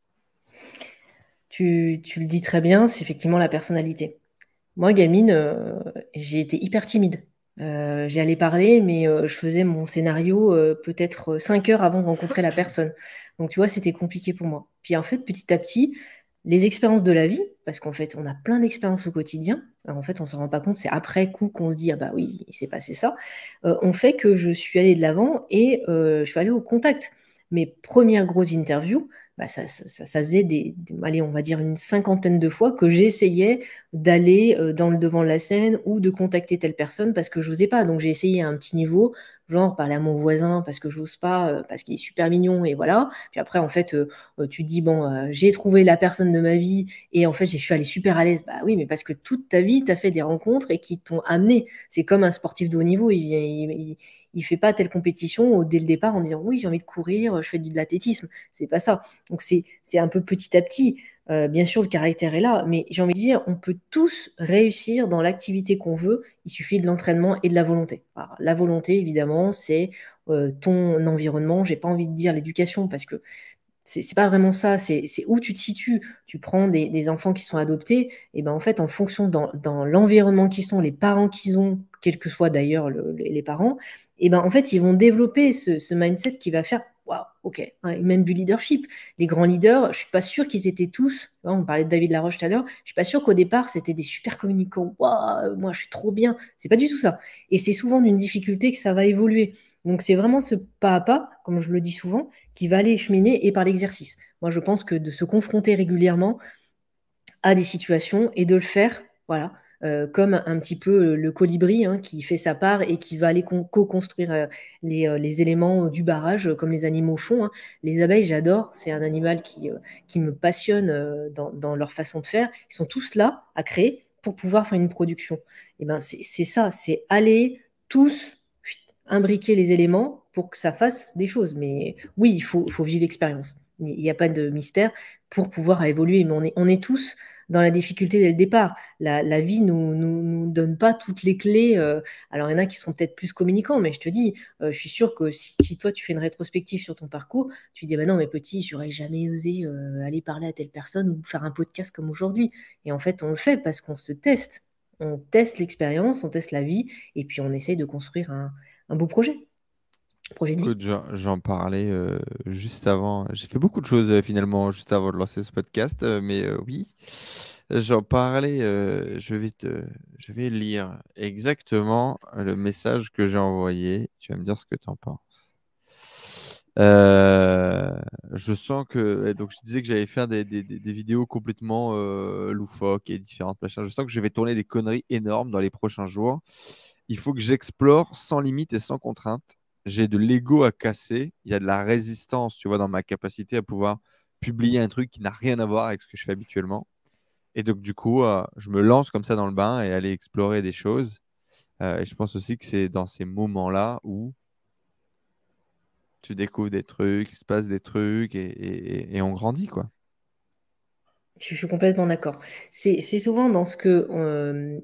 Tu le dis très bien, c'est effectivement la personnalité. Moi, gamine, j'ai été hyper timide. J'allais parler, mais je faisais mon scénario peut-être 5 heures avant de rencontrer la personne. Donc, tu vois, c'était compliqué pour moi. Puis en fait, petit à petit, les expériences de la vie, parce qu'en fait, on a plein d'expériences au quotidien. Alors, en fait, on ne s'en rend pas compte, c'est après coup qu'on se dit, ah bah oui, il s'est passé ça. On fait que je suis allée de l'avant et je suis allée au contact. Mes premières grosses interviews, bah, ça faisait allez, on va dire une cinquantaine de fois que j'essayais d'aller dans le devant de la scène ou de contacter telle personne parce que je n'osais pas. Donc j'ai essayé à un petit niveau, genre parler à mon voisin parce que j'ose pas, parce qu'il est super mignon et voilà. Puis après, en fait, tu te dis, bon, j'ai trouvé la personne de ma vie et en fait, je suis allée super à l'aise. Bah oui, mais parce que toute ta vie, tu as fait des rencontres et qui t'ont amené. C'est comme un sportif de haut niveau, il fait pas telle compétition dès le départ en disant, oui, j'ai envie de courir, je fais de l'athlétisme. C'est pas ça. Donc c'est un peu petit à petit. Bien sûr, le caractère est là, mais j'ai envie de dire, on peut tous réussir dans l'activité qu'on veut. Il suffit de l'entraînement et de la volonté. Alors, la volonté, évidemment, c'est ton environnement. J'ai pas envie de dire l'éducation parce que c'est pas vraiment ça. C'est où tu te situes. Tu prends des enfants qui sont adoptés, et ben en fait, en fonction dans l'environnement qu'ils sont, les parents qu'ils ont, quels que soient d'ailleurs les parents, et ben en fait, ils vont développer ce mindset qui va faire waouh, ok. Ouais, et même du leadership. Les grands leaders, je suis pas sûre qu'ils étaient tous. On parlait de David Laroche tout à l'heure. Je suis pas sûre qu'au départ c'était des super communicants. Waouh, moi je suis trop bien. C'est pas du tout ça. Et c'est souvent d'une difficulté que ça va évoluer. Donc c'est vraiment ce pas à pas, comme je le dis souvent, qui va aller cheminer et par l'exercice. Moi je pense que de se confronter régulièrement à des situations et de le faire, voilà, comme un petit peu le colibri hein, qui fait sa part et qui va aller co-construire les éléments du barrage, comme les animaux font. Hein. Les abeilles, j'adore, c'est un animal qui me passionne dans leur façon de faire. Ils sont tous là à créer pour pouvoir faire une production. Et ben c'est ça, c'est aller tous imbriquer les éléments pour que ça fasse des choses. Mais oui, faut vivre l'expérience. Il n'y a pas de mystère pour pouvoir évoluer. Mais on est tous dans la difficulté dès le départ. La vie nous donne pas toutes les clés. Alors, il y en a qui sont peut-être plus communicants, mais je te dis, je suis sûre que si toi, tu fais une rétrospective sur ton parcours, tu dis, bah non, mais petit, j'aurais jamais osé aller parler à telle personne ou faire un podcast comme aujourd'hui. Et en fait, on le fait parce qu'on se teste. On teste l'expérience, on teste la vie, et puis on essaye de construire un beau projet de vie. Écoute, j'en parlais juste avant. J'ai fait beaucoup de choses finalement juste avant de lancer ce podcast, mais oui, j'en parlais. Je vais lire exactement le message que j'ai envoyé. Tu vas me dire ce que tu en penses. Je sens que donc je disais que j'allais faire des vidéos complètement loufoques et différentes machins. Je sens que je vais tourner des conneries énormes dans les prochains jours. Il faut que j'explore sans limite et sans contrainte. J'ai de l'ego à casser. Il y a de la résistance, tu vois, dans ma capacité à pouvoir publier un truc qui n'a rien à voir avec ce que je fais habituellement. Et donc, du coup, je me lance comme ça dans le bain et aller explorer des choses. Et je pense aussi que c'est dans ces moments-là où tu découvres des trucs, il se passe des trucs et on grandit, quoi. Je suis complètement d'accord. C'est souvent dans ce que,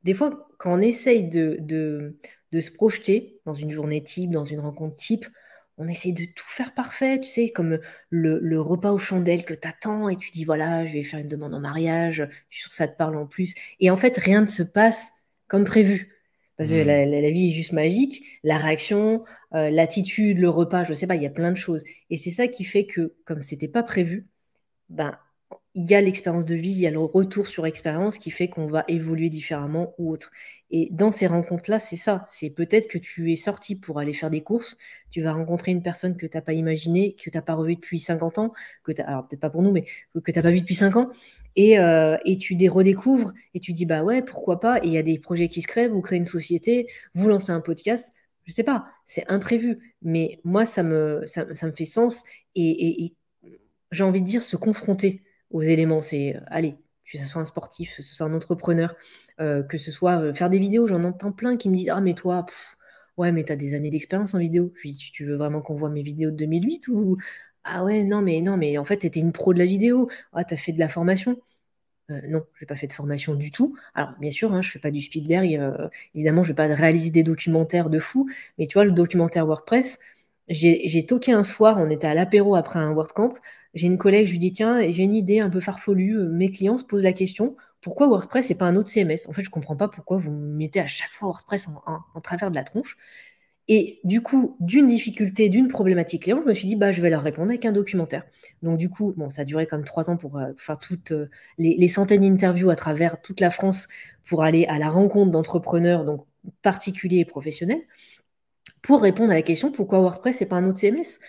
des fois, quand on essaye de se projeter dans une journée type, dans une rencontre type, on essaye de tout faire parfait, tu sais, comme le repas aux chandelles que t'attends et tu dis, voilà, je vais faire une demande en mariage, je suis sûre que ça te parle en plus. Et en fait, rien ne se passe comme prévu. Parce que Hmm. la vie est juste magique, la réaction, l'attitude, le repas, je sais pas, il y a plein de choses. Et c'est ça qui fait que, comme c'était pas prévu, ben, il y a l'expérience de vie, il y a le retour sur expérience qui fait qu'on va évoluer différemment ou autre. Et dans ces rencontres-là, c'est ça. C'est peut-être que tu es sorti pour aller faire des courses, tu vas rencontrer une personne que tu n'as pas imaginée, que tu n'as pas revue depuis 50 ans, alors peut-être pas pour nous, mais que tu n'as pas vue depuis 5 ans, et tu les redécouvres et tu dis, bah ouais, pourquoi pas, et il y a des projets qui se créent, vous créez une société, vous lancez un podcast, je sais pas, c'est imprévu, mais moi, ça me fait sens, et j'ai envie de dire se confronter aux éléments. C'est, allez, que ce soit un sportif, que ce soit un entrepreneur, que ce soit faire des vidéos. J'en entends plein qui me disent, ah mais toi, ouais, mais t'as des années d'expérience en vidéo. Je dis, tu veux vraiment qu'on voit mes vidéos de 2008 ou... Ah ouais, non, mais en fait, t'étais une pro de la vidéo. Ah, t'as fait de la formation. Non, je n'ai pas fait de formation du tout. Alors, bien sûr, hein, je ne fais pas du Spielberg. Évidemment, je ne vais pas réaliser des documentaires de fou. Mais tu vois, le documentaire WordPress, j'ai toqué un soir, on était à l'apéro après un WordCamp. J'ai une collègue, je lui dis, tiens, j'ai une idée un peu farfelue. Mes clients se posent la question, pourquoi WordPress et pas un autre CMS? En fait, je ne comprends pas pourquoi vous me mettez à chaque fois WordPress en travers de la tronche. Et du coup, d'une difficulté, d'une problématique client, je me suis dit, bah, je vais leur répondre avec un documentaire. Donc, du coup, bon, ça a duré comme 3 ans pour faire toutes les centaines d'interviews à travers toute la France pour aller à la rencontre d'entrepreneurs, donc particuliers et professionnels, pour répondre à la question pourquoi WordPress et pas un autre CMS.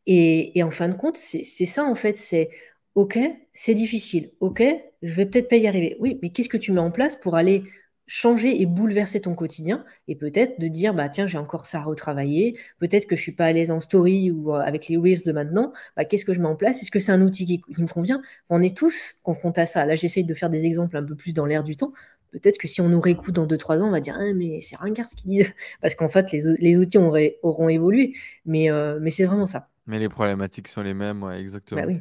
Et en fin de compte, c'est ça, en fait, c'est OK, c'est difficile. OK, je vais peut-être pas y arriver. Oui, mais qu'est-ce que tu mets en place pour aller changer et bouleverser ton quotidien et peut-être de dire, bah tiens, j'ai encore ça à retravailler, peut-être que je suis pas à l'aise en story ou avec les Reels de maintenant, bah, qu'est-ce que je mets en place? Est-ce que c'est un outil qui me convient? On est tous confrontés à ça. Là, j'essaye de faire des exemples un peu plus dans l'air du temps. Peut-être que si on nous réécoute dans 2 3 ans, on va dire, ah, mais c'est ringard ce qu'ils disent, parce qu'en fait, les outils auront évolué, mais c'est vraiment ça. Mais les problématiques sont les mêmes, ouais, Bah exactement. oui.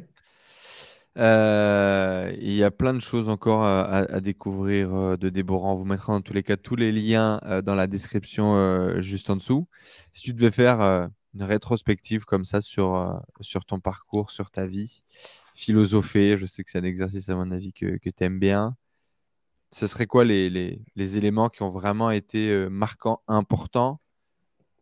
Il y a plein de choses encore à découvrir de Déborah. On vous mettra dans tous les cas tous les liens dans la description juste en dessous. Si tu devais faire une rétrospective comme ça sur ton parcours, sur ta vie, philosopher, je sais que c'est un exercice à mon avis que tu aimes bien. Ce serait quoi les éléments qui ont vraiment été marquants, importants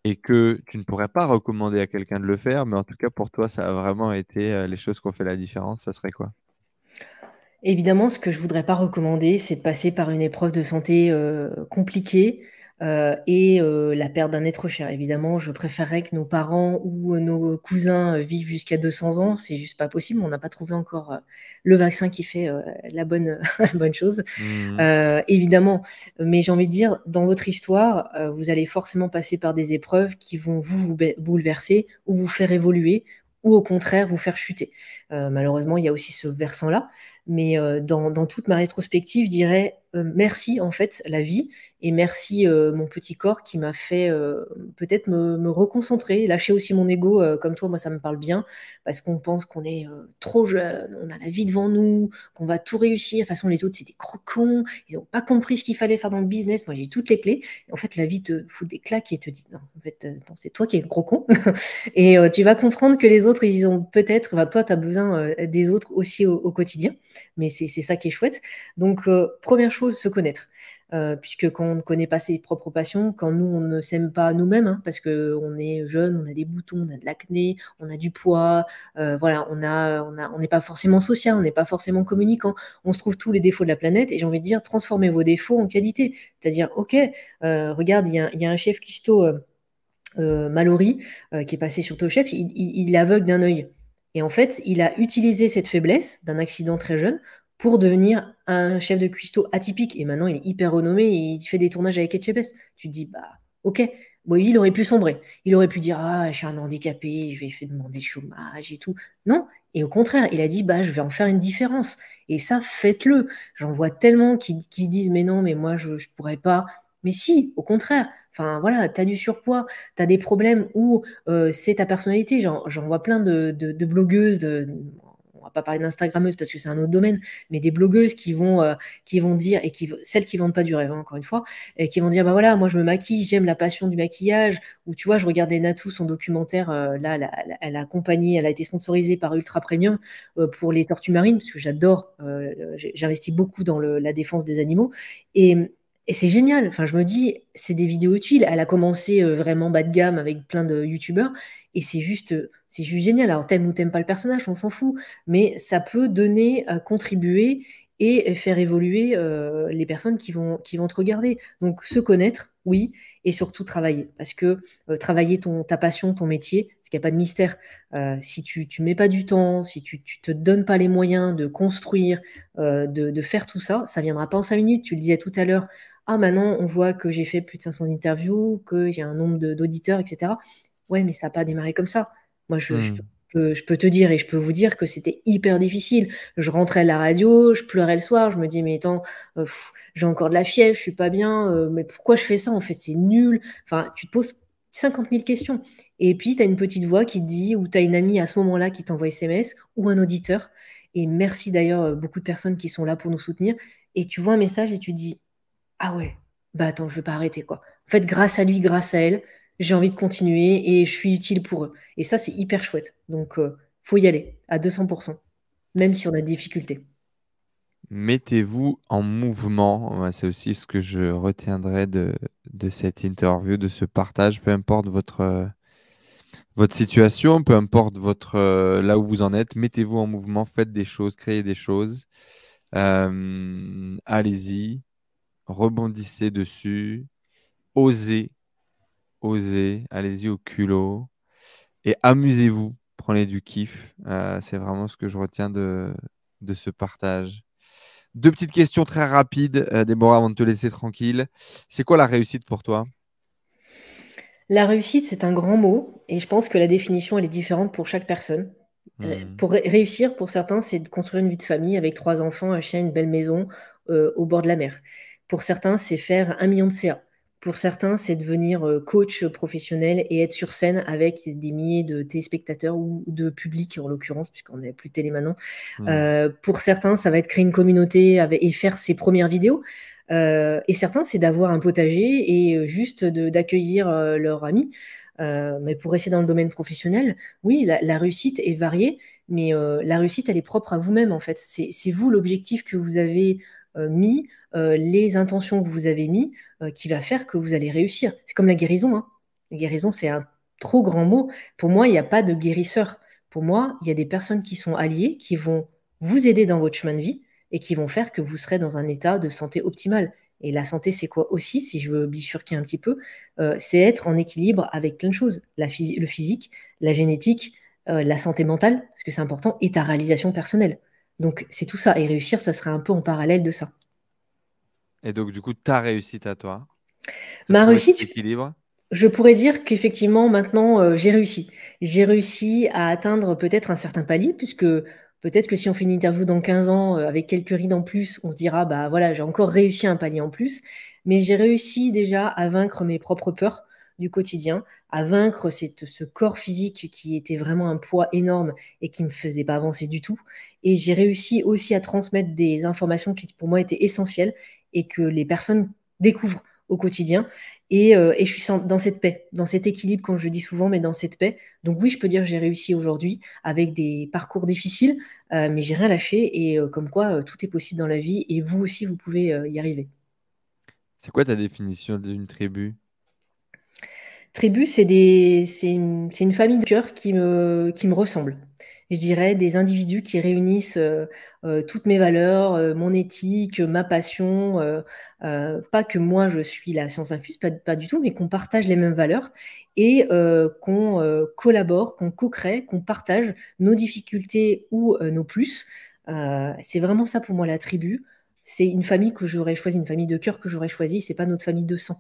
et que tu ne pourrais pas recommander à quelqu'un de le faire, mais en tout cas pour toi, ça a vraiment été les choses qui ont fait la différence, ça serait quoi? Évidemment, ce que je voudrais pas recommander, c'est de passer par une épreuve de santé, compliquée, et la perte d'un être cher. Évidemment, je préférerais que nos parents ou nos cousins, vivent jusqu'à 200 ans. C'est juste pas possible. On n'a pas trouvé encore, le vaccin qui fait, la bonne la bonne chose. Mhm. Évidemment, mais j'ai envie de dire, dans votre histoire, vous allez forcément passer par des épreuves qui vont vous bouleverser ou vous faire évoluer ou au contraire vous faire chuter. Malheureusement, il y a aussi ce versant-là, mais dans toute ma rétrospective, je dirais, merci en fait la vie et merci, mon petit corps qui m'a fait, peut-être me reconcentrer, lâcher aussi mon ego, comme toi, moi ça me parle bien parce qu'on pense qu'on est, trop jeune, on a la vie devant nous, qu'on va tout réussir. De toute façon, les autres, c'est des gros cons, ils n'ont pas compris ce qu'il fallait faire dans le business. Moi, j'ai toutes les clés. Et en fait, la vie te fout des claques et te dit, non, en fait, non, c'est toi qui es le gros con. Et tu vas comprendre que les autres, ils ont peut-être, enfin, toi, tu as besoin des autres aussi au quotidien. Mais c'est ça qui est chouette. Donc, première chose, se connaître. Puisque quand on ne connaît pas ses propres passions, quand nous, on ne s'aime pas nous-mêmes, hein, parce qu'on est jeune, on a des boutons, on a de l'acné, on a du poids, voilà, on n'est pas forcément social, on n'est pas forcément communicant, on se trouve tous les défauts de la planète, et j'ai envie de dire, transformez vos défauts en qualité. C'est-à-dire, ok, regarde, il y a un chef cuistot, Mallory, qui est passé sur Top Chef, il est aveugle d'un œil. Et en fait, il a utilisé cette faiblesse d'un accident très jeune pour devenir un chef de cuistot atypique. Et maintenant, il est hyper renommé et il fait des tournages avec Etchebest. Tu te dis, bah, ok. Bon, lui, il aurait pu sombrer. Il aurait pu dire, ah, je suis un handicapé, je vais faire demander le chômage et tout. Non. Et au contraire, il a dit, bah, je vais en faire une différence. Et ça, faites-le. J'en vois tellement qui disent, mais non, mais moi, je ne pourrais pas. Mais si, au contraire. Enfin, voilà, tu as du surpoids, tu as des problèmes où c'est ta personnalité. J'en vois plein de blogueuses, on va pas parler d'instagrammeuses parce que c'est un autre domaine, mais des blogueuses qui vont dire, et celles qui vendent pas du rêve, hein, encore une fois, et qui vont dire, bah voilà, moi je me maquille, j'aime la passion du maquillage, ou tu vois, je regardais Natou, son documentaire, là, elle a accompagné, elle a été sponsorisée par Ultra Premium pour les tortues marines, parce que j'adore, j'investis beaucoup dans la défense des animaux, et c'est génial. Enfin, je me dis, c'est des vidéos utiles. Elle a commencé vraiment bas de gamme avec plein de youtubeurs. Et c'est juste génial. Alors, t'aimes ou t'aimes pas le personnage, on s'en fout. Mais ça peut donner, contribuer et faire évoluer les personnes qui vont te regarder. Donc, se connaître, oui, et surtout travailler. Parce que travailler ta passion, ton métier, parce qu'il n'y a pas de mystère. Si tu mets pas du temps, si tu te donnes pas les moyens de construire, de faire tout ça, ça viendra pas en 5 minutes. Tu le disais tout à l'heure, ah, maintenant, on voit que j'ai fait plus de 500 interviews, que j'ai un nombre d'auditeurs, etc. Ouais, mais ça n'a pas démarré comme ça. Moi, je peux te dire et je peux vous dire que c'était hyper difficile. Je rentrais à la radio, je pleurais le soir, je me dis, mais attends, j'ai encore de la fièvre, je suis pas bien, mais pourquoi je fais ça? En fait, c'est nul. Enfin, tu te poses 50 000 questions. Et puis, tu as une petite voix qui te dit, ou tu as une amie à ce moment-là qui t'envoie SMS, ou un auditeur. Et merci d'ailleurs, beaucoup de personnes qui sont là pour nous soutenir. Et tu vois un message et tu dis, ah ouais, bah attends, je vais pas arrêter quoi. En fait, grâce à lui, grâce à elle, j'ai envie de continuer et je suis utile pour eux. Et ça, c'est hyper chouette. Donc, faut y aller à 200%, même si on a des difficultés. Mettez-vous en mouvement. Ouais, c'est aussi ce que je retiendrai de cette interview, de ce partage, peu importe votre situation, peu importe là où vous en êtes, mettez-vous en mouvement, faites des choses, créez des choses. Allez-y, rebondissez dessus, osez, osez, allez-y au culot et amusez-vous, prenez du kiff. C'est vraiment ce que je retiens de ce partage. Deux petites questions très rapides, Déborah, avant de te laisser tranquille. C'est quoi la réussite pour toi? La réussite, c'est un grand mot et je pense que la définition, elle est différente pour chaque personne. Hmm. Pour réussir, pour certains, c'est de construire une vie de famille avec 3 enfants, un chien, une belle maison au bord de la mer. Pour certains, c'est faire 1 million de CA. Pour certains, c'est devenir coach professionnel et être sur scène avec des milliers de téléspectateurs ou de public, en l'occurrence, puisqu'on n'est plus de télé maintenant. Hmm. Pour certains, ça va être créer une communauté et faire ses premières vidéos. Et certains, c'est d'avoir un potager et juste d'accueillir leurs amis. Mais pour rester dans le domaine professionnel, oui, la réussite est variée, mais la réussite, elle est propre à vous-même, en fait. C'est vous l'objectif que vous avez mis, les intentions que vous avez mis, qui va faire que vous allez réussir. C'est comme la guérison, hein. Guérison, c'est un trop grand mot. Pour moi, il n'y a pas de guérisseur. Pour moi, il y a des personnes qui sont alliées, qui vont vous aider dans votre chemin de vie et qui vont faire que vous serez dans un état de santé optimal. Et la santé, c'est quoi aussi, si je veux bifurquer un petit peu, c'est être en équilibre avec plein de choses. Le physique, la génétique, la santé mentale, parce que c'est important, et ta réalisation personnelle. Donc, c'est tout ça. Et réussir, ça serait un peu en parallèle de ça. Et donc, du coup, ta réussite à toi, tu as Ma trouvé cet réussite, équilibre? je pourrais dire qu'effectivement, maintenant, j'ai réussi. J'ai réussi à atteindre peut-être un certain palier, puisque peut-être que si on fait une interview dans 15 ans, avec quelques rides en plus, on se dira, bah voilà, j'ai encore réussi un palier en plus. Mais j'ai réussi déjà à vaincre mes propres peurs du quotidien, à vaincre ce corps physique qui était vraiment un poids énorme et qui me faisait pas avancer du tout. Et j'ai réussi aussi à transmettre des informations qui pour moi étaient essentielles et que les personnes découvrent au quotidien. Et je suis dans cette paix, dans cet équilibre, comme je le dis souvent, mais dans cette paix. Donc oui, je peux dire que j'ai réussi aujourd'hui avec des parcours difficiles, mais j'ai rien lâché. Et comme quoi, tout est possible dans la vie. Et vous aussi, vous pouvez y arriver. C'est quoi ta définition d'une tribu? Tribu, c'est une famille de cœur qui me ressemble. Je dirais des individus qui réunissent toutes mes valeurs, mon éthique, ma passion. Pas que moi je suis la science infuse, pas du tout, mais qu'on partage les mêmes valeurs et qu'on collabore, qu'on co-crée, qu'on partage nos difficultés ou nos plus. C'est vraiment ça pour moi la tribu. C'est une famille que j'aurais choisie, une famille de cœur que j'aurais choisie. C'est pas notre famille de sang.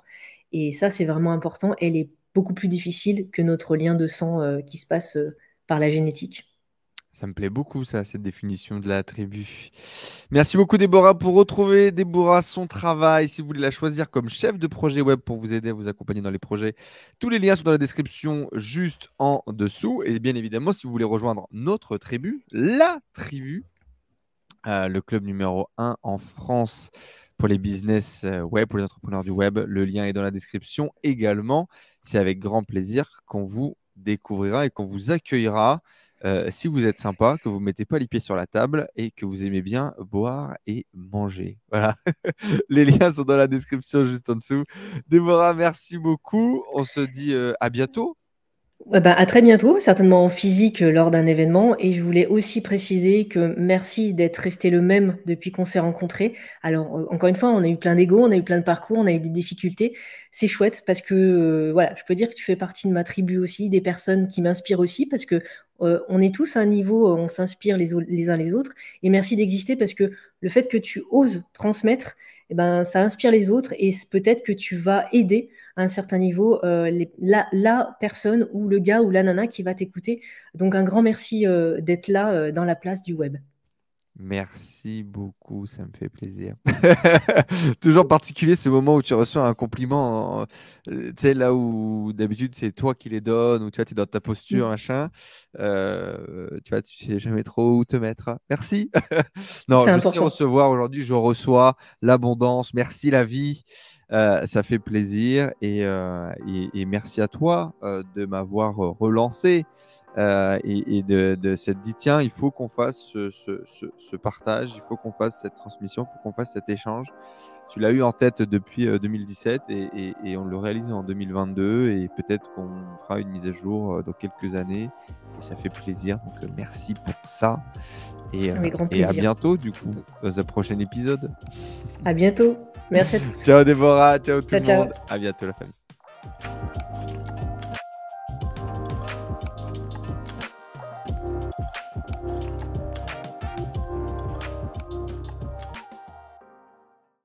Et ça, c'est vraiment important. Elle est beaucoup plus difficile que notre lien de sang qui se passe par la génétique. Ça me plaît beaucoup, ça, cette définition de la tribu. Merci beaucoup, Déborah. Pour retrouver Déborah, son travail, si vous voulez la choisir comme chef de projet web pour vous aider à vous accompagner dans les projets, tous les liens sont dans la description juste en dessous. Et bien évidemment, si vous voulez rejoindre notre tribu, la tribu, le club numéro 1 en France pour les business web, pour les entrepreneurs du web, le lien est dans la description également. C'est avec grand plaisir qu'on vous découvrira et qu'on vous accueillera. Si vous êtes sympa, que vous ne mettez pas les pieds sur la table et que vous aimez bien boire et manger. Voilà. Les liens sont dans la description juste en dessous. Déborah, merci beaucoup. On se dit à bientôt. À très bientôt, certainement en physique lors d'un événement. Et je voulais aussi préciser que merci d'être resté le même depuis qu'on s'est rencontrés. Alors, encore une fois, on a eu plein d'ego, on a eu plein de parcours, on a eu des difficultés. C'est chouette parce que, voilà, je peux dire que tu fais partie de ma tribu aussi, des personnes qui m'inspirent aussi parce que on est tous à un niveau, on s'inspire les uns les autres. Et merci d'exister parce que le fait que tu oses transmettre, eh ben, ça inspire les autres et peut-être que tu vas aider à un certain niveau la personne ou le gars ou la nana qui va t'écouter. Donc un grand merci d'être là dans la place du web. Merci beaucoup, ça me fait plaisir. Toujours particulier ce moment où tu reçois un compliment, tu sais, là où d'habitude c'est toi qui les donnes, ou tu vois, tu es dans ta posture, Mm. machin. Tu vois, tu sais jamais trop où te mettre. Merci. Non, C'est je sais important. recevoir aujourd'hui, je reçois l'abondance. Merci la vie. Ça fait plaisir et merci à toi de m'avoir relancé et de s'être dit, tiens, il faut qu'on fasse ce partage, il faut qu'on fasse cette transmission, il faut qu'on fasse cet échange. Tu l'as eu en tête depuis 2017 et on le réalise en 2022 et peut-être qu'on fera une mise à jour dans quelques années et ça fait plaisir. Donc merci pour ça Avec grand et à plaisir. bientôt du coup dans un prochain épisode. À bientôt. Merci à tous. Ciao Déborah, ciao tout Ciao, le ciao. monde, à bientôt la famille.